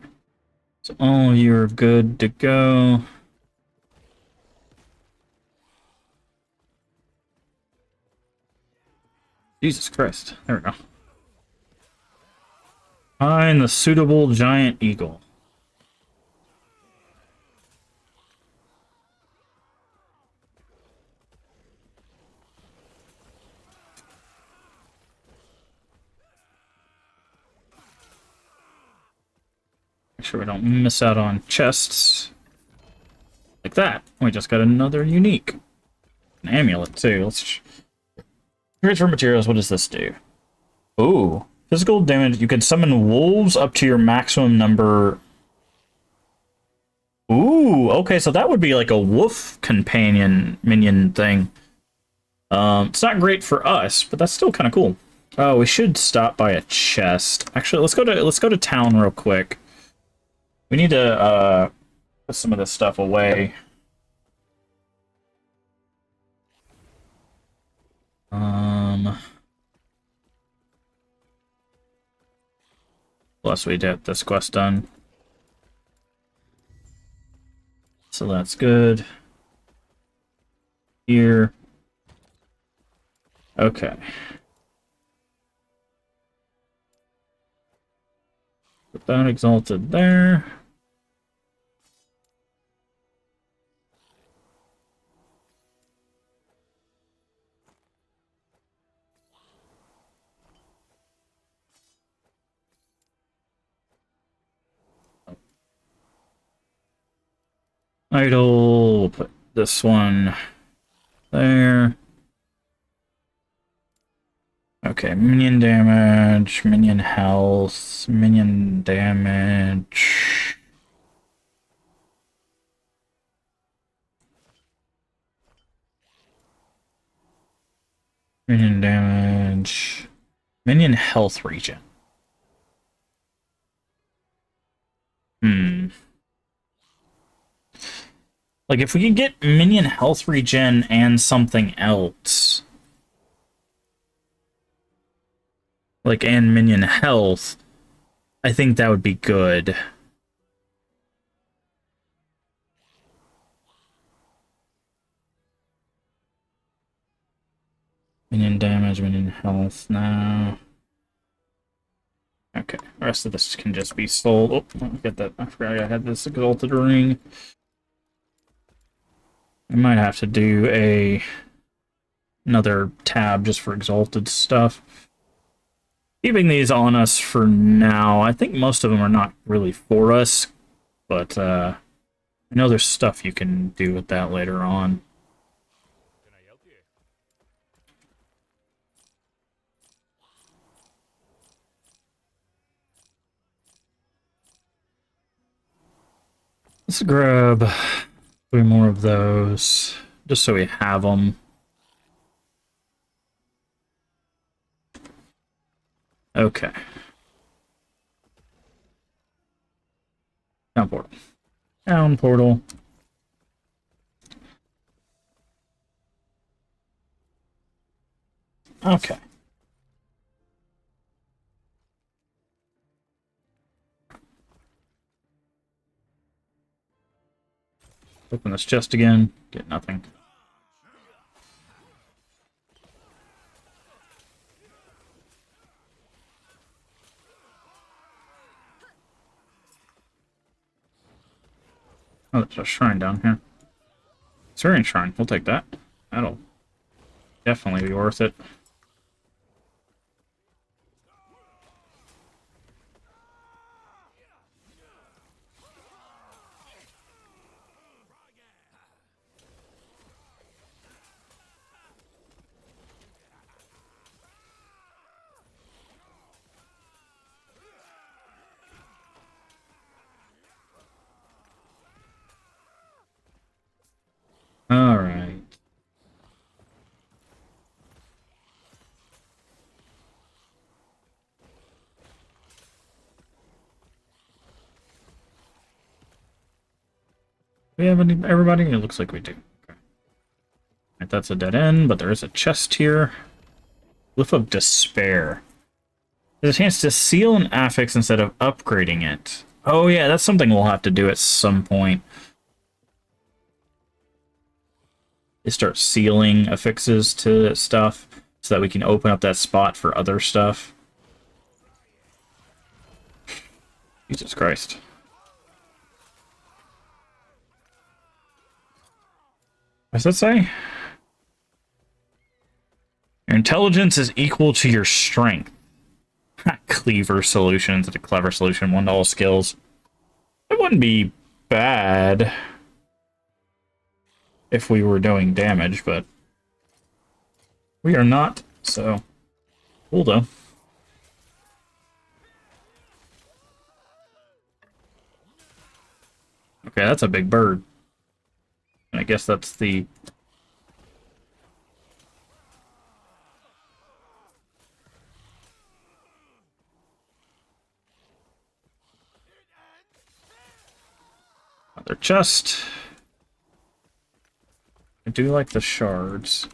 So all you're good to go. Jesus Christ. There we go. Find the suitable giant eagle. Make sure we don't miss out on chests. Like that. We just got another unique. An amulet, too. Let's... Transfer materials, what does this do? Ooh. Physical damage. You can summon wolves up to your maximum number. Ooh, okay, so that would be like a wolf companion minion thing. It's not great for us, but that's still kind of cool. Oh, we should stop by a chest. Actually, let's go to town real quick. We need to put some of this stuff away. Plus we get this quest done. So that's good. Here. Okay. Put that exalted there. Idle, we'll put this one there. Okay, minion damage, minion health, minion damage. Minion damage, minion health regen. Like, if we can get minion health regen and something else, like, and minion health, I think that would be good. Minion damage, minion health, now. Okay, the rest of this can just be sold. Oh, let me get that. I forgot I had this exalted ring. I might have to do another tab just for exalted stuff. Keeping these on us for now. I think most of them are not really for us, but I know there's stuff you can do with that later on. Can I help you? Let's grab 3 more of those, just so we have them. Okay. Town portal. Town portal. Okay. Open this chest again. Get nothing. Oh, there's a shrine down here. Syrian shrine. We'll take that. That'll definitely be worth it. All right. We have any, everybody? It looks like we do. Okay. Right, that's a dead end, but there is a chest here. Glyph of Despair. There's a chance to seal an affix instead of upgrading it. Oh yeah, that's something we'll have to do at some point. Is start sealing affixes to stuff so that we can open up that spot for other stuff. Jesus Christ. What does that say? Your intelligence is equal to your strength. Cleaver solutions, a clever solution, 1 to all skills. It wouldn't be bad if we were doing damage, but we are not, so cool though. Okay, that's a big bird. And I guess that's the... Another chest. I do like the shards.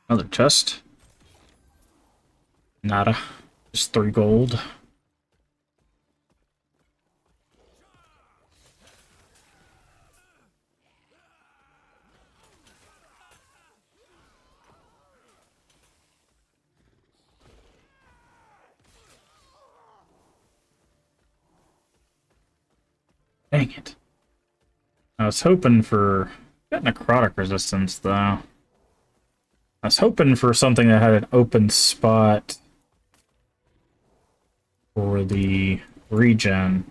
Another chest. Nada. Just 3 gold. Dang it. I was hoping for... Got necrotic resistance, though. I was hoping for something that had an open spot for the regen.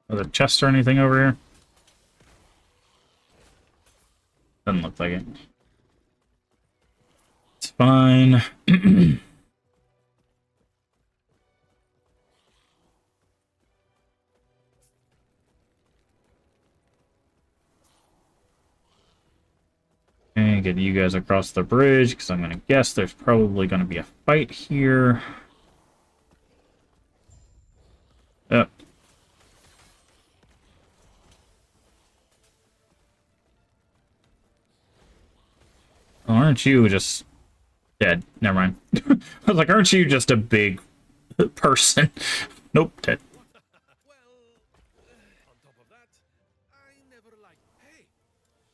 Another chest or anything over here? Doesn't look like it. It's fine. And get you guys across the bridge, because I'm going to guess there's probably going to be a fight here. Yep. Oh, aren't you just dead? Never mind. I was like, aren't you just a big person? Nope, dead. Well, on top of that, I never liked. Hey,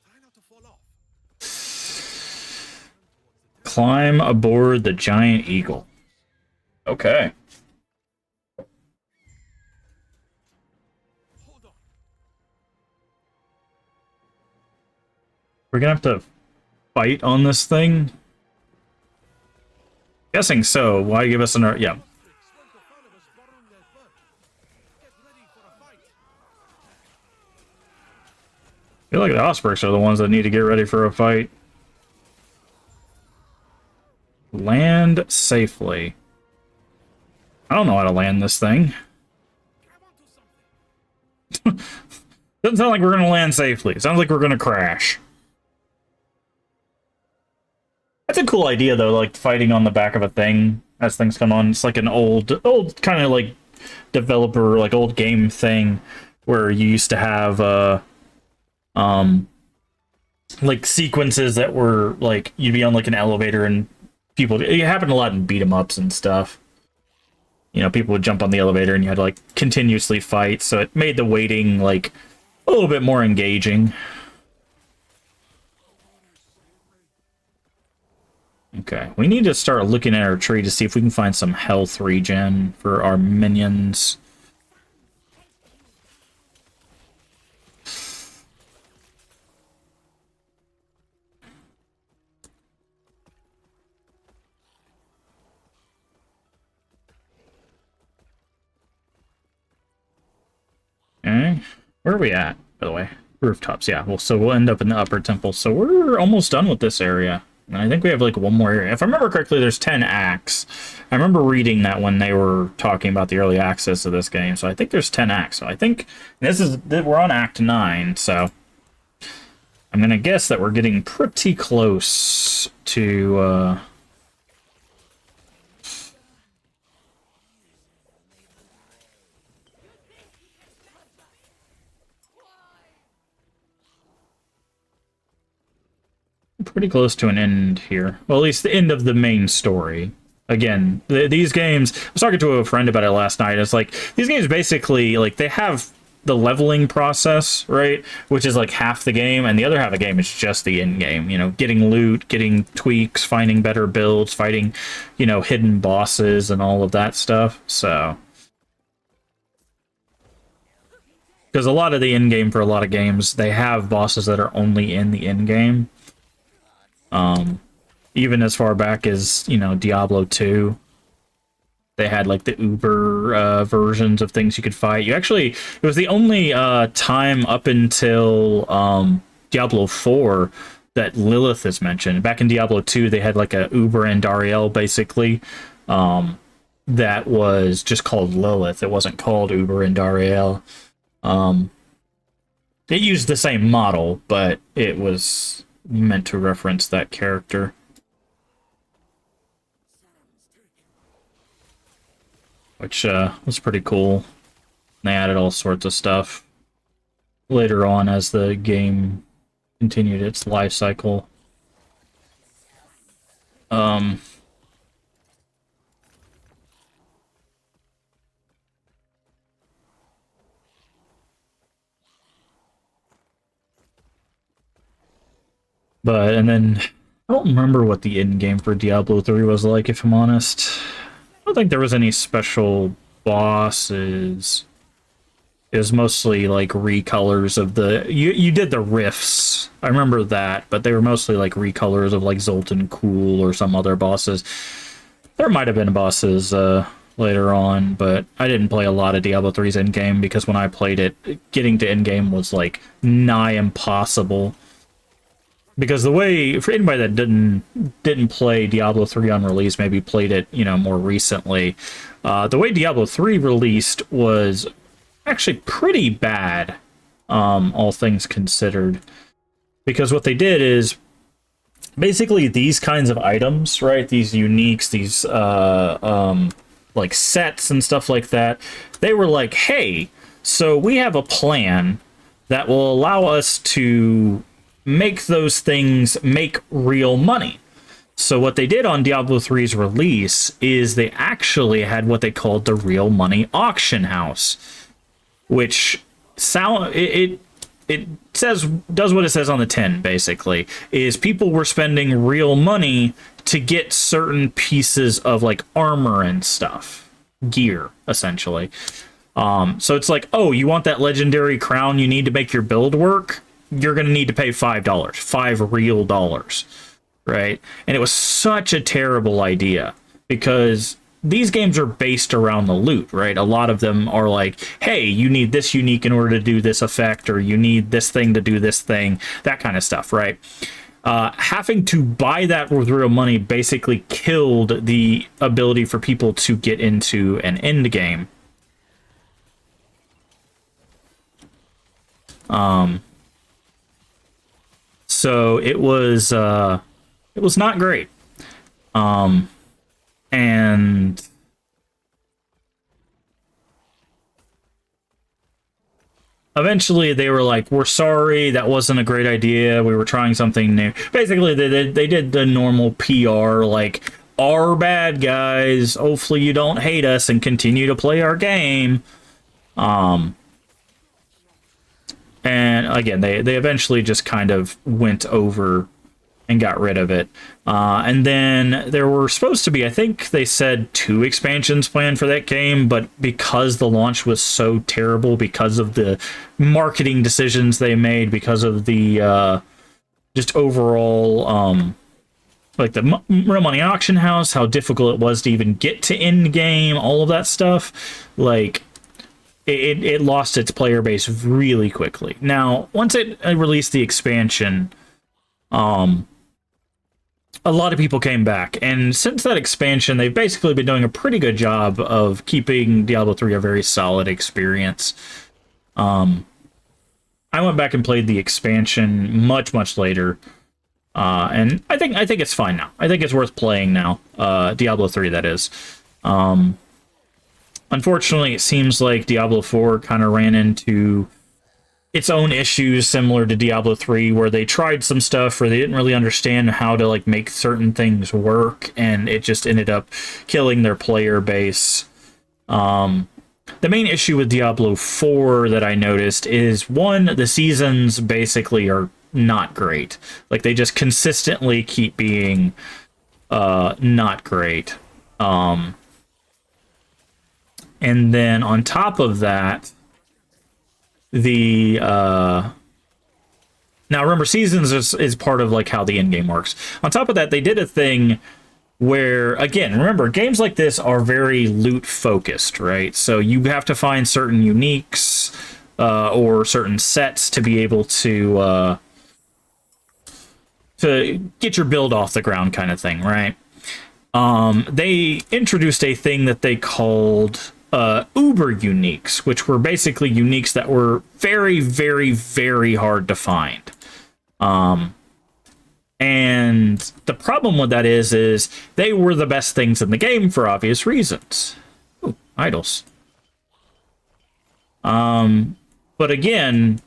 try not to fall off. Climb aboard the giant eagle. Okay. Hold on. We're gonna have to fight on this thing? Guessing so. Why give us an... Yeah. I feel like the Ospreys are the ones that need to get ready for a fight. Land safely. I don't know how to land this thing. Doesn't sound like we're going to land safely. It sounds like we're going to crash. That's a cool idea, though, like fighting on the back of a thing as things come on. It's like an old kind of like developer, like old game thing where you used to have like sequences that were like you'd be on like an elevator and people. It happened a lot in beat 'em ups and stuff. you know, people would jump on the elevator and you had to like continuously fight, so it made the waiting like a little bit more engaging. Okay, we need to start looking at our tree to see if we can find some health regen for our minions. Okay, where are we at, by the way? Rooftops, yeah. Well, so we'll end up in the upper temple. So we're almost done with this area. And I think we have like one more area. If I remember correctly, there's 10 acts. I remember reading that when they were talking about the early access of this game. So I think there's 10 acts. So I think we're on Act 9. So I'm going to guess that we're getting pretty close to... pretty close to an end here. Well, at least the end of the main story. Again, these games... I was talking to a friend about it last night. It's like, these games basically, like, they have the leveling process, right? Which is like half the game, and the other half of the game is just the end game. You know, getting loot, getting tweaks, finding better builds, fighting, you know, hidden bosses and all of that stuff. So... because a lot of the end game for a lot of games, they have bosses that are only in the end game. Even as far back as, you know, Diablo 2, they had like the Uber versions of things you could fight. It was the only time up until Diablo 4 that Lilith is mentioned. Back in Diablo 2, they had like a Uber and Dariel basically that was just called Lilith. It wasn't called Uber and Dariel. It used the same model, but it was meant to reference that character. Which was pretty cool. They added all sorts of stuff later on as the game continued its life cycle. But, and then, I don't remember what the end game for Diablo 3 was like, if I'm honest. I don't think there was any special bosses. It was mostly, like, recolors of the... You did the rifts. I remember that, but they were mostly, like, recolors of, like, Zoltan Kuhl or some other bosses. There might have been bosses, later on, but I didn't play a lot of Diablo 3's endgame, because when I played it, getting to endgame was, like, nigh impossible. Because the way, for anybody that didn't play Diablo 3 on release, maybe played it, you know, more recently, the way Diablo 3 released was actually pretty bad, all things considered. Because what they did is, basically these kinds of items, right, these uniques, these, like, sets and stuff like that, they were like, hey, so we have a plan that will allow us to make those things make real money. So what they did on Diablo 3's release is they actually had what they called the real money auction house, which it does what it says on the tin, basically, is people were spending real money to get certain pieces of like armor and stuff, gear, essentially. So it's like, oh, you want that legendary crown you need to make your build work? You're going to need to pay $5, $5 real dollars, right? And it was such a terrible idea because these games are based around the loot, right? A lot of them are like, hey, you need this unique in order to do this effect, or you need this thing to do this thing, that kind of stuff, right? Having to buy that with real money basically killed the ability for people to get into an end game. So it was not great. And eventually they were like, we're sorry, that wasn't a great idea. We were trying something new. Basically, they did the normal PR, like, our bad guys. Hopefully you don't hate us and continue to play our game. And again, they eventually just kind of went over and got rid of it. And then there were supposed to be, I think they said 2 expansions planned for that game, but because the launch was so terrible, because of the marketing decisions they made, because of the just overall, like the real money auction house, how difficult it was to even get to end game, all of that stuff, like it lost its player base really quickly. Now, once it released the expansion, a lot of people came back, and since that expansion, they've basically been doing a pretty good job of keeping Diablo 3 a very solid experience. I went back and played the expansion much later, and I think it's fine now. I think it's worth playing now. Diablo 3, that is. Unfortunately, it seems like Diablo 4 kind of ran into its own issues similar to Diablo 3, where they tried some stuff where they didn't really understand how to like make certain things work, and it just ended up killing their player base. The main issue with Diablo 4 that I noticed is, one, the seasons basically are not great. Like, they just consistently keep being not great. And then on top of that, the now remember, seasons is part of like how the end game works. On top of that, they did a thing where, again, remember, games like this are very loot focused, right? So you have to find certain uniques or certain sets to be able to get your build off the ground, kind of thing, right? They introduced a thing that they called Uber uniques, which were basically uniques that were very hard to find. And the problem with that is they were the best things in the game for obvious reasons. Ooh, idols. But again,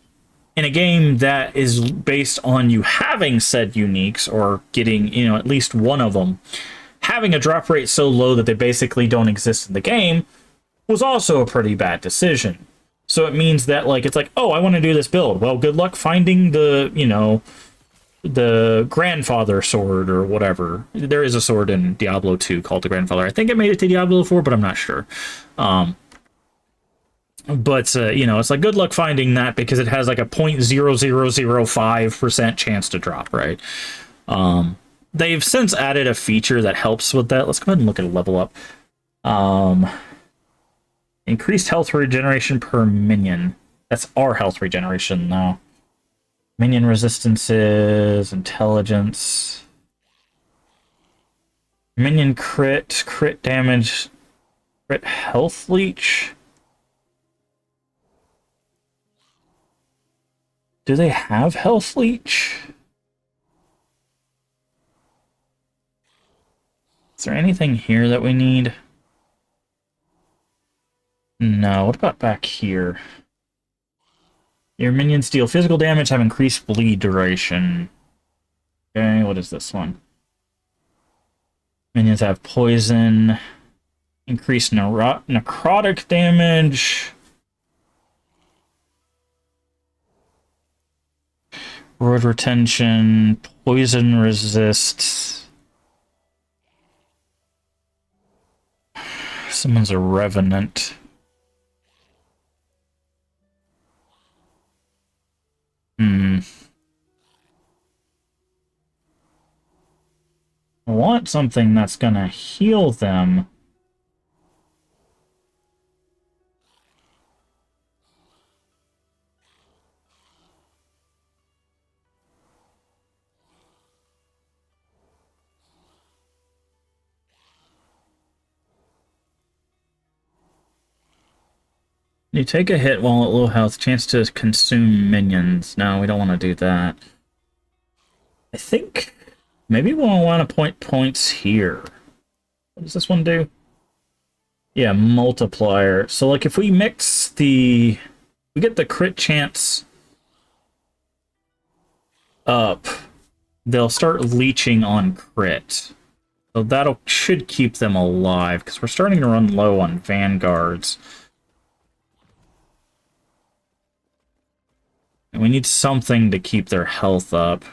in a game that is based on you having said uniques or getting, you know, at least one of them, having a drop rate so low that they basically don't exist in the game was also a pretty bad decision. So it means that, like, it's like, oh, I want to do this build. Well, good luck finding the, you know, the grandfather sword or whatever. There is a sword in Diablo 2 called the grandfather. I think it made it to Diablo 4, but I'm not sure. But you know, it's like, good luck finding that because it has like a 0.0005% chance to drop, right? They've since added a feature that helps with that. Let's go ahead and look at a level up. Increased health regeneration per minion. That's our health regeneration now. Minion resistances, intelligence. Minion crit damage, crit health leech. Do they have health leech? Is there anything here that we need? No, what about back here? Your minions deal physical damage, have increased bleed duration. Okay, what is this one? Minions have poison, increased necrotic damage. Roid retention, poison resists. Someone's a revenant. I want something that's gonna heal them. You take a hit while at low health, chance to consume minions. No, we don't want to do that. I think maybe we'll want to point points here. What does this one do? Yeah, multiplier. So like if we mix we get the crit chance up, they'll start leeching on crit. So that'll should keep them alive, because we're starting to run low on vanguards. And we need something to keep their health up.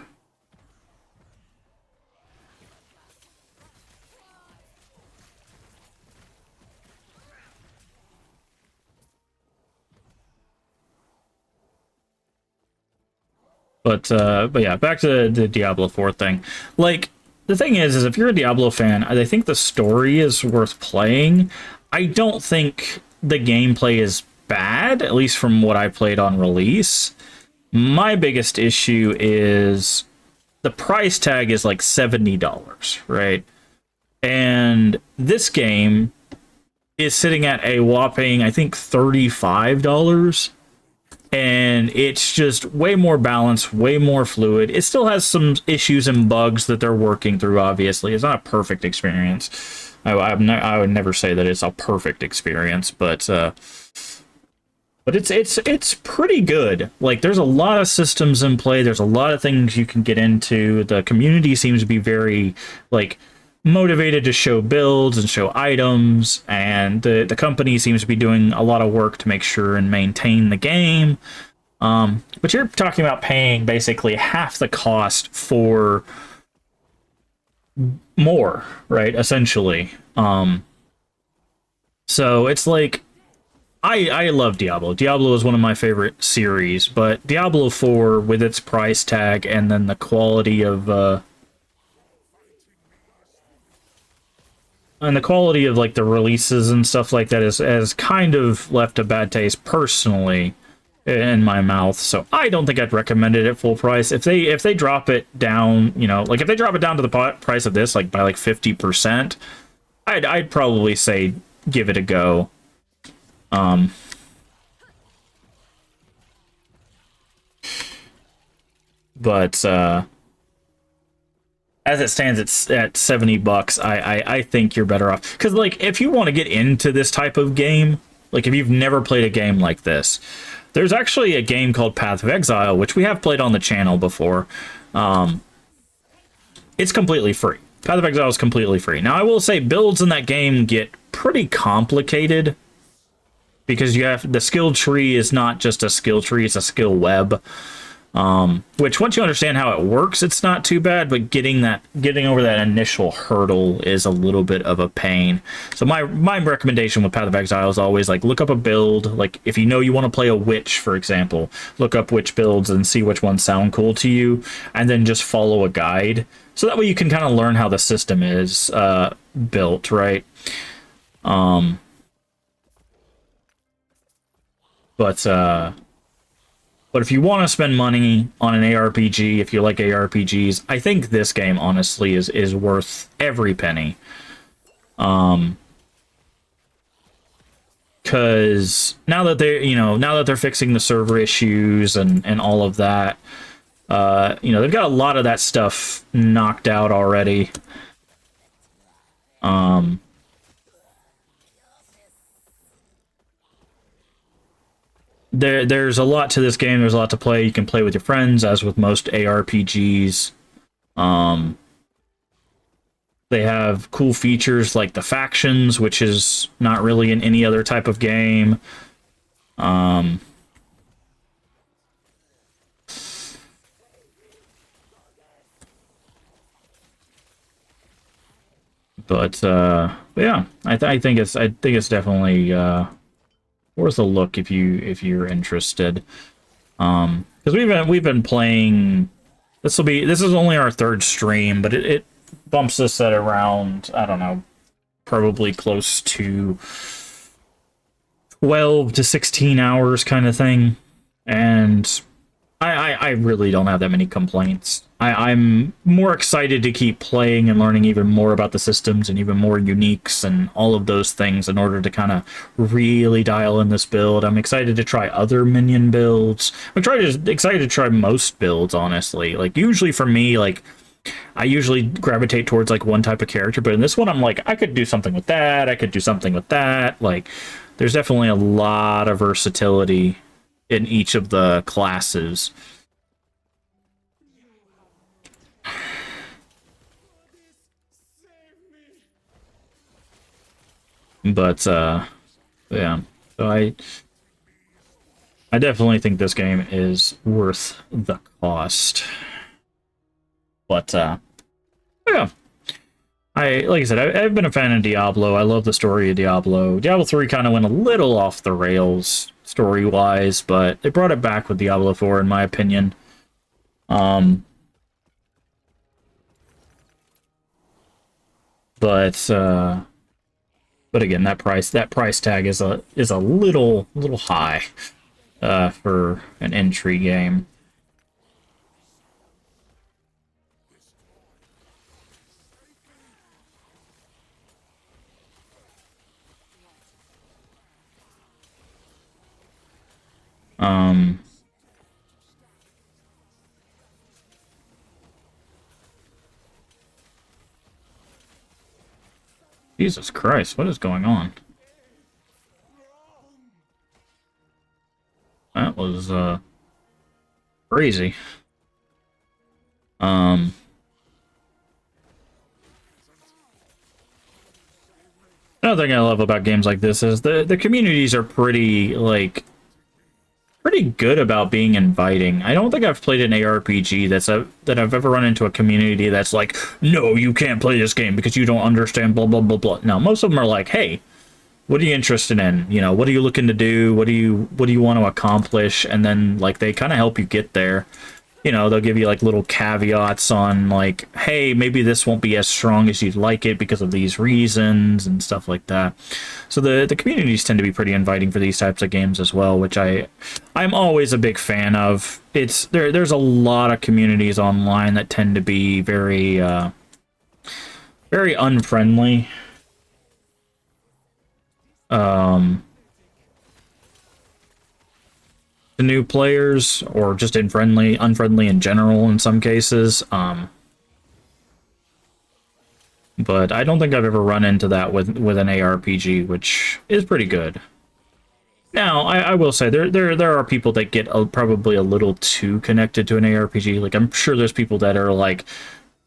But yeah, back to the Diablo 4 thing. Like, the thing is if you're a Diablo fan, I think the story is worth playing. I don't think the gameplay is bad, at least from what I played on release. My biggest issue is the price tag is like $70, right? And this game is sitting at a whopping, I think, $35. And it's just way more balanced, way more fluid. It still has some issues and bugs that they're working through, obviously. It's not a perfect experience. I would never say that it's a perfect experience, but it's pretty good. Like, there's a lot of systems in play. There's a lot of things you can get into. The community seems to be very, like, motivated to show builds and show items, and the company seems to be doing a lot of work to make sure and maintain the game. But you're talking about paying basically half the cost for more, right? Essentially. So it's like, I love Diablo. Diablo is one of my favorite series, but Diablo 4, with its price tag and then the quality of like the releases and stuff like that has kind of left a bad taste personally in my mouth. So I don't think I'd recommend it at full price. If they drop it down, you know, like if they drop it down to the price of this, like by like 50%, I'd probably say give it a go. But as it stands, it's at $70. I think you're better off, because like if you want to get into this type of game, like if you've never played a game like this, there's actually a game called Path of Exile, which we have played on the channel before. It's completely free. Path of Exile is completely free. Now I will say builds in that game get pretty complicated, because you have the skill tree is not just a skill tree, it's a skill web. Which once you understand how it works, it's not too bad, but getting over that initial hurdle is a little bit of a pain. So my recommendation with Path of Exile is always like look up a build. Like if you know you want to play a witch, for example, look up witch builds and see which ones sound cool to you, and then just follow a guide. So that way you can kind of learn how the system is built, right? But if you want to spend money on an ARPG, if you like ARPGs, I think this game honestly is worth every penny. Because now that they're fixing the server issues and all of that, they've got a lot of that stuff knocked out already. There's a lot to this game. There's a lot to play. You can play with your friends, as with most ARPGs. They have cool features like the factions, which is not really in any other type of game. But yeah, I think it's definitely worth a look if you're interested. Because we've been playing. This is only our third stream, but it bumps us at around, I don't know, probably close to 12 to 16 hours kind of thing, and I really don't have that many complaints. I'm more excited to keep playing and learning even more about the systems and even more uniques and all of those things in order to kind of really dial in this build. I'm excited to try other minion builds. Excited to try most builds, honestly. Like, usually for me, like, I usually gravitate towards like one type of character, but in this one I'm like, I could do something with that, I could do something with that. Like, there's definitely a lot of versatility in each of the classes. Save me! But yeah, so I definitely think this game is worth the cost. But yeah, like I said, I've been a fan of Diablo. I love the story of Diablo. Diablo 3 kind of went a little off the rails story-wise, but they brought it back with Diablo 4, in my opinion. But again, that price tag is a little high for an entry game. Jesus Christ, what is going on? That was crazy. Another thing I love about games like this is the communities are pretty good about being inviting. I don't think I've played an ARPG that I've ever run into a community that's like, no, you can't play this game because you don't understand blah blah blah blah. No, most of them are like, hey, what are you interested in? You know, what are you looking to do? What do you want to accomplish? And then like they kind of help you get there. You know, they'll give you like little caveats on like, hey, maybe this won't be as strong as you'd like it because of these reasons and stuff like that. So the communities tend to be pretty inviting for these types of games as well, which I'm always a big fan of. There's a lot of communities online that tend to be very very unfriendly. To new players, or just unfriendly in general in some cases. But I don't think I've ever run into that with an ARPG, which is pretty good. Now, I will say there are people that get probably a little too connected to an ARPG. Like, I'm sure there's people that are like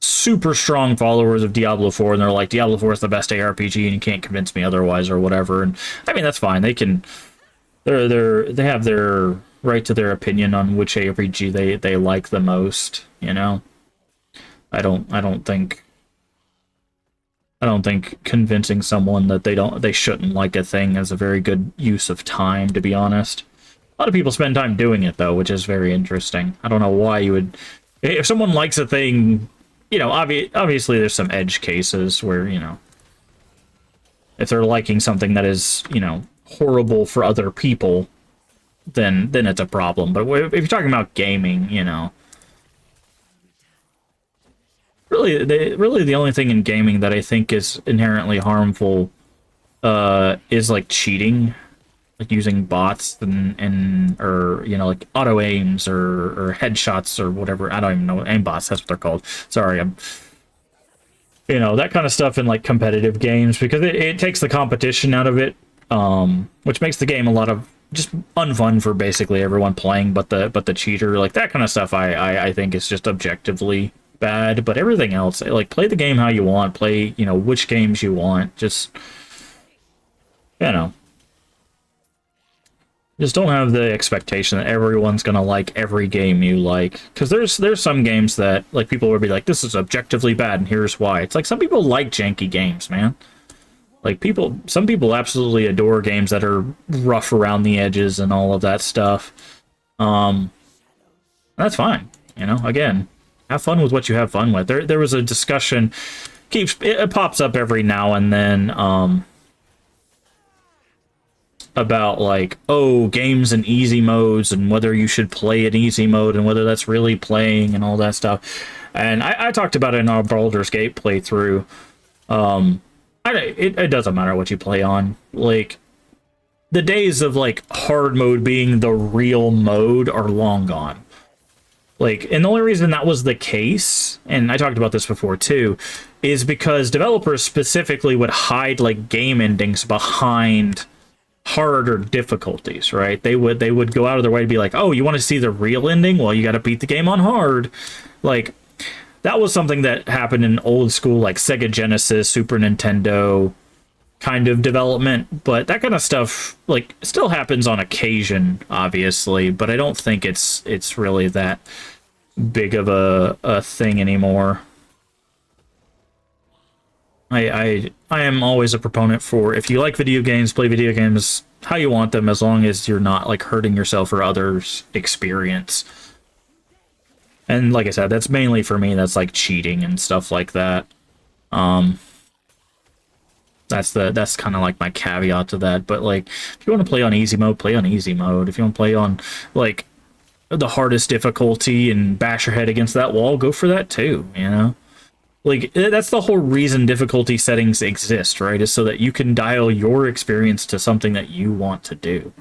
super strong followers of Diablo 4, and they're like, Diablo 4 is the best ARPG, and you can't convince me otherwise, or whatever. And I mean, that's fine. They have their right to their opinion on which ARPG they like the most, you know. I don't think convincing someone that they shouldn't like a thing is a very good use of time, to be honest. A lot of people spend time doing it though, which is very interesting. I don't know why you would, if someone likes a thing, you know, obviously there's some edge cases where, you know, if they're liking something that is, you know, horrible for other people, then it's a problem. But if you're talking about gaming, you know, really the only thing in gaming that I think is inherently harmful is like cheating, like using bots and or, you know, like auto aims or headshots or whatever. I don't even know, aim bots, that's what they're called. Sorry, you know, that kind of stuff in like competitive games, because it takes the competition out of it, which makes the game a lot of just unfun for basically everyone playing but the cheater. Like that kind of stuff I think is just objectively bad. But everything else, like, play the game how you want, play, you know, which games you want, just, you know, just don't have the expectation that everyone's gonna like every game you like, because there's some games that like people will be like, this is objectively bad and here's why. It's like, some people like janky games, man. Like, some people absolutely adore games that are rough around the edges and all of that stuff. That's fine. You know, again, have fun with what you have fun with. There was a discussion, it pops up every now and then, about like, oh, games in easy modes and whether you should play in easy mode and whether that's really playing and all that stuff. And I talked about it in our Baldur's Gate playthrough. It doesn't matter what you play on. Like, the days of like hard mode being the real mode are long gone. Like, and the only reason that was the case, and I talked about this before too, is because developers specifically would hide like game endings behind harder difficulties, right? They would go out of their way to be like, oh, you want to see the real ending? Well, you got to beat the game on hard. Like, that was something that happened in old school, like Sega Genesis, Super Nintendo, kind of development, but that kind of stuff like still happens on occasion, obviously, but I don't think it's really that big of a thing anymore. I am always a proponent for, if you like video games, play video games how you want them, as long as you're not like hurting yourself or others' experience. And like I said, that's mainly for me, that's like cheating and stuff like that. That's kind of like my caveat to that. But like, if you want to play on easy mode, play on easy mode. If you want to play on like the hardest difficulty and bash your head against that wall, go for that too, you know? Like, that's the whole reason difficulty settings exist, right? Is so that you can dial your experience to something that you want to do.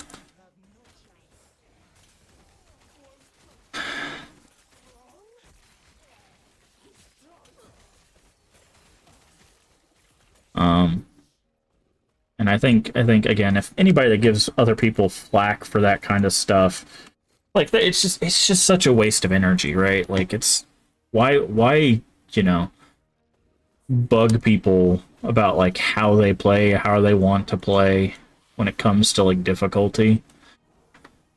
And I think again, if anybody that gives other people flack for that kind of stuff, like it's just such a waste of energy, right? Like, it's why you know, bug people about like how they play, how they want to play when it comes to like difficulty,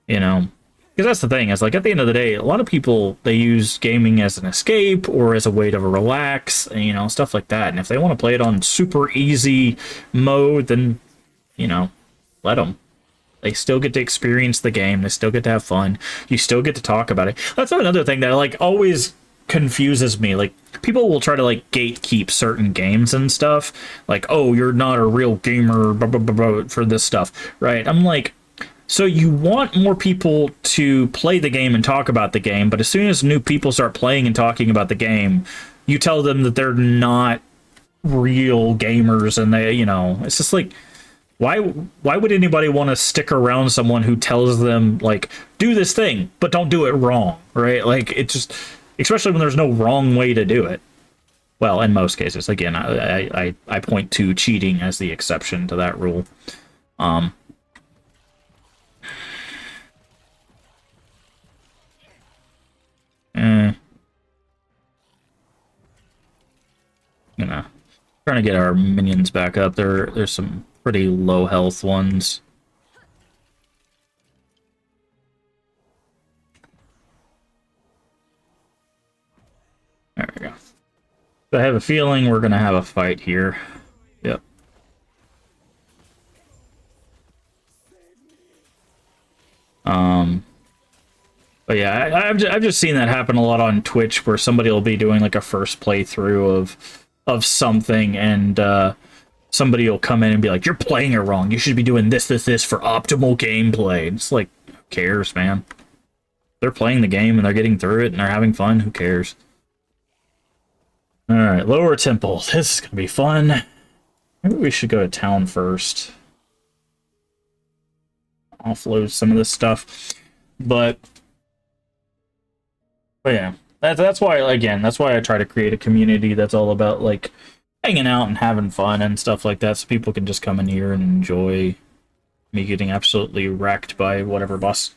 you know? Because that's the thing, is like at the end of the day, a lot of people, they use gaming as an escape or as a way to relax, and, you know, stuff like that. And if they want to play it on super easy mode, then, you know, let them. They still get to experience the game. They still get to have fun. You still get to talk about it. That's another thing that like always confuses me. Like, people will try to like gatekeep certain games and stuff. Like, oh, you're not a real gamer, blah, blah, blah, blah, for this stuff, right? I'm like, so you want more people to play the game and talk about the game, but as soon as new people start playing and talking about the game, you tell them that they're not real gamers, and they, you know, it's just like, why would anybody want to stick around someone who tells them, like, do this thing, but don't do it wrong, right? Like, it just, especially when there's no wrong way to do it. Well, in most cases. Again, I point to cheating as the exception to that rule. You know, trying to get our minions back up. There's some pretty low health ones. There we go. So I have a feeling we're gonna have a fight here. Yep. But yeah, I've just seen that happen a lot on Twitch, where somebody will be doing like a first playthrough of something, and somebody will come in and be like, "You're playing it wrong. You should be doing this for optimal gameplay." And it's like, who cares, man? They're playing the game and they're getting through it and they're having fun. Who cares? All right, Lower Temple. This is gonna be fun. Maybe we should go to town first. Offload some of this stuff, but yeah, that's why, again, that's why I try to create a community that's all about like hanging out and having fun and stuff like that, so people can just come in here and enjoy me getting absolutely wrecked by whatever boss.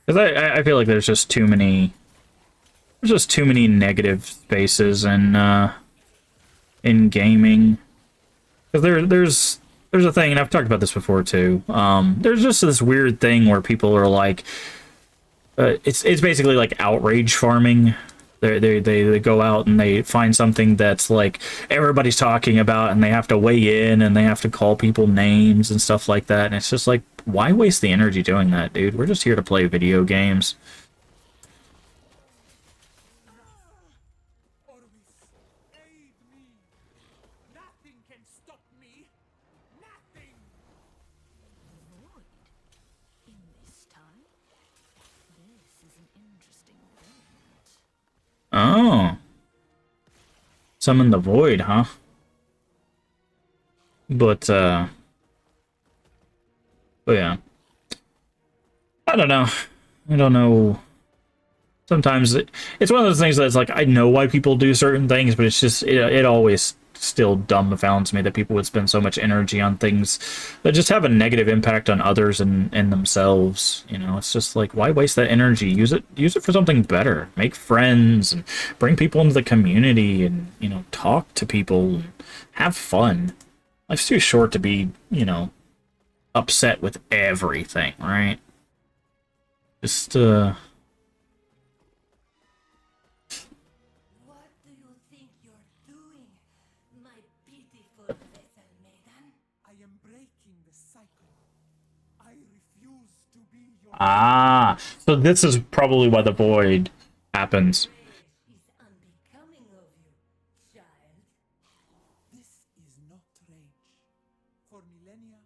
Because I feel like there's just too many negative spaces in gaming. Because there's a thing, and I've talked about this before too. There's just this weird thing where people are like, it's basically like outrage farming. They go out and they find something that's like everybody's talking about, and they have to weigh in and they have to call people names and stuff like that. And it's just like, why waste the energy doing that, dude? We're just here to play video games. Nothing can stop me. Nothing. Void. In this time? This is an interesting variant. Oh. Summon the void, huh? But yeah. I don't know. I don't know. Sometimes it's one of those things that's like, I know why people do certain things, but it's just, it always still dumbfounds me that people would spend so much energy on things that just have a negative impact on others and themselves. You know, it's just like, why waste that energy? Use it for something better. Make friends and bring people into the community and, you know, talk to people and have fun. Life's too short to be, you know, upset with everything, right? Just, What do you think you're doing, my beautiful vessel maiden? I am breaking the cycle. I refuse to be your... Ah, so this is probably why the void happens. Rage is unbecoming of you, child. This is not rage. For millennia,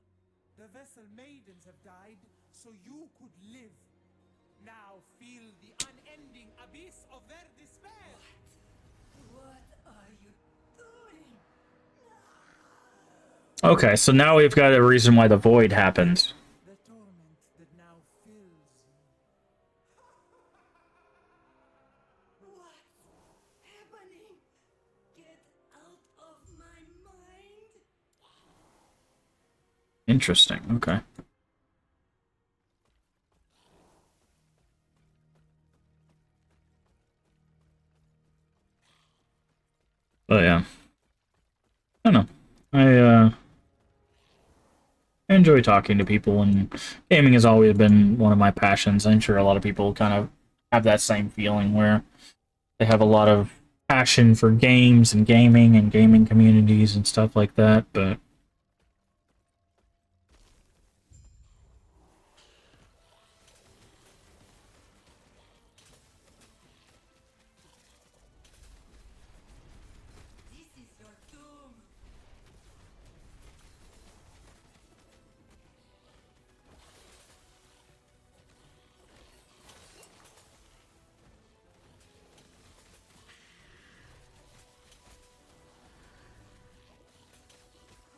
the vessel maidens have died so you could live. Now feel the unending abyss of their despair. What are you doing? Okay, so now we've got a reason why the void happens. The torment that now fills you. What's happening? Get out of my mind. Interesting, okay. But yeah. I don't know. I enjoy talking to people, and gaming has always been one of my passions. I'm sure a lot of people kind of have that same feeling where they have a lot of passion for games and gaming communities and stuff like that, but This is your doom.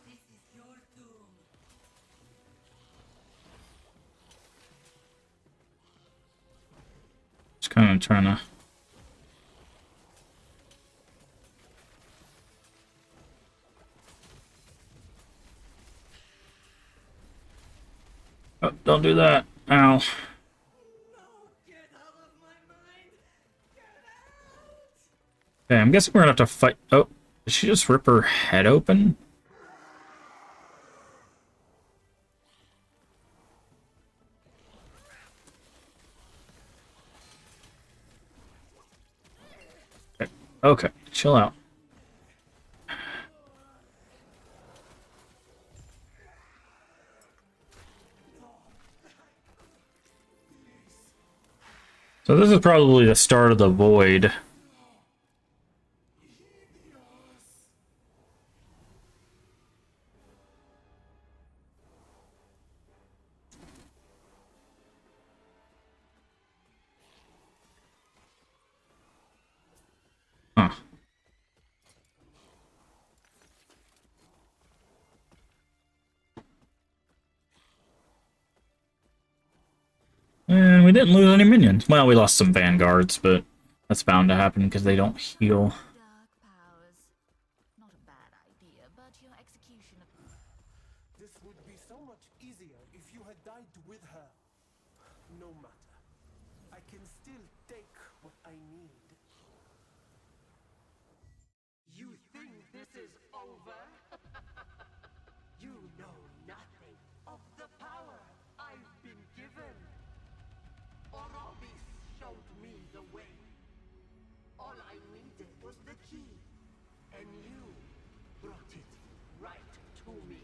This is your doom. just kind of trying to... Oh, don't do that. Ow. No, get out of my mind. Get out. Okay, I'm guessing we're gonna have to fight... Oh, did she just rip her head open? Okay, chill out. So this is probably the start of the void. Huh. And we didn't lose any minions. Well, we lost some vanguards, but that's bound to happen because they don't heal. Dark powers. Not a bad idea, but your execution of... This would be so much easier if you had died with her. No matter. I can still take what I need. You think this is over? You know nothing of the power I've been given. Orobis showed me the way. All I needed was the key, and you brought it right to me.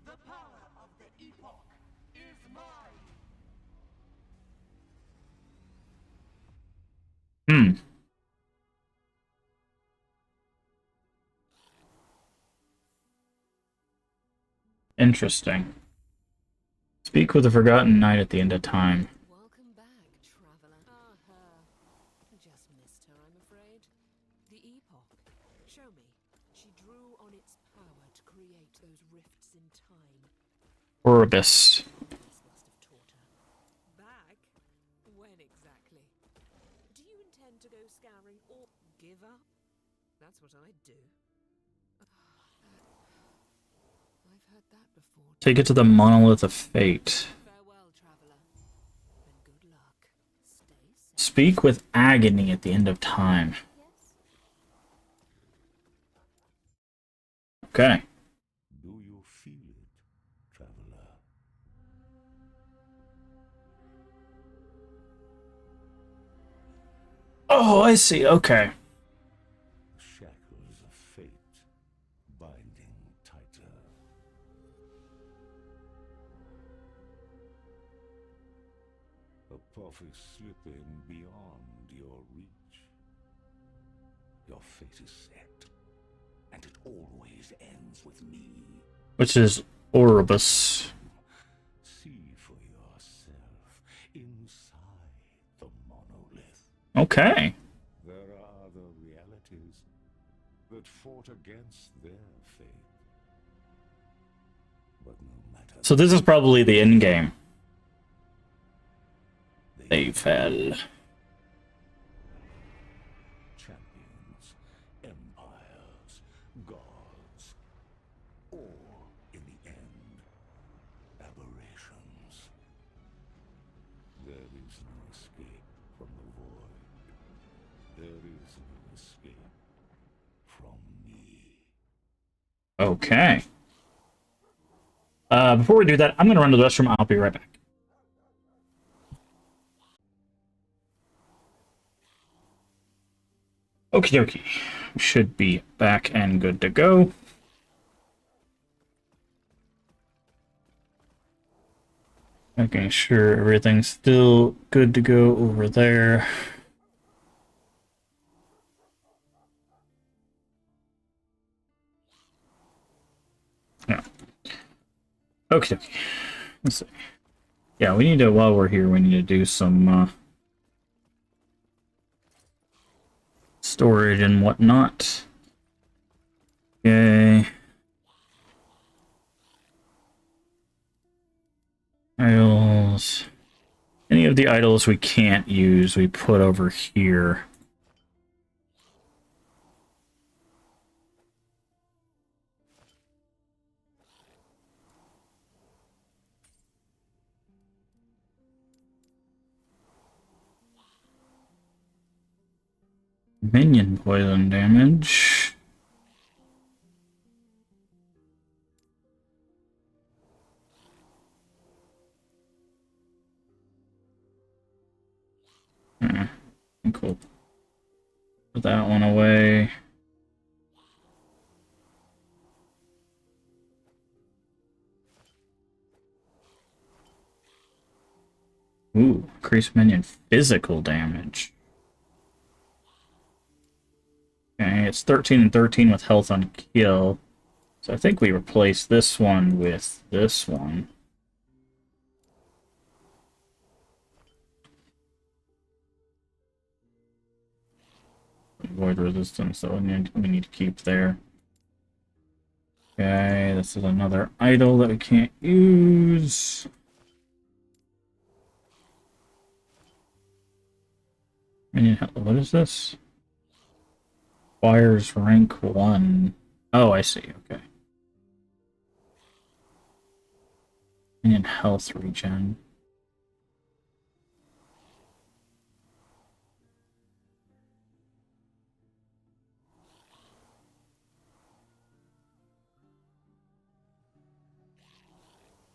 The power of the Epoch is mine. Interesting. Speak with the Forgotten Knight at the end of time. Welcome back, traveler. Ah, her. Just missed her, I'm afraid. The Epoch. Show me. She drew on its power to create those rifts in time. Orbis. This must have taught her. Back? When exactly? Do you intend to go scouring or give up? That's what I'd do. I've heard that before. Take it to the monolith of fate. Farewell, traveler, and good luck. Stay safe. Speak with agony at the end of time. Okay. Do you feel it, traveler? Oh, I see. Okay. The shackles of fate binding tighter. A path is slipping beyond your reach. Your fate is set, and it always ends with me. Which is Oribus. See for yourself inside the monolith. Okay. There are other realities that fought against their fate. But no matter. So this is probably the end game. They fell. Champions, empires, gods, all in the end, aberrations. There is no escape from the void. There is no escape from me. Okay. Before we do that, I'm going to run to the restroom. I'll be right back. Okie dokie. We should be back and good to go. Making sure everything's still good to go over there. Yeah. Okay. Let's see. Yeah, we need to, while we're here, we need to do some storage and whatnot. Okay. Idols. Any of the idols we can't use, we put over here. Minion poison damage. Cool. Put that one away. Ooh, increased minion physical damage. Okay, it's 13 and 13 with health on kill. So I think we replace this one with this one. Void resistance, so we need to keep there. Okay, this is another idol that we can't use. Minion, what is this? Requires rank 1. Oh, I see, okay. Minion health regen.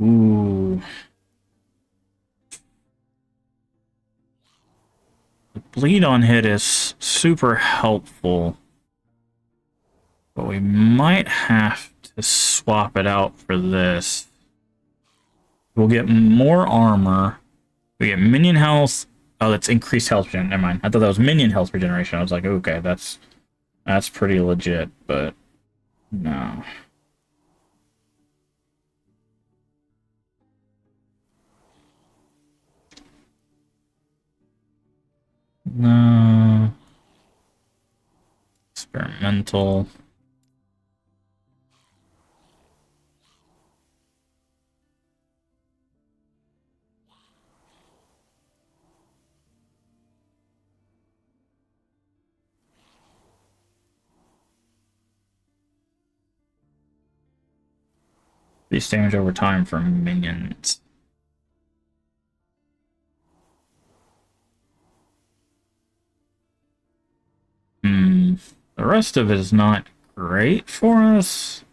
Ooh. The bleed on hit is super helpful. But we might have to swap it out for this. We'll get more armor. We get minion health. Oh, that's increased health regen. Never mind. I thought that was minion health regeneration. I was like, okay, that's pretty legit, but no. No. Experimental. Increased damage over time from minions. The rest of it is not great for us,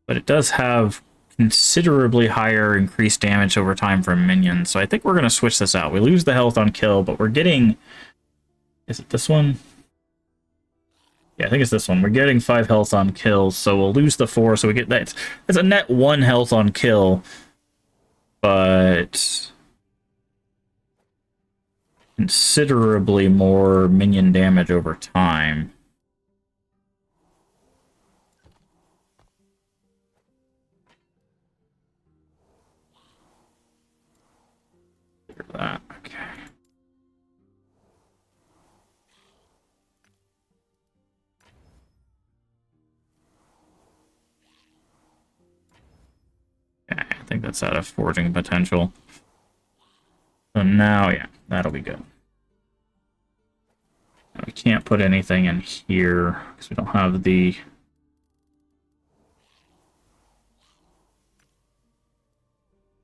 but it does have considerably higher increased damage over time from minions, so I think we're going to switch this out. We lose the health on kill, but we're getting... Is it this one? Yeah, I think it's this one. We're getting 5 health on kill, so we'll lose the 4, so we get that. It's a net 1 health on kill, but considerably more minion damage over time. That. Okay. Okay, I think that's out of forging potential. So now, yeah, that'll be good. We can't put anything in here because we don't have the...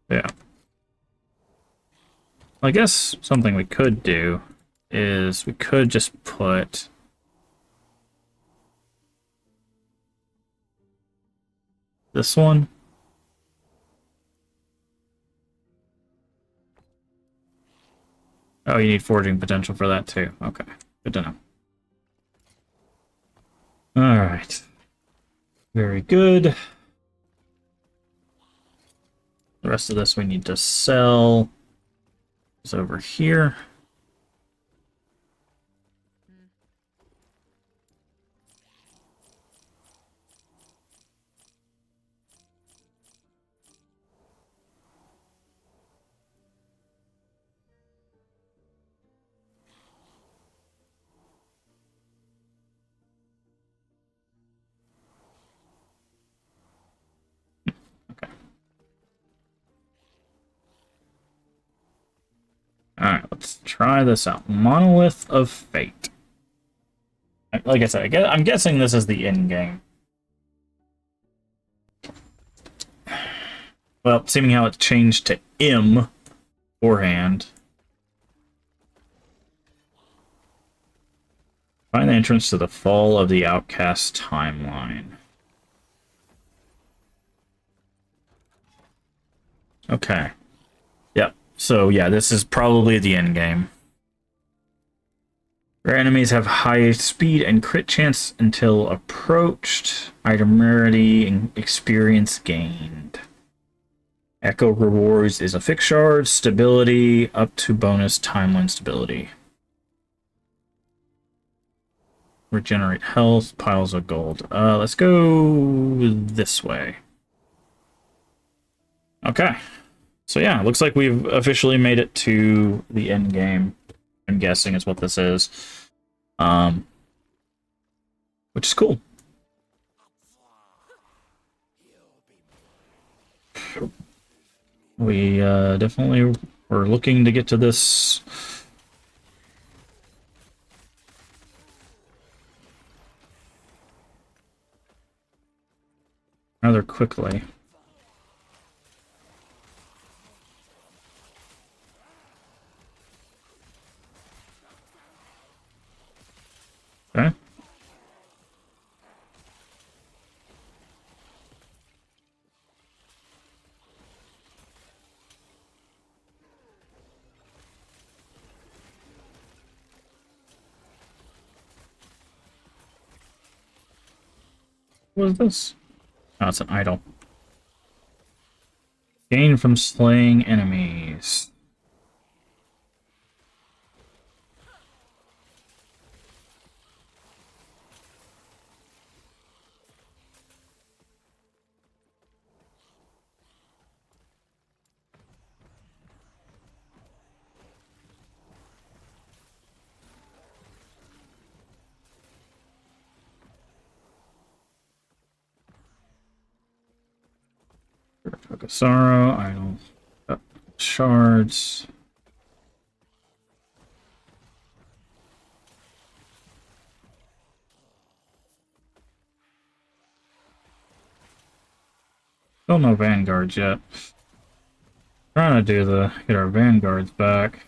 Yeah. I guess something we could do is we could just put this one. Oh, you need forging potential for that too. Okay, good to know. All right. Very good. The rest of this we need to sell. It's over here. Alright, let's try this out. Monolith of Fate. Like I said, I'm guessing this is the end game. Well, seeming how it's changed to M beforehand. Find the entrance to the Fall of the Outcast timeline. Okay. Yep. So, yeah, this is probably the end game. Rare enemies have high speed and crit chance until approached. Item rarity and experience gained. Echo rewards is a fixed shard. Stability up to bonus timeline stability. Regenerate health. Piles of gold. Let's go this way. Okay. So yeah, looks like we've officially made it to the end game. I'm guessing is what this is. Which is cool. We definitely were looking to get to this rather quickly. Okay. What is this? Oh, it's an idol. Gain from slaying enemies. Book of Sorrow, idol. Shards. Still no vanguards yet. Trying to get our vanguards back.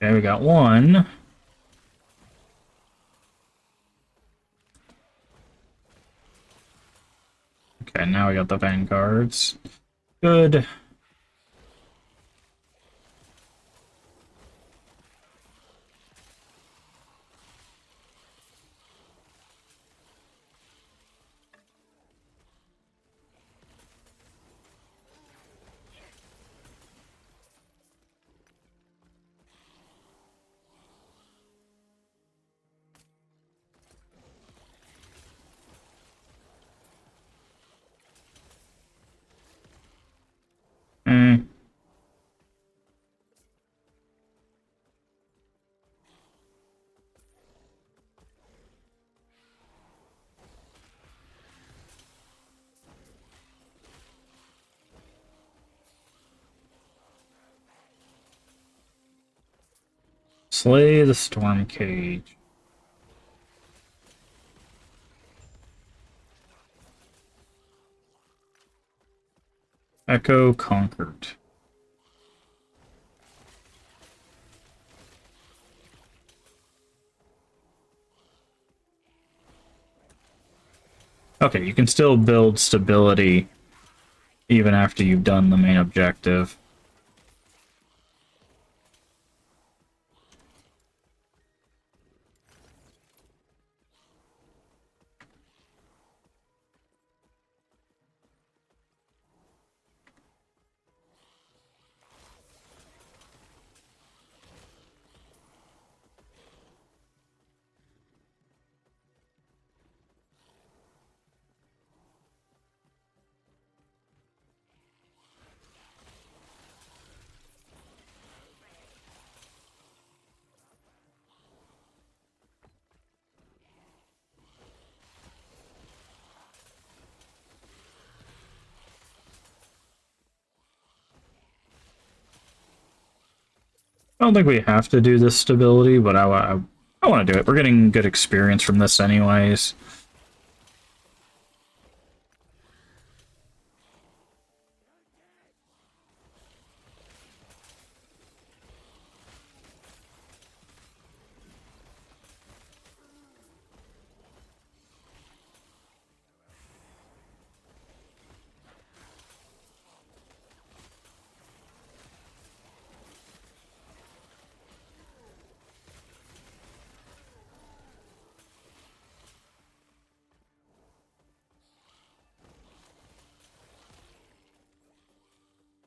Okay, we got one. Okay, now we got the vanguards. Good. Hmm. Slay the storm cage. Echo conquered. Okay, you can still build stability even after you've done the main objective. I don't think we have to do this stability, but I want to do it. We're getting good experience from this anyways.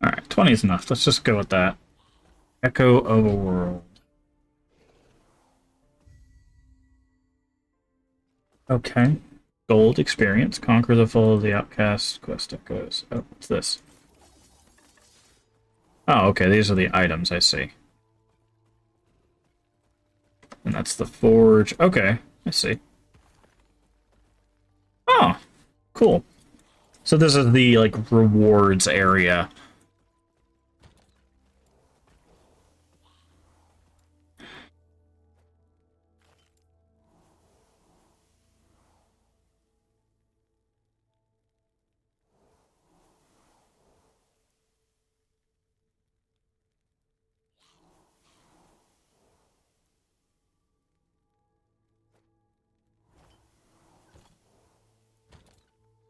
Alright, 20 is enough. Let's just go with that. Echo Overworld. Okay. Gold experience. Conquer the Fall of the Outcast. Quest echoes. Oh, what's this? Oh, okay. These are the items, I see. And that's the forge. Okay, I see. Oh, cool. So this is the, like, rewards area.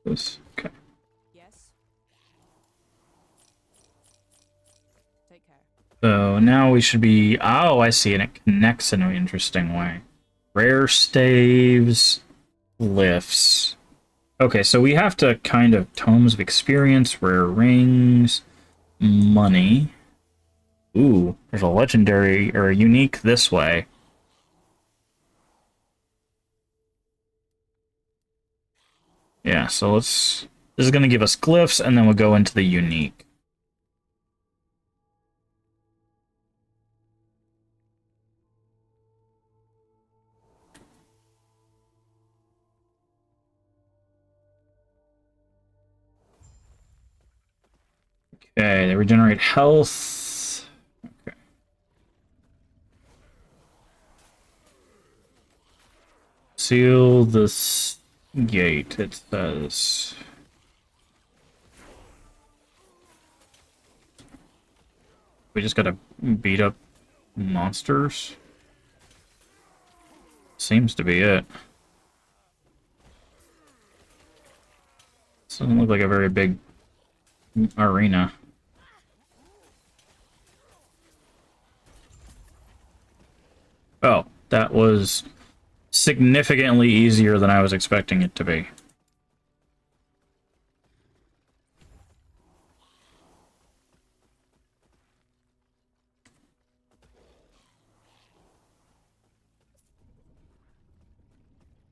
This, okay. Yes. Take care. So now we should be... Oh, I see, and it connects in an interesting way. Rare staves, lifts. Okay, so we have to kind of tomes of experience, rare rings, money. Ooh, there's a legendary or a unique this way. Yeah, so let's... This is going to give us glyphs, and then we'll go into the unique. Okay, they regenerate health. Okay. Seal this gate, it says. We just gotta beat up monsters. Seems to be it. This doesn't look like a very big arena. Oh, that was significantly easier than I was expecting it to be.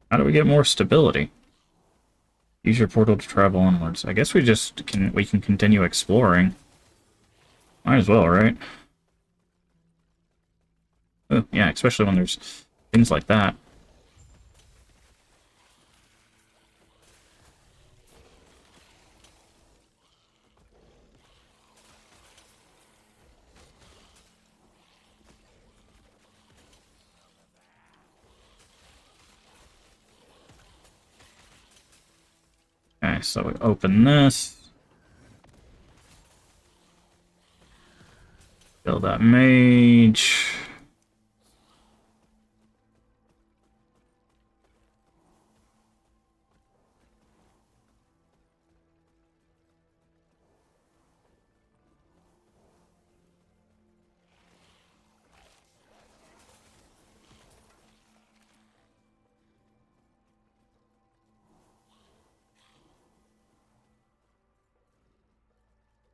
How do we get more stability? Use your portal to travel onwards. I guess we can continue exploring. Might as well, right? Oh, yeah, especially when there's things like that. Okay, so we open this. Kill that mage.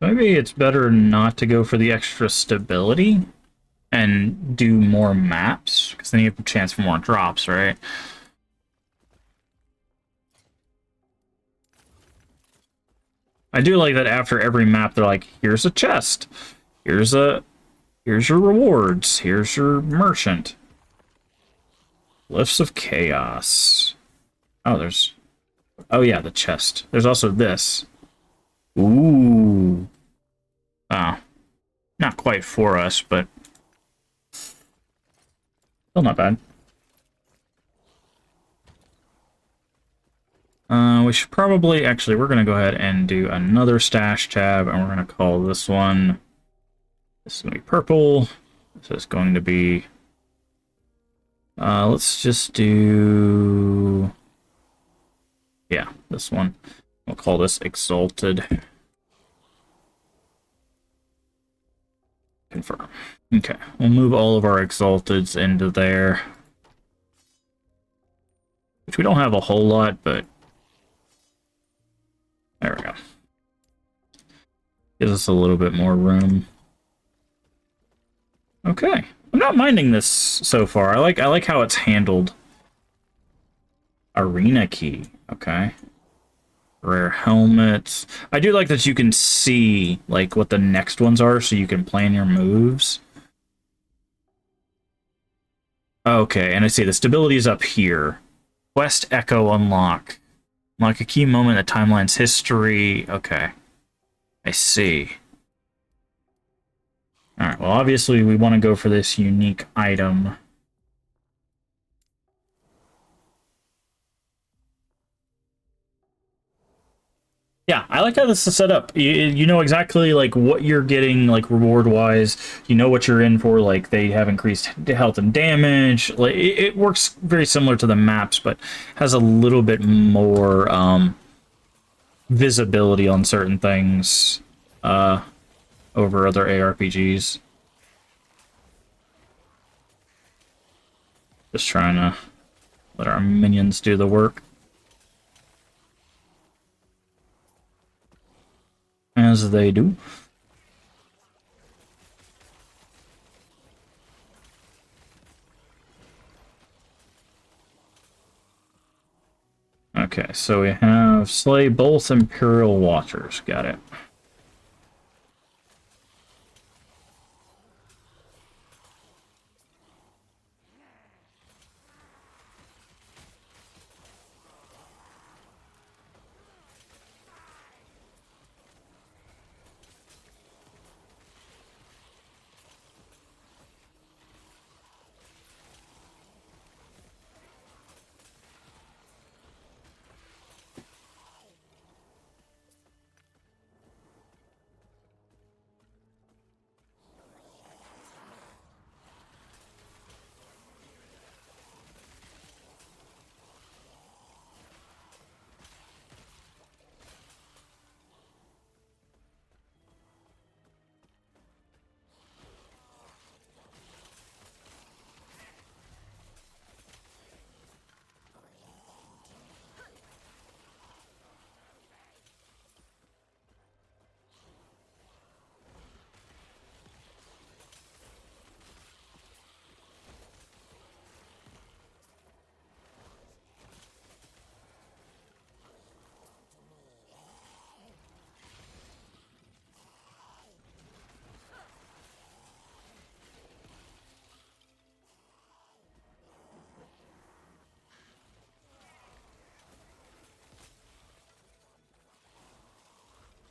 Maybe it's better not to go for the extra stability and do more maps, because then you have a chance for more drops, right? I do like that after every map they're like, here's a chest, here's your rewards, here's your merchant. Glyphs of Chaos. Oh yeah, the chest. There's also this. Ooh. Oh. Not quite for us, but still not bad. We should probably, actually, we're going to go ahead and do another stash tab, and we're going to call this one, this is going to be purple, this is going to be, let's just do, yeah, this one. We'll call this Exalted. Confirm. Okay, we'll move all of our Exalteds into there, which we don't have a whole lot, but there we go. Gives us a little bit more room. Okay. I'm not minding this so far. I like how it's handled. Arena key. Okay. Rare helmets. I do like that you can see like what the next ones are so you can plan your moves. Okay, and I see the stability is up here. Quest Echo unlock. Like a key moment in the timeline's history. Okay. I see. Alright, well obviously we want to go for this unique item. Yeah, I like how this is set up. You know exactly like what you're getting like reward wise. You know what you're in for. Like they have increased health and damage. Like it works very similar to the maps, but has a little bit more visibility on certain things over other ARPGs. Just trying to let our minions do the work. As they do. Okay, so we have slay both Imperial Watchers. Got it.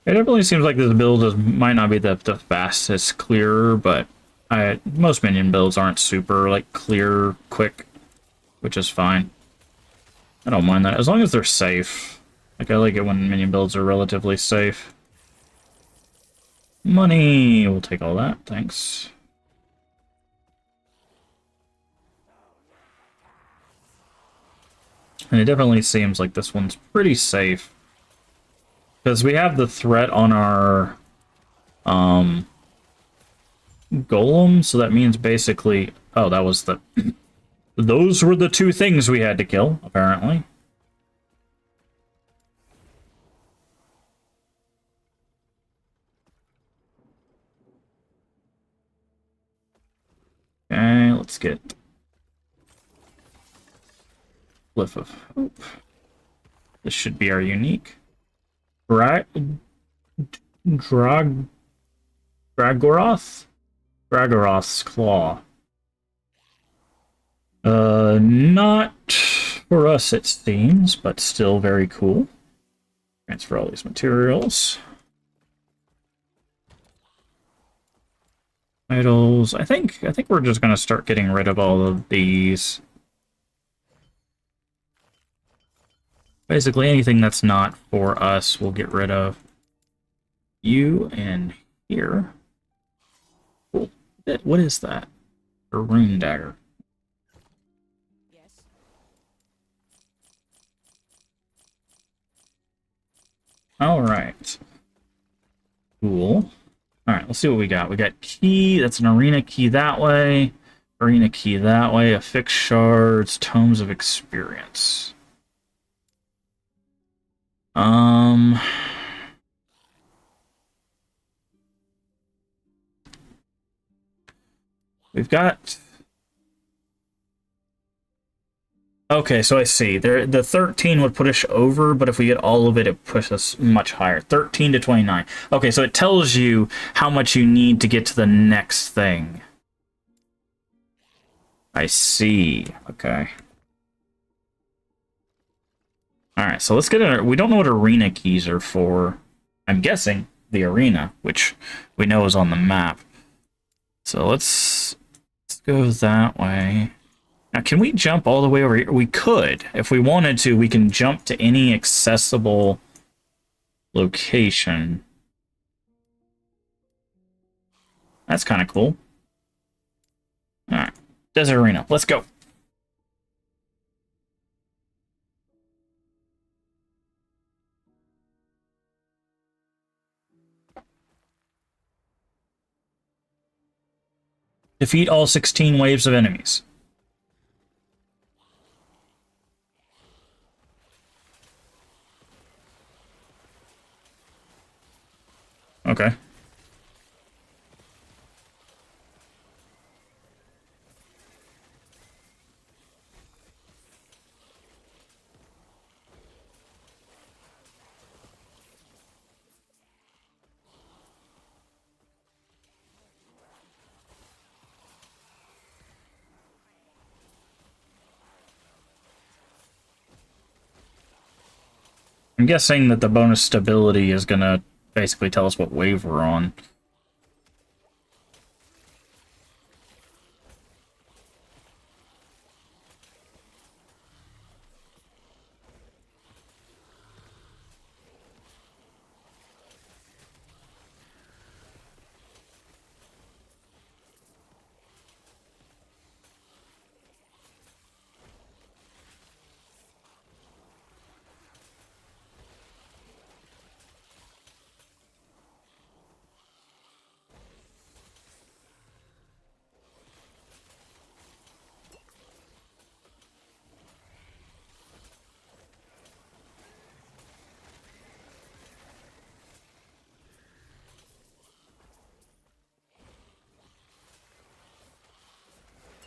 It definitely seems like this build might not be the fastest clearer, but most minion builds aren't super like clear, quick, which is fine. I don't mind that as long as they're safe. Like I like it when minion builds are relatively safe. Money, we'll take all that, thanks. And it definitely seems like this one's pretty safe. Because we have the threat on our golem, so that means basically... Oh, that was the... Those were the two things we had to kill, apparently. Okay, let's get... Glyph of Hope. This should be our unique. Dragoroth's Claw. Not for us it seems, but still very cool. Transfer all these materials. Idols. I think we're just gonna start getting rid of all of these. Basically anything that's not for us we'll get rid of. You and here. Cool. What is that? A rune dagger. Yes. Alright. Cool. Alright, let's see what we got. We got key, that's an arena key that way. Arena key that way. Affix shards, tomes of experience. We've got... Okay, so I see. The 13 would put us over, but if we get all of it, it pushes us much higher. 13 to 29. Okay, so it tells you how much you need to get to the next thing. I see. Okay. Alright, so let's get it. We don't know what arena keys are for. I'm guessing the arena, which we know is on the map. So let's go that way. Now, can we jump all the way over here? We could. If we wanted to, we can jump to any accessible location. That's kind of cool. Alright. Desert Arena. Let's go. Defeat all 16 waves of enemies. Okay. I'm guessing that the bonus stability is gonna basically tell us what wave we're on.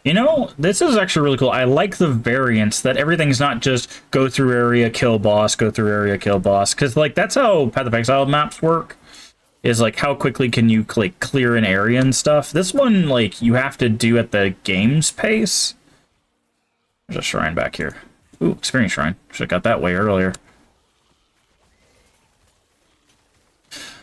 You know, this is actually really cool. I like the variance that everything's not just go through area, kill boss, go through area, kill boss. Because, like, that's how Path of Exile maps work. Is, like, how quickly can you, like, clear an area and stuff. This one, like, you have to do at the game's pace. There's a shrine back here. Ooh, experience shrine. Should have got that way earlier.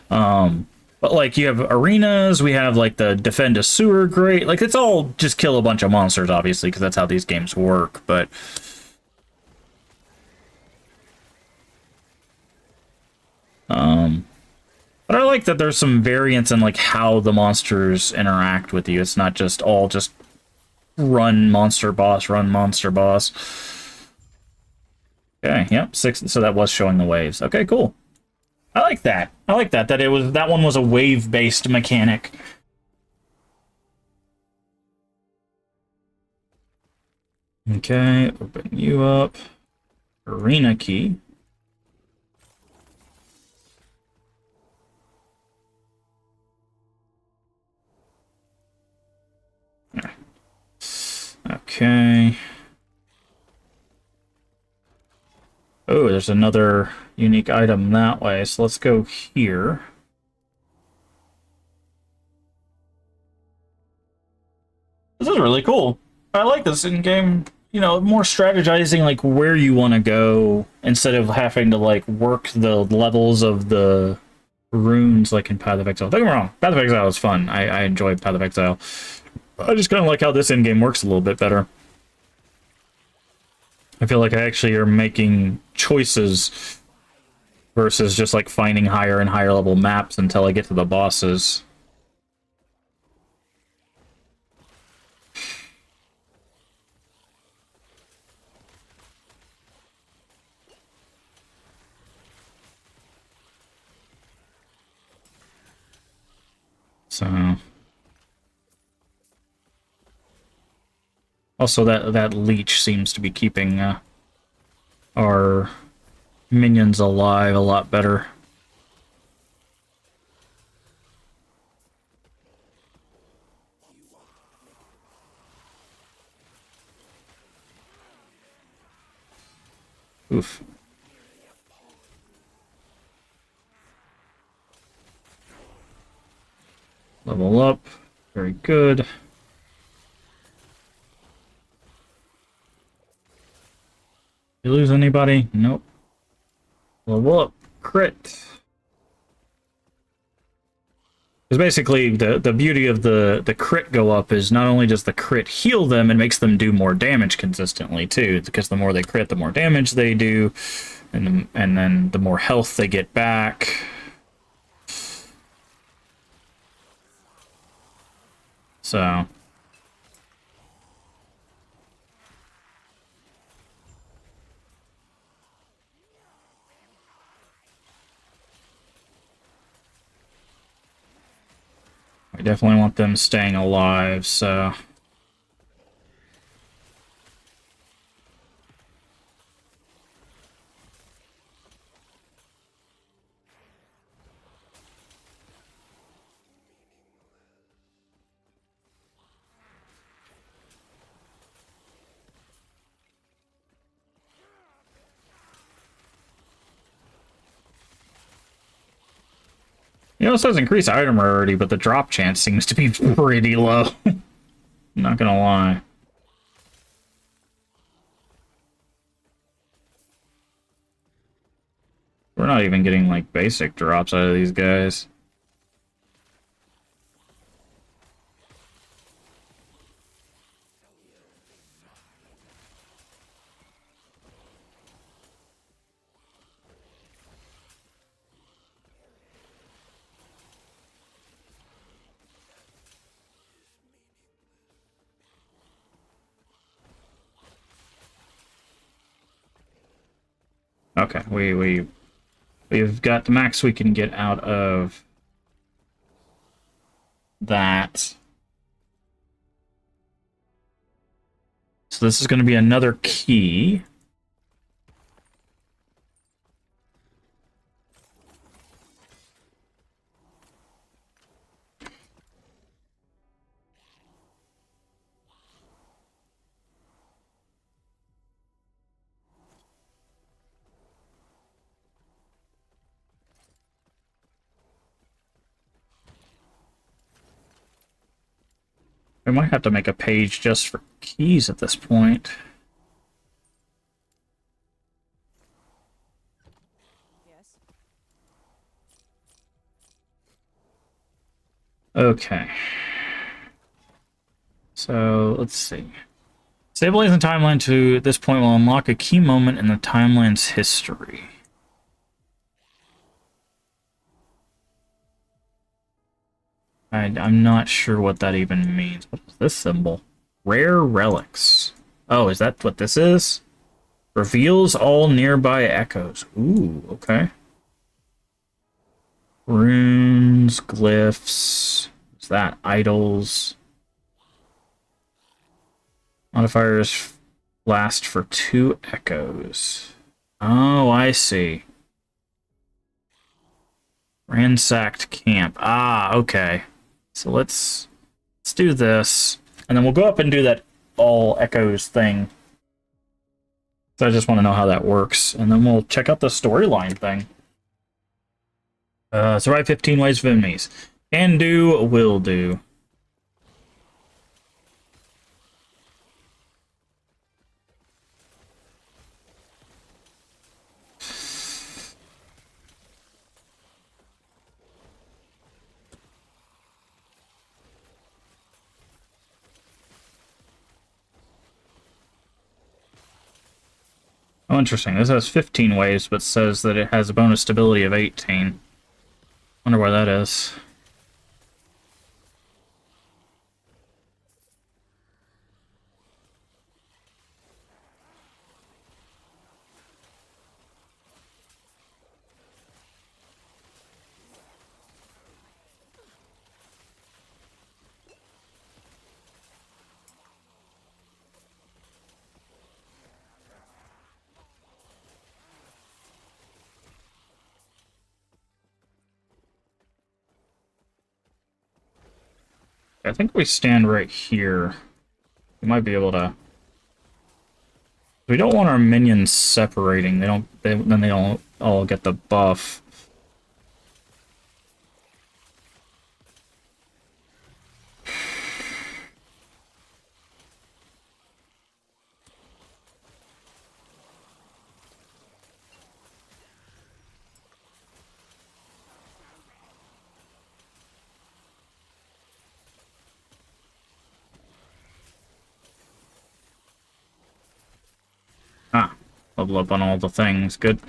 But like you have arenas, we have like the defend a sewer grate. Like it's all just kill a bunch of monsters, obviously, because that's how these games work. But but I like that there's some variance in like how the monsters interact with you. It's not just all just run monster boss, run monster boss. Okay, yep, 6. So that was showing the waves. Okay, cool. I like that. I like that it was that one was a wave-based mechanic. Okay, open you up. Arena key. Okay. Oh, there's another unique item that way, so let's go here. This is really cool. I like this in-game, you know, more strategizing like where you want to go instead of having to like work the levels of the runes like in Path of Exile. Don't get me wrong, Path of Exile is fun. I enjoy Path of Exile. I just kind of like how this in-game works a little bit better. I feel like I actually are making choices versus just like finding higher and higher level maps until I get to the bosses. So also that leech seems to be keeping our minions alive a lot better. Oof. Level up. Very good. You lose anybody? Nope. Level up. Crit. Because basically, the beauty of the crit go up is not only does the crit heal them, it makes them do more damage consistently, too. Because the more they crit, the more damage they do. And then the more health they get back. So... I definitely want them staying alive, so... You know, it says increase item rarity, but the drop chance seems to be pretty low. Not gonna lie. We're not even getting, like, basic drops out of these guys. Okay, we've got the max we can get out of that. So this is going to be another key. We might have to make a page just for keys at this point. Yes. Okay. So, let's see. Stabilizing the timeline to this point will unlock a key moment in the timeline's history. I'm not sure what that even means. What is this symbol? Rare relics. Oh, is that what this is? Reveals all nearby echoes. Ooh, okay. Runes, glyphs. What's that? Idols. Modifiers last for 2 echoes. Oh, I see. Ransacked camp. Ah, okay. So let's do this, and then we'll go up and do that all echoes thing. So I just want to know how that works, and then we'll check out the storyline thing. Survive 15 ways of enemies. Can do, will do. Oh, interesting. This has 15 waves, but says that it has a bonus stability of 18. Wonder why that is. I think we stand right here. We might be able to... We don't want our minions separating. Then they don't all get the buff. Ah, level up on all the things. Good.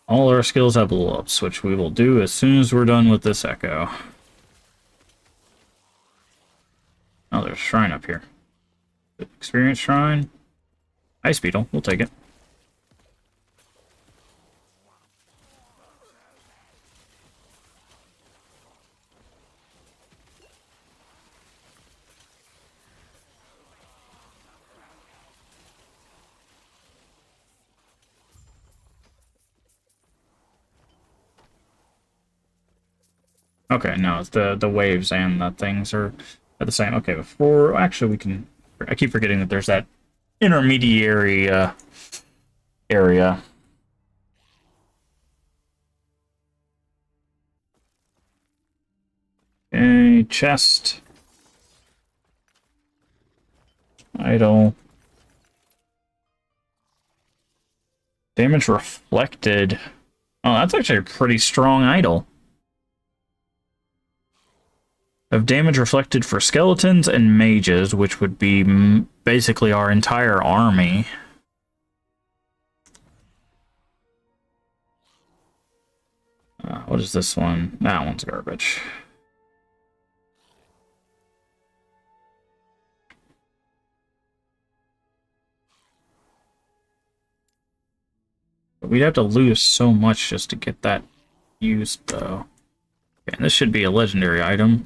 All our skills have level ups, which we will do as soon as we're done with this echo. Oh, there's a shrine up here. Experience shrine. Ice beetle. We'll take it. Okay, no, the waves and the things are the same. Okay, before actually we can. I keep forgetting that there's that intermediary area. Okay, chest. Idol. Damage reflected. Oh, that's actually a pretty strong idol. Of damage reflected for skeletons and mages, which would be basically our entire army. What is this one? That one's garbage. But we'd have to lose so much just to get that used, though. Okay, and this should be a legendary item.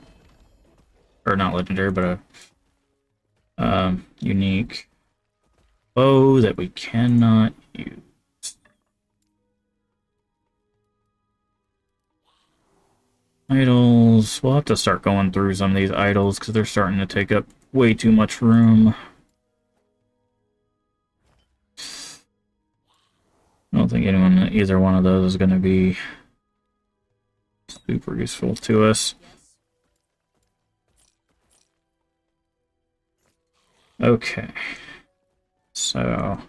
Or not legendary, but a unique bow that we cannot use. Idols. We'll have to start going through some of these idols because they're starting to take up way too much room. I don't think either one of those is going to be super useful to us. Okay. So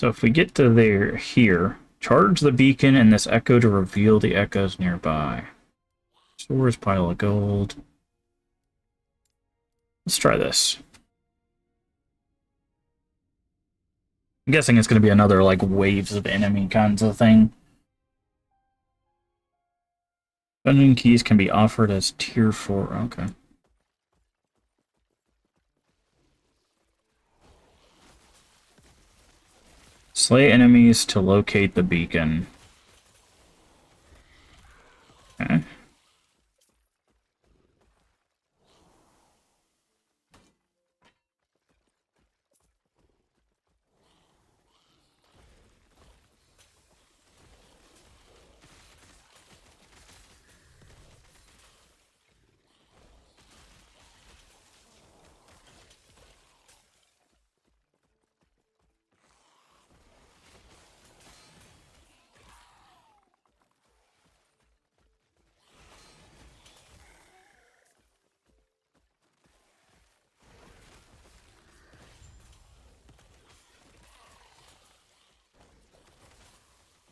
if we get to here, Charge the beacon and this echo to reveal the echoes nearby. Stores pile of gold. Let's try this. I'm guessing it's going to be another, like, waves of enemy kinds of thing. Dungeon keys can be offered as tier 4. Okay. Slay enemies to locate the beacon. Okay.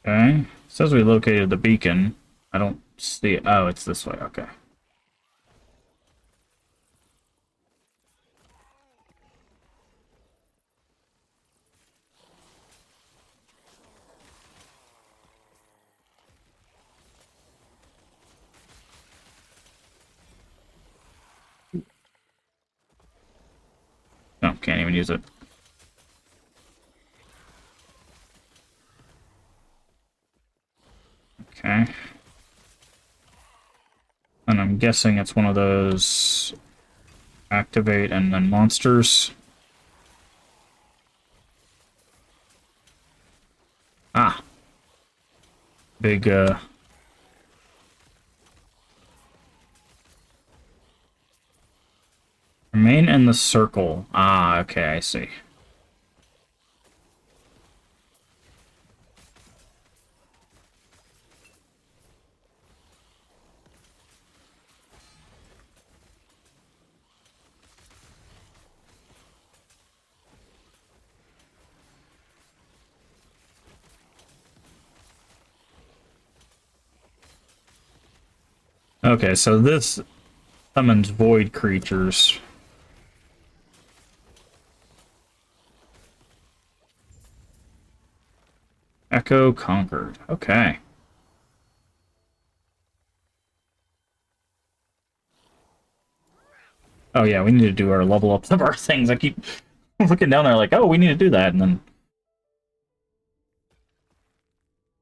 Okay. It says we located the beacon. I don't see it. Oh, it's this way. Okay. No, can't even use it. Okay. And I'm guessing it's one of those activate and then monsters. Ah. Big, Remain in the circle. Ah, okay, I see. Okay, so this summons void creatures. Echo conquered. Okay. Oh yeah, we need to do our level ups of our things. I keep looking down there like, oh, we need to do that, and then...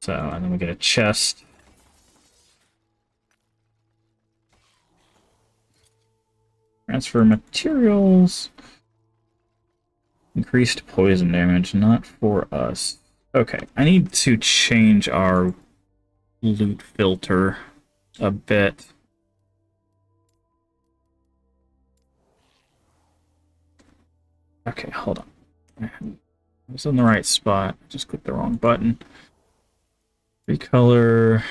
So, and then we get a chest. Transfer materials. Increased poison damage, not for us. Okay, I need to change our loot filter a bit. Okay, hold on. I was in the right spot. Just clicked the wrong button. Recolor.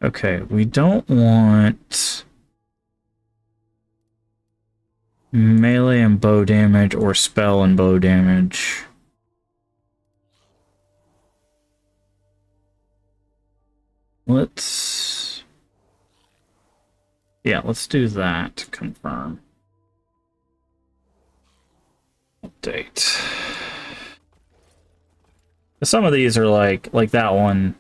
Okay, we don't want melee and bow damage or spell and bow damage. Let's do that. Confirm. Update. Some of these are like that one.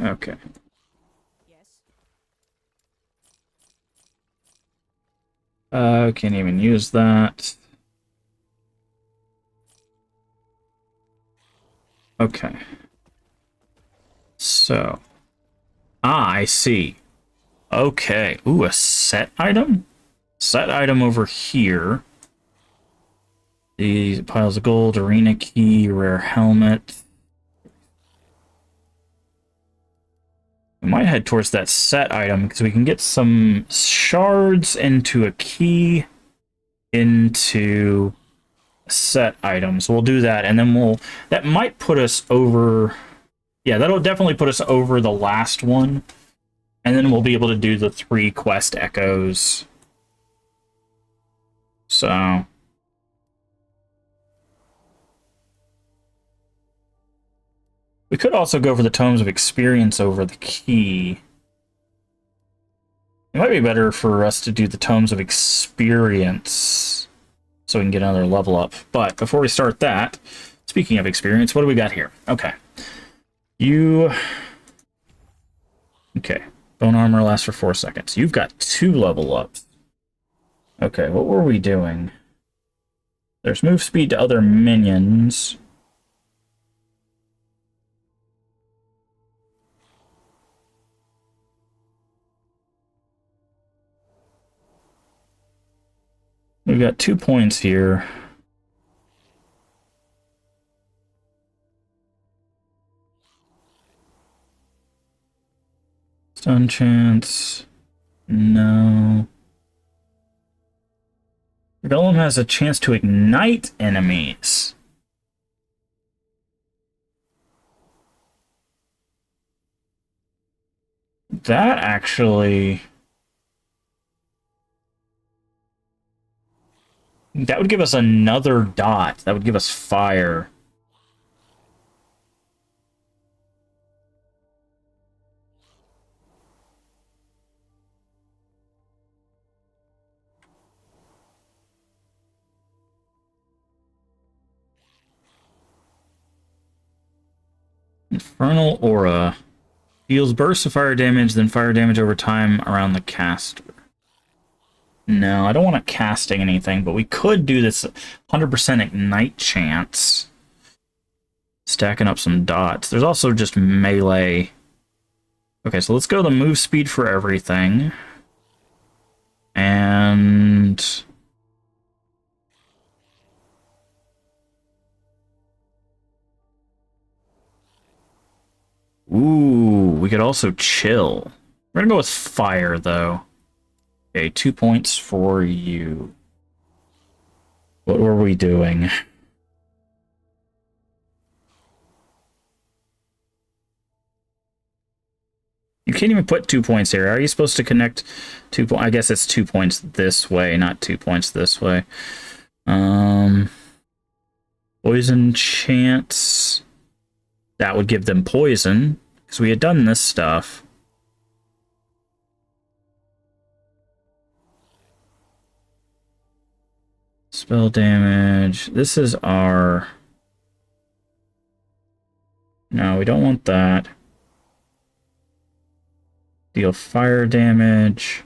Okay. Yes. Can't even use that. Okay. So. Ah, I see. Okay. Ooh, a set item? Set item over here. These piles of gold, arena key, rare helmet. We might head towards that set item because we can get some shards into a key into a set item. So we'll do that, and then that might put us over Yeah, that'll definitely put us over the last one. And then we'll be able to do the 3 quest echoes. So... we could also go for the Tomes of Experience over the key. It might be better for us to do the Tomes of Experience so we can get another level up. But before we start that, speaking of experience, what do we got here? Okay. Okay. Bone armor lasts for 4 seconds. You've got 2 level ups. Okay, what were we doing? There's move speed to other minions. We've got 2 points here. Stun chance. No. The golem has a chance to ignite enemies. That actually... that would give us another dot. That would give us fire. Infernal Aura. Deals bursts of fire damage, then fire damage over time around the caster. No, I don't want to casting anything, but we could do this 100% ignite chance. Stacking up some dots. There's also just melee. Okay, so let's go the move speed for everything. And... ooh, we could also chill. We're gonna go with fire, though. Okay, 2 points for you. What were we doing? You can't even put 2 points here. Are you supposed to connect 2 points? I guess it's 2 points this way, not 2 points this way. Poison chance. That would give them poison, because we had done this stuff. Spell damage. This is our... no, we don't want that. Deal fire damage.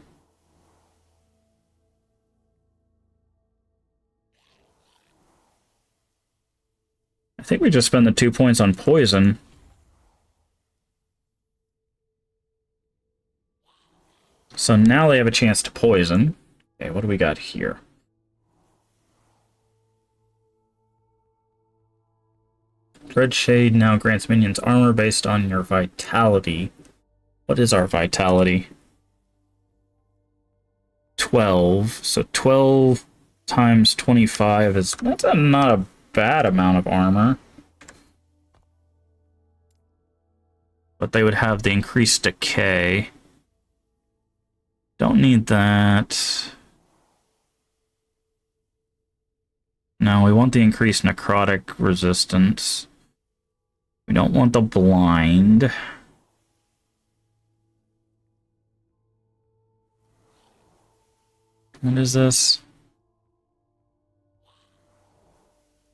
I think we just spend the 2 points on poison. So now they have a chance to poison. Okay, what do we got here? Red Shade now grants minions armor based on your vitality. What is our vitality? 12. So 12 times 25 is... that's not a bad amount of armor. But they would have the increased decay. Don't need that. No, we want the increased necrotic resistance. We don't want the blind. What is this?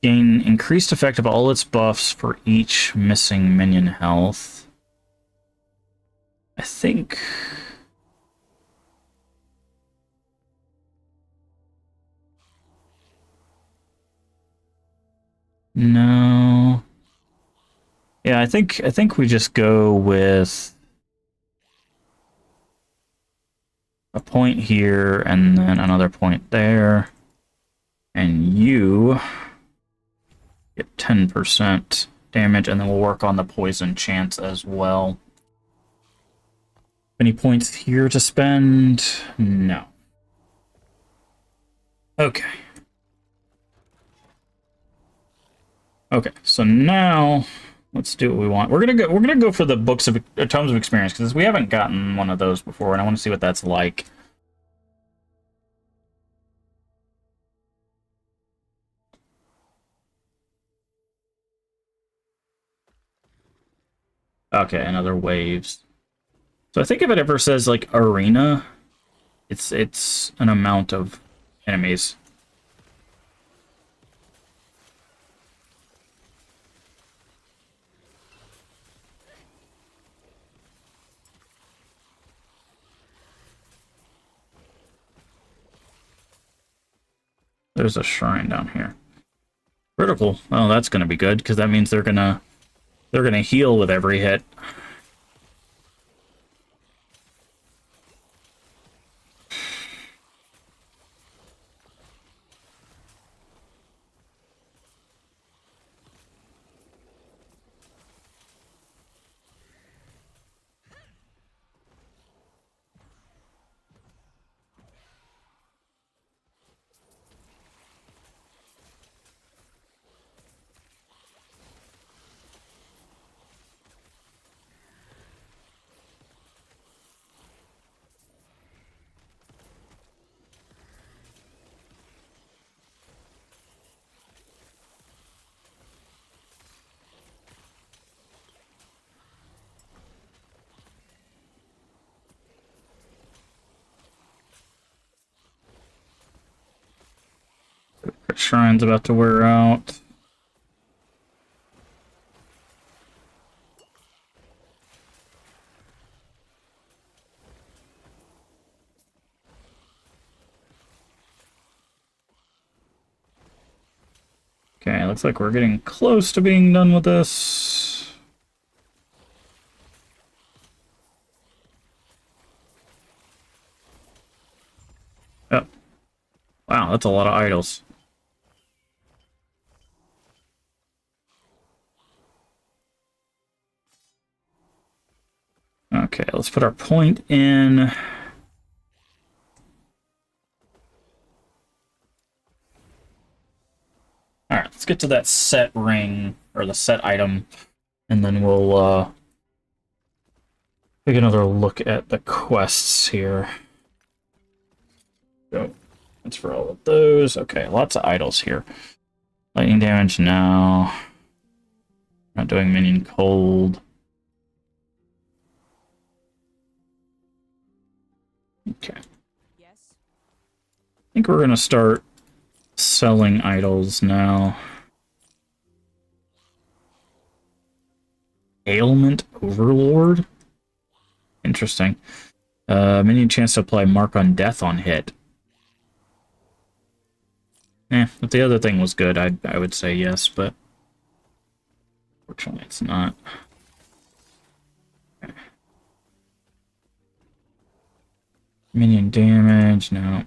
Gain increased effect of all its buffs for each missing minion health. I think... no. Yeah, I think we just go with a point here and then another point there. And you get 10% damage, and then we'll work on the poison chance as well. Any points here to spend? No. Okay. Okay, so now Let's do what we want. We're gonna go for the books of tomes of experience because we haven't gotten one of those before, and I want to see what that's like. Okay, another waves. So I think if it ever says like arena, it's an amount of enemies. There's a shrine down here. Critical. Oh, that's gonna be good because that means they're gonna heal with every hit. Shrine's about to wear out. Okay, looks like we're getting close to being done with this. Oh. Wow, that's a lot of idols. Okay, let's put our point in. Alright, let's get to that set ring, or the set item, and then we'll take another look at the quests here. So, that's for all of those. Okay, lots of idols here. Lightning damage now. Not doing minion cold. Okay. Yes. I think we're gonna start selling idols now. Ailment Overlord? Interesting. Minion chance to apply Mark on Death on hit. If the other thing was good, I would say yes, but fortunately it's not. Okay. Minion damage, no.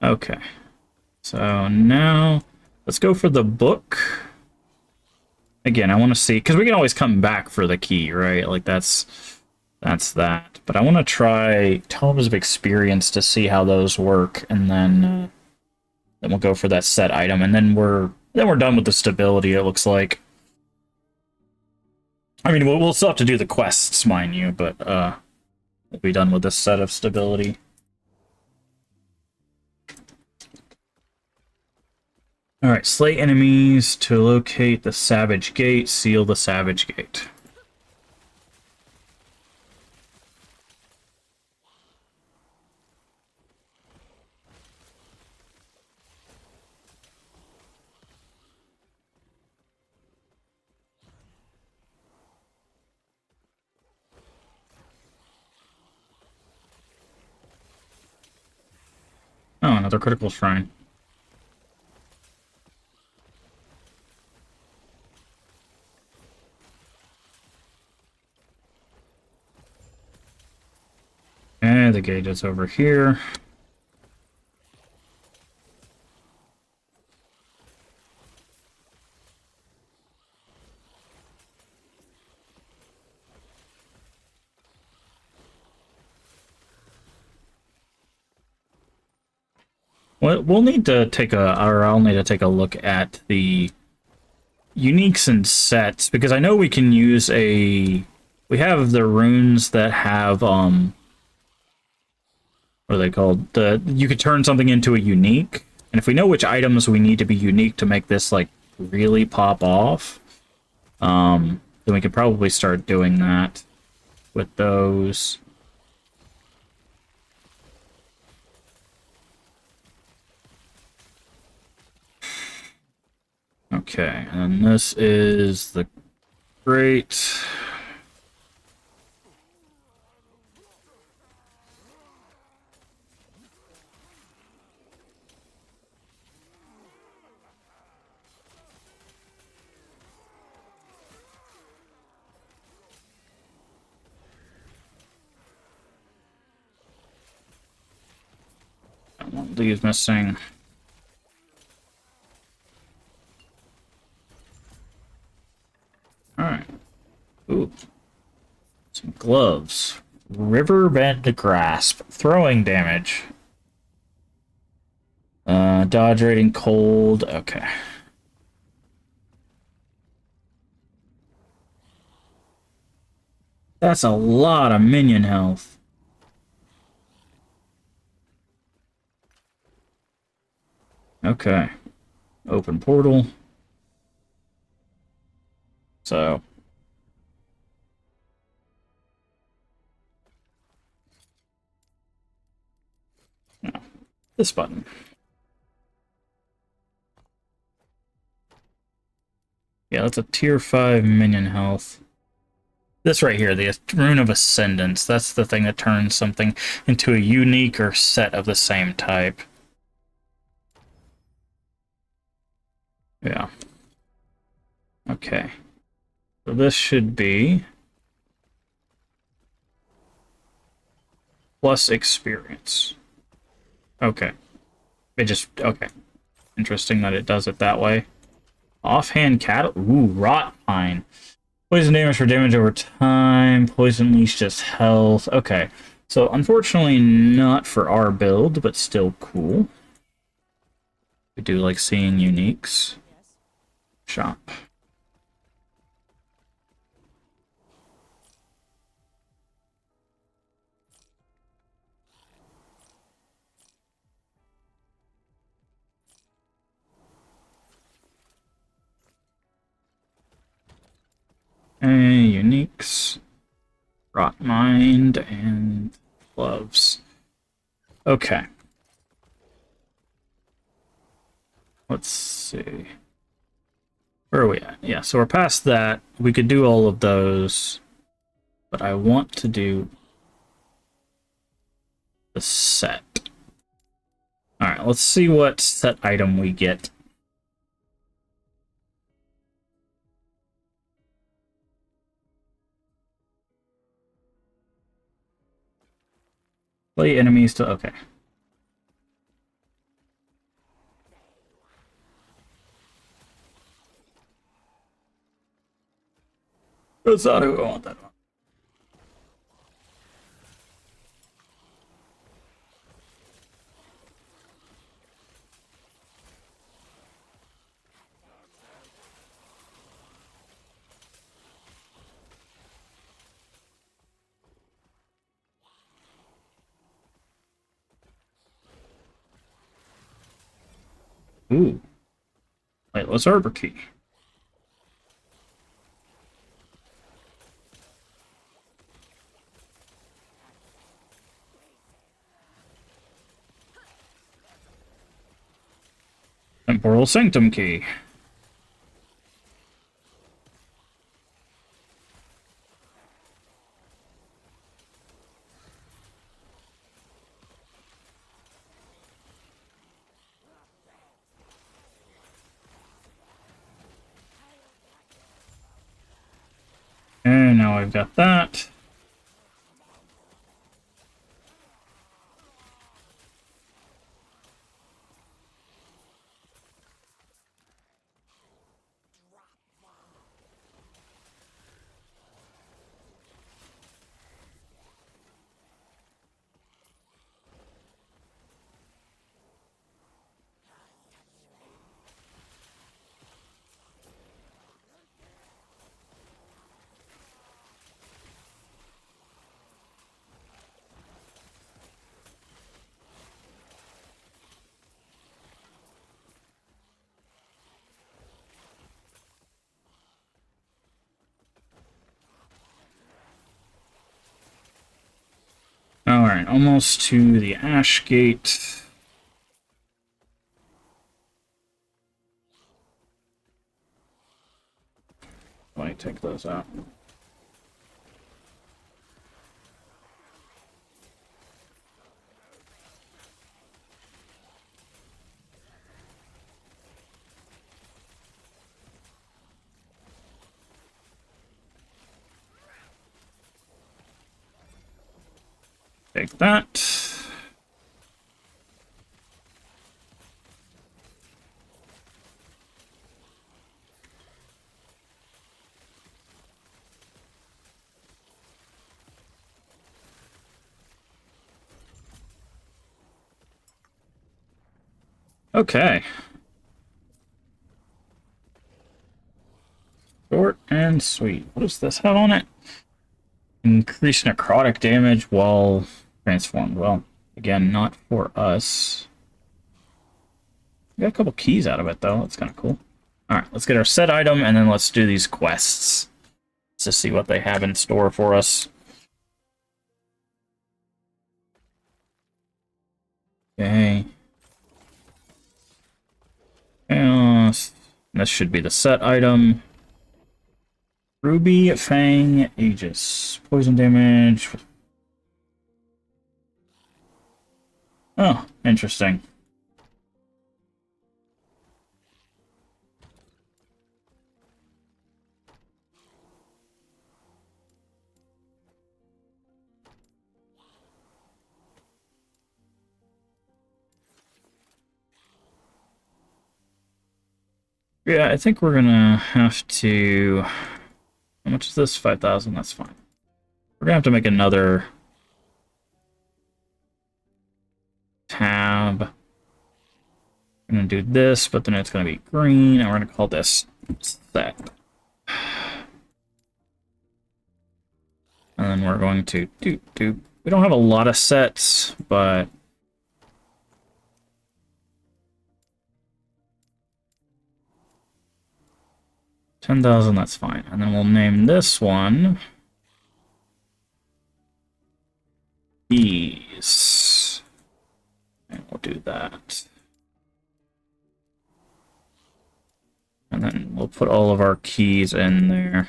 Okay. So now, let's go for the book. Again, I want to see, because we can always come back for the key, right? Like, that's that. But I want to try Tomes of Experience to see how those work, and then we'll go for that set item, and then we're done with the stability, it looks like. I mean, we'll still have to do the quests, mind you, but we'll be done with this set of stability. Alright, slay enemies to locate the Savage Gate, seal the Savage Gate. Oh, another critical shrine. And the gate is over here. We'll need to take I'll need to take a look at the uniques and sets, because I know we can use we have the runes that have, what are they called? You could turn something into a unique, and if we know which items we need to be unique to make this, like, really pop off, then we could probably start doing that with those. Okay, and this is the great. One of these missing. Alright. Ooh. Some gloves. Riverbend Grasp. Throwing damage. Dodge rating cold. Okay. That's a lot of minion health. Okay. Open portal. So. No. This button. Yeah, that's a tier 5 minion health. This right here, the Rune of Ascendance, that's the thing that turns something into a unique or set of the same type. Yeah. Okay. So this should be plus experience. Okay. Okay. Interesting that it does it that way. Offhand cattle. Ooh, Rot Pine. Poison damage for damage over time. Poison leash just health. Okay. So, unfortunately, not for our build, but still cool. We do like seeing uniques. Shop. Uniques. Rot Mind and gloves. Okay. Let's see. Where are we at? Yeah, so we're past that. We could do all of those, but I want to do the set. Alright, let's see what set item we get. Play enemies to... okay. That's not who I want that one. Ooh. Lightless Arbor Key. Temporal Sanctum Key. And now I've got that. Alright, almost to the Ash Gate. Let me take those out. Take that. Okay. Short and sweet. What does this have on it? Increase necrotic damage while transformed. Well, again, not for us. We got a couple keys out of it, though. That's kind of cool. Alright, let's get our set item, and then let's do these quests to see what they have in store for us. Okay. Chaos. This should be the set item. Ruby, Fang, Aegis. Poison damage. Oh, interesting. Yeah, I think we're gonna have to... How much is this? 5,000? That's fine. We're gonna have to make another tab. I'm gonna do this, but then it's gonna be green, and we're gonna call this set. And then we're going to do. We don't have a lot of sets, but 10,000, that's fine. And then we'll name this one Keys. And we'll do that. And then we'll put all of our keys in there.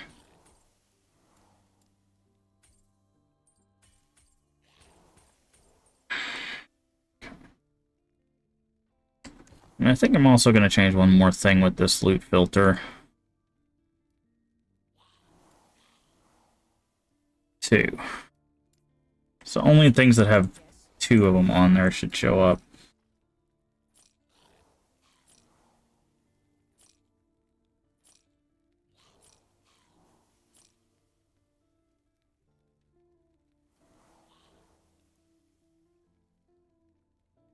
And I think I'm also going to change one more thing with this loot filter. 2. So only things that have 2 of them on there should show up.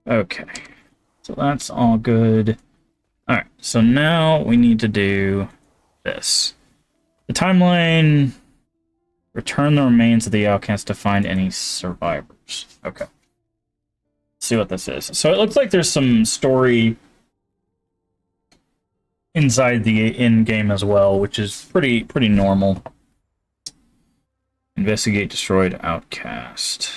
Okay, so that's all good. Alright, so now we need to do this. The timeline... Return the remains of the outcast to find any survivors. Okay. Let's see what this is. So it looks like there's some story inside the in-game as well, which is pretty normal. Investigate destroyed outcast.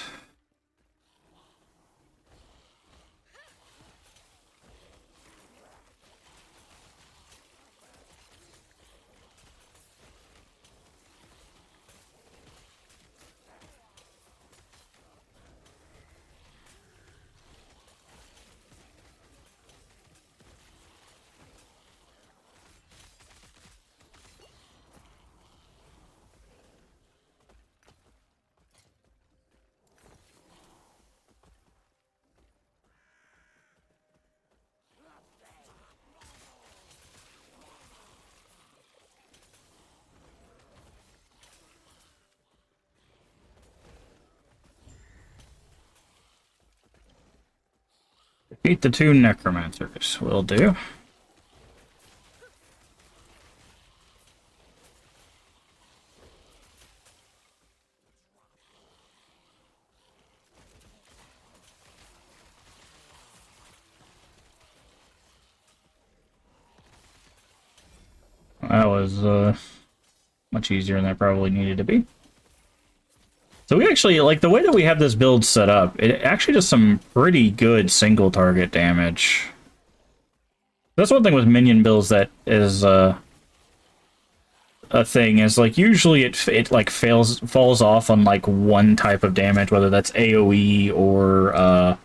Defeat the 2 necromancers. Will do. That was much easier than that probably needed to be. So we actually, like, the way that we have this build set up, it actually does some pretty good single target damage. That's one thing with minion builds that is a thing, is like usually it like falls off on like one type of damage, whether that's AoE or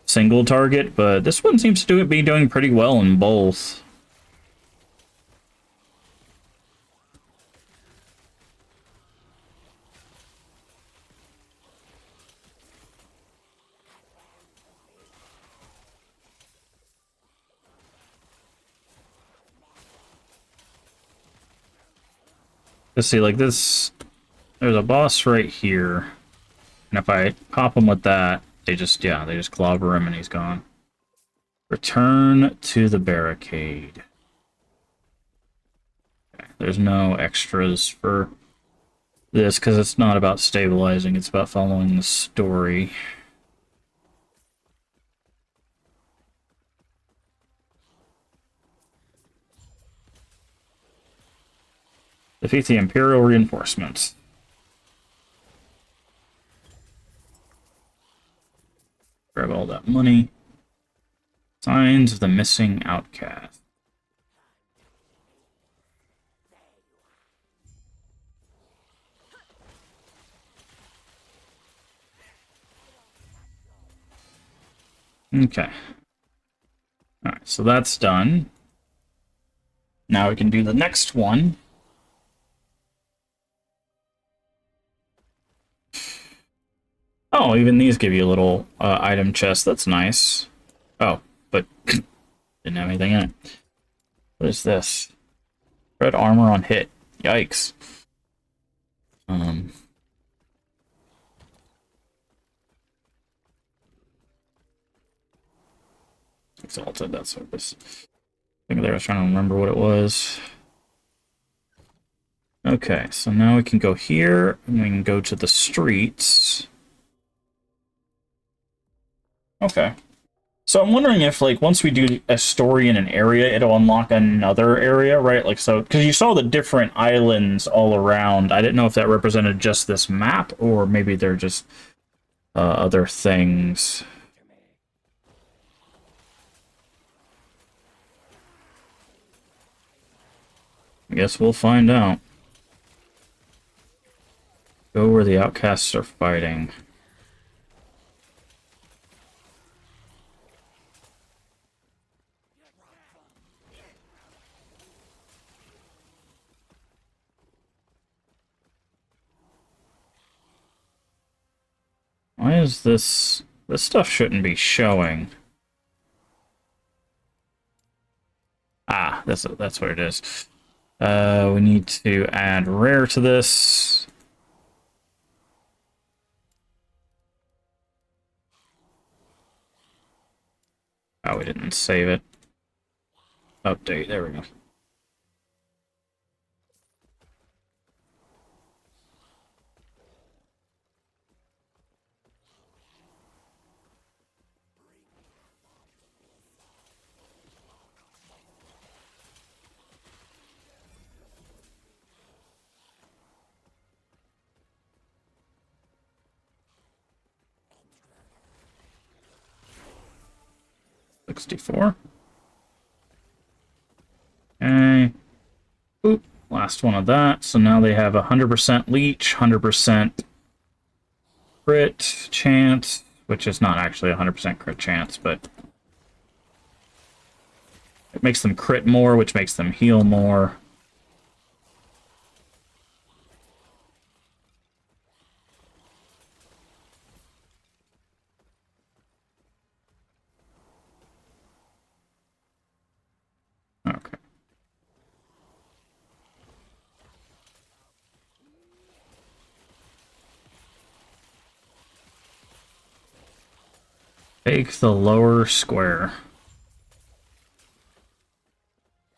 single target, but this one seems to be doing pretty well in both. Let's see, like this, there's a boss right here, and if I pop him with that, they just clobber him and he's gone. Return to the barricade. Okay, there's no extras for this because it's not about stabilizing, it's about following the story. Defeat the Imperial reinforcements. Grab all that money. Signs of the missing outcast. Okay. Alright, so that's done. Now we can do the next one. Oh, even these give you a little item chest. That's nice. Oh, but didn't have anything in it. What is this? Red armor on hit. Yikes. Exalted, that's what this. I think I was trying to remember what it was. Okay, so now we can go here, and we can go to the streets. Okay. So I'm wondering if, like, once we do a story in an area, it'll unlock another area, right? Like, so, because you saw the different islands all around. I didn't know if that represented just this map, or maybe they're just other things. I guess we'll find out. Go where the outcasts are fighting. Why is this... This stuff shouldn't be showing. Ah, that's what it is. We need to add rare to this. Oh, we didn't save it. Update, there we go. $64. Okay. Oop. Last one of that. So now they have 100% leech, 100% crit chance, which is not actually 100% crit chance, but it makes them crit more, which makes them heal more. Okay. Take the lower square.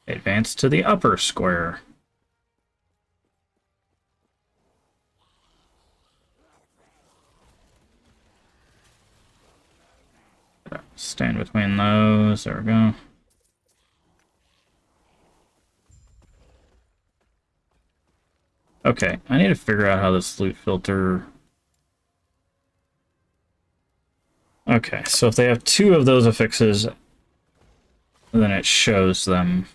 Advance to the upper square. Stand between those. There we go. Okay, I need to figure out how this loot filter... Okay, so if they have 2 of those affixes, then it shows them.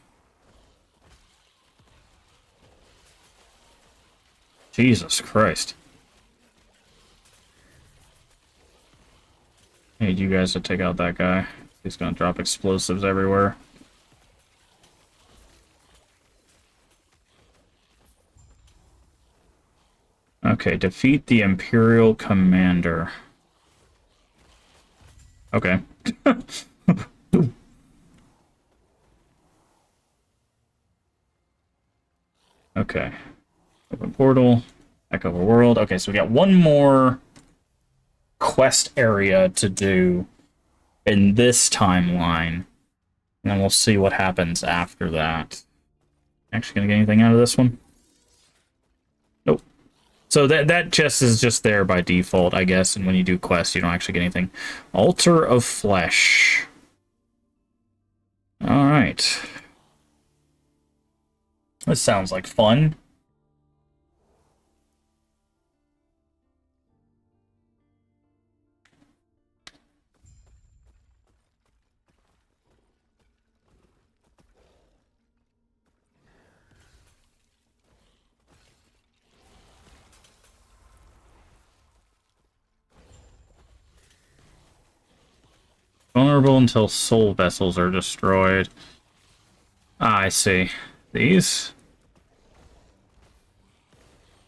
Jesus Christ. I need you guys to take out that guy. He's gonna drop explosives everywhere. Okay, defeat the Imperial Commander. Okay. Okay. Open portal. Echo of a world. Okay, so we got one more quest area to do in this timeline. And then we'll see what happens after that. Actually gonna get anything out of this one? Nope. So that chest is just there by default, I guess, and when you do quests, you don't actually get anything. Altar of Flesh. Alright. This sounds like fun. Vulnerable until soul vessels are destroyed. Ah, I see. These?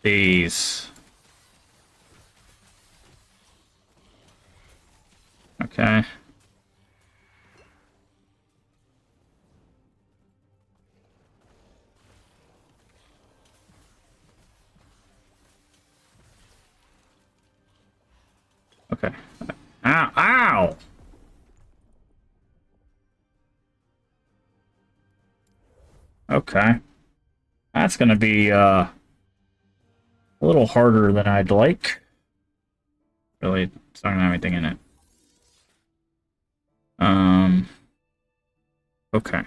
These. Okay. Okay. Ow! Ow! Okay. That's gonna be, a little harder than I'd like. Really, it's not gonna have anything in it. Okay.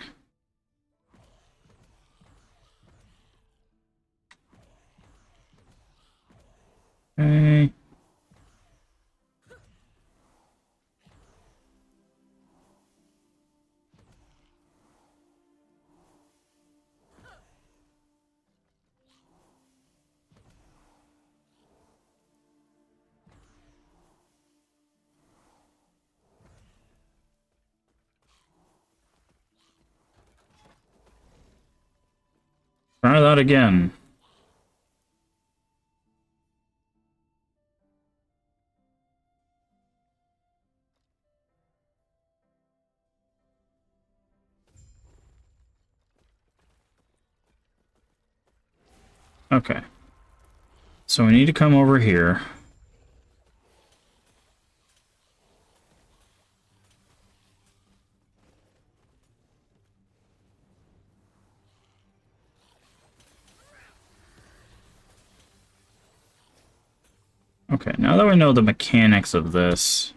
Okay. Try that again. Okay. So we need to come over here. Okay, now that we know the mechanics of this...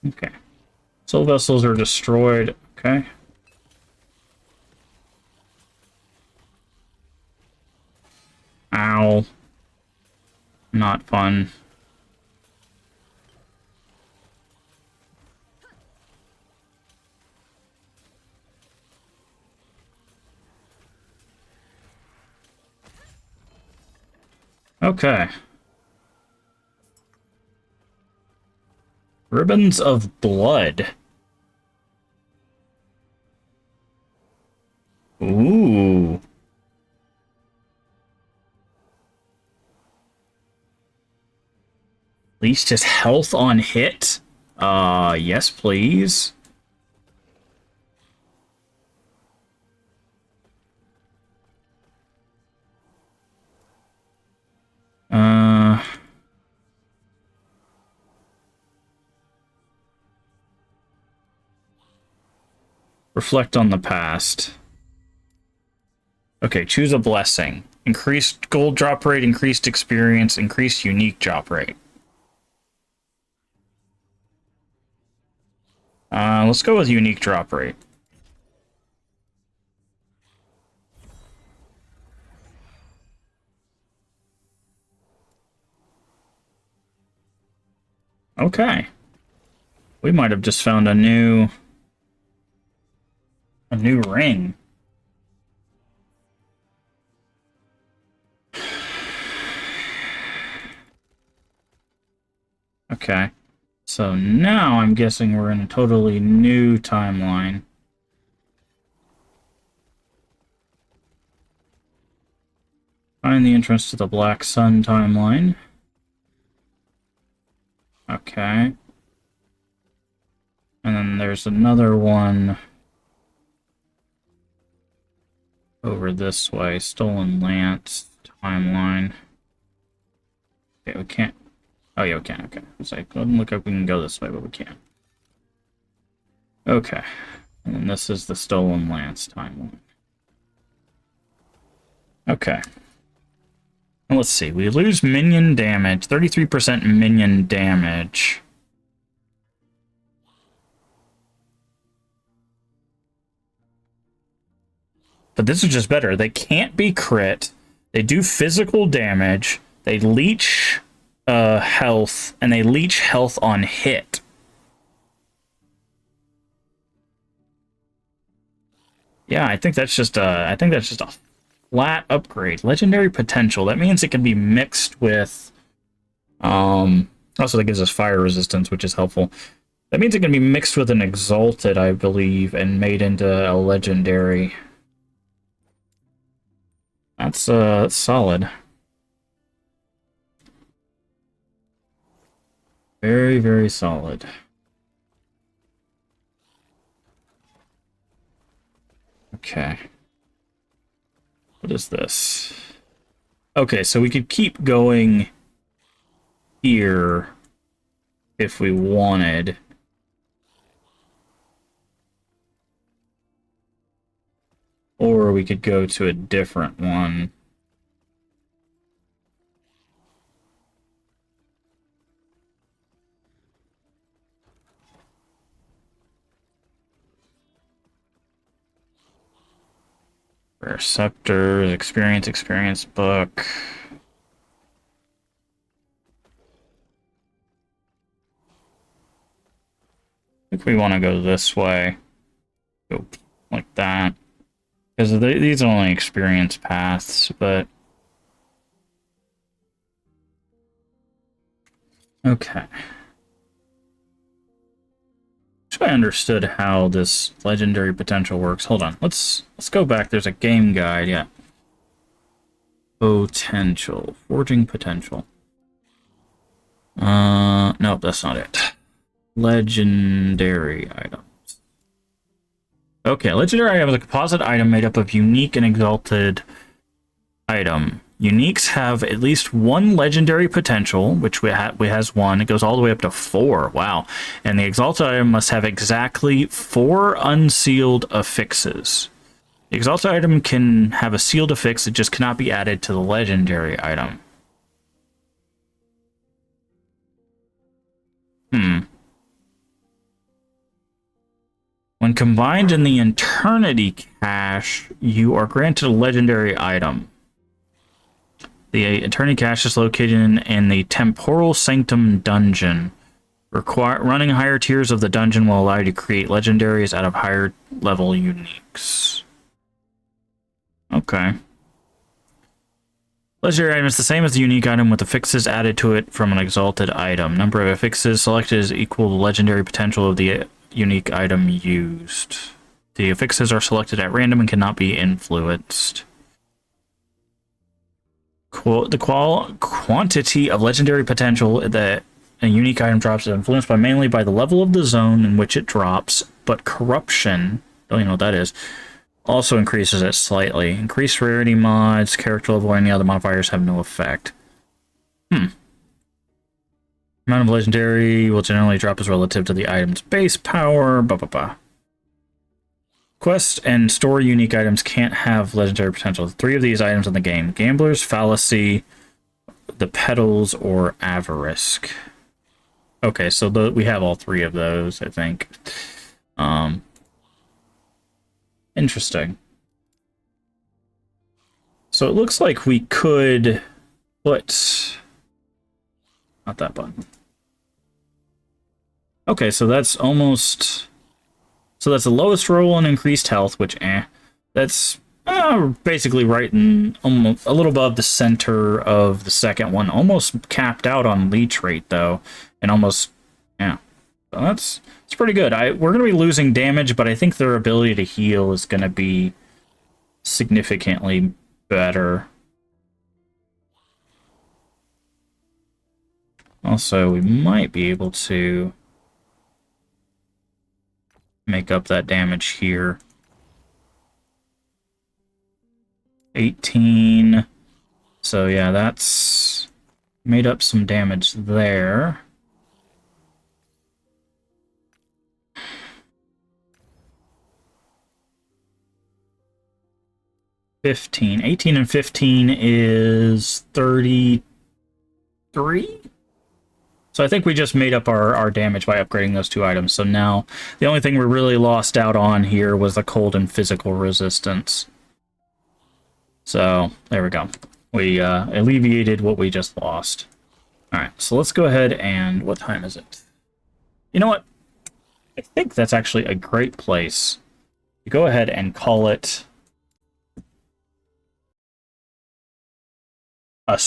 Okay. Soul vessels are destroyed. Okay. Ow. Not fun. Okay. Ribbons of Blood. Ooh. Least his health on hit? Yes, please. Reflect on the past. Okay, choose a blessing. increased gold drop rate, increased experience, increased unique drop rate. Let's go with unique drop rate. Okay. We might have just found a new ring. Okay. So now I'm guessing we're in a totally new timeline. Find the entrance to the Black Sun timeline. Okay. And then there's another one over this way. Stolen Lance timeline. Okay, we can't. Oh, yeah, we can. Okay. It's like, doesn't look like we can go this way, but we can. Okay. And then this is the Stolen Lance timeline. Okay. Well, let's see. We lose minion damage. 33% minion damage. But this is just better. They can't be crit. They do physical damage. They leech health, and they leech health on hit. Yeah, I think that's just a flat upgrade. Legendary potential. That means it can be mixed with also that gives us fire resistance, which is helpful. That means it can be mixed with an exalted, I believe, and made into a legendary. That's solid. Very, very solid. Okay. What is this? Okay, so we could keep going here if we wanted. Or we could go to a different one. Receptors, experience book. I think we want to go this way. Go like that. Because these are only experience paths, but... Okay. I understood how this legendary potential works. Hold on. Let's go back. There's a game guide. Yeah. Potential. Forging potential. Nope, that's not it. Legendary items. Okay, legendary item is a composite item made up of unique and exalted item. Uniques have at least one legendary potential, which we has one. It goes all the way up to 4. Wow. And the exalted item must have exactly 4 unsealed affixes. The exalted item can have a sealed affix, it just cannot be added to the legendary item. When combined in the Eternity Cache, you are granted a legendary item. The Eternity Cache is located in the Temporal Sanctum dungeon. Running higher tiers of the dungeon will allow you to create legendaries out of higher level uniques. Okay. Legendary item is the same as the unique item with affixes added to it from an exalted item. Number of affixes selected is equal to the legendary potential of the unique item used. The affixes are selected at random and cannot be influenced. The quantity of legendary potential that a unique item drops is influenced mainly by the level of the zone in which it drops, but corruption, don't you know what that is, also increases it slightly. Increased rarity mods, character level, and any other modifiers have no effect. Amount of legendary will generally drop as relative to the item's base power, Quest and store unique items can't have legendary potential. 3 of these items in the game: Gambler's Fallacy, the Petals, or Avarisk. Okay, so we have all 3 of those, I think. Interesting. So it looks like we could put... Not that button. Okay, so that's almost... So that's the lowest roll on increased health, which, that's basically right in almost a little above the center of the second one. Almost capped out on leech rate, though. And almost, yeah. So it's pretty good. We're going to be losing damage, but I think their ability to heal is going to be significantly better. Also, we might be able to make up that damage here. 18. So yeah, that's made up some damage there. $15. 18 and 15 is 33? So I think we just made up our damage by upgrading those 2 items. So now the only thing we really lost out on here was the cold and physical resistance. So there we go. We alleviated what we just lost. Alright, so let's go ahead and... What time is it? You know what? I think that's actually a great place to go ahead and call it a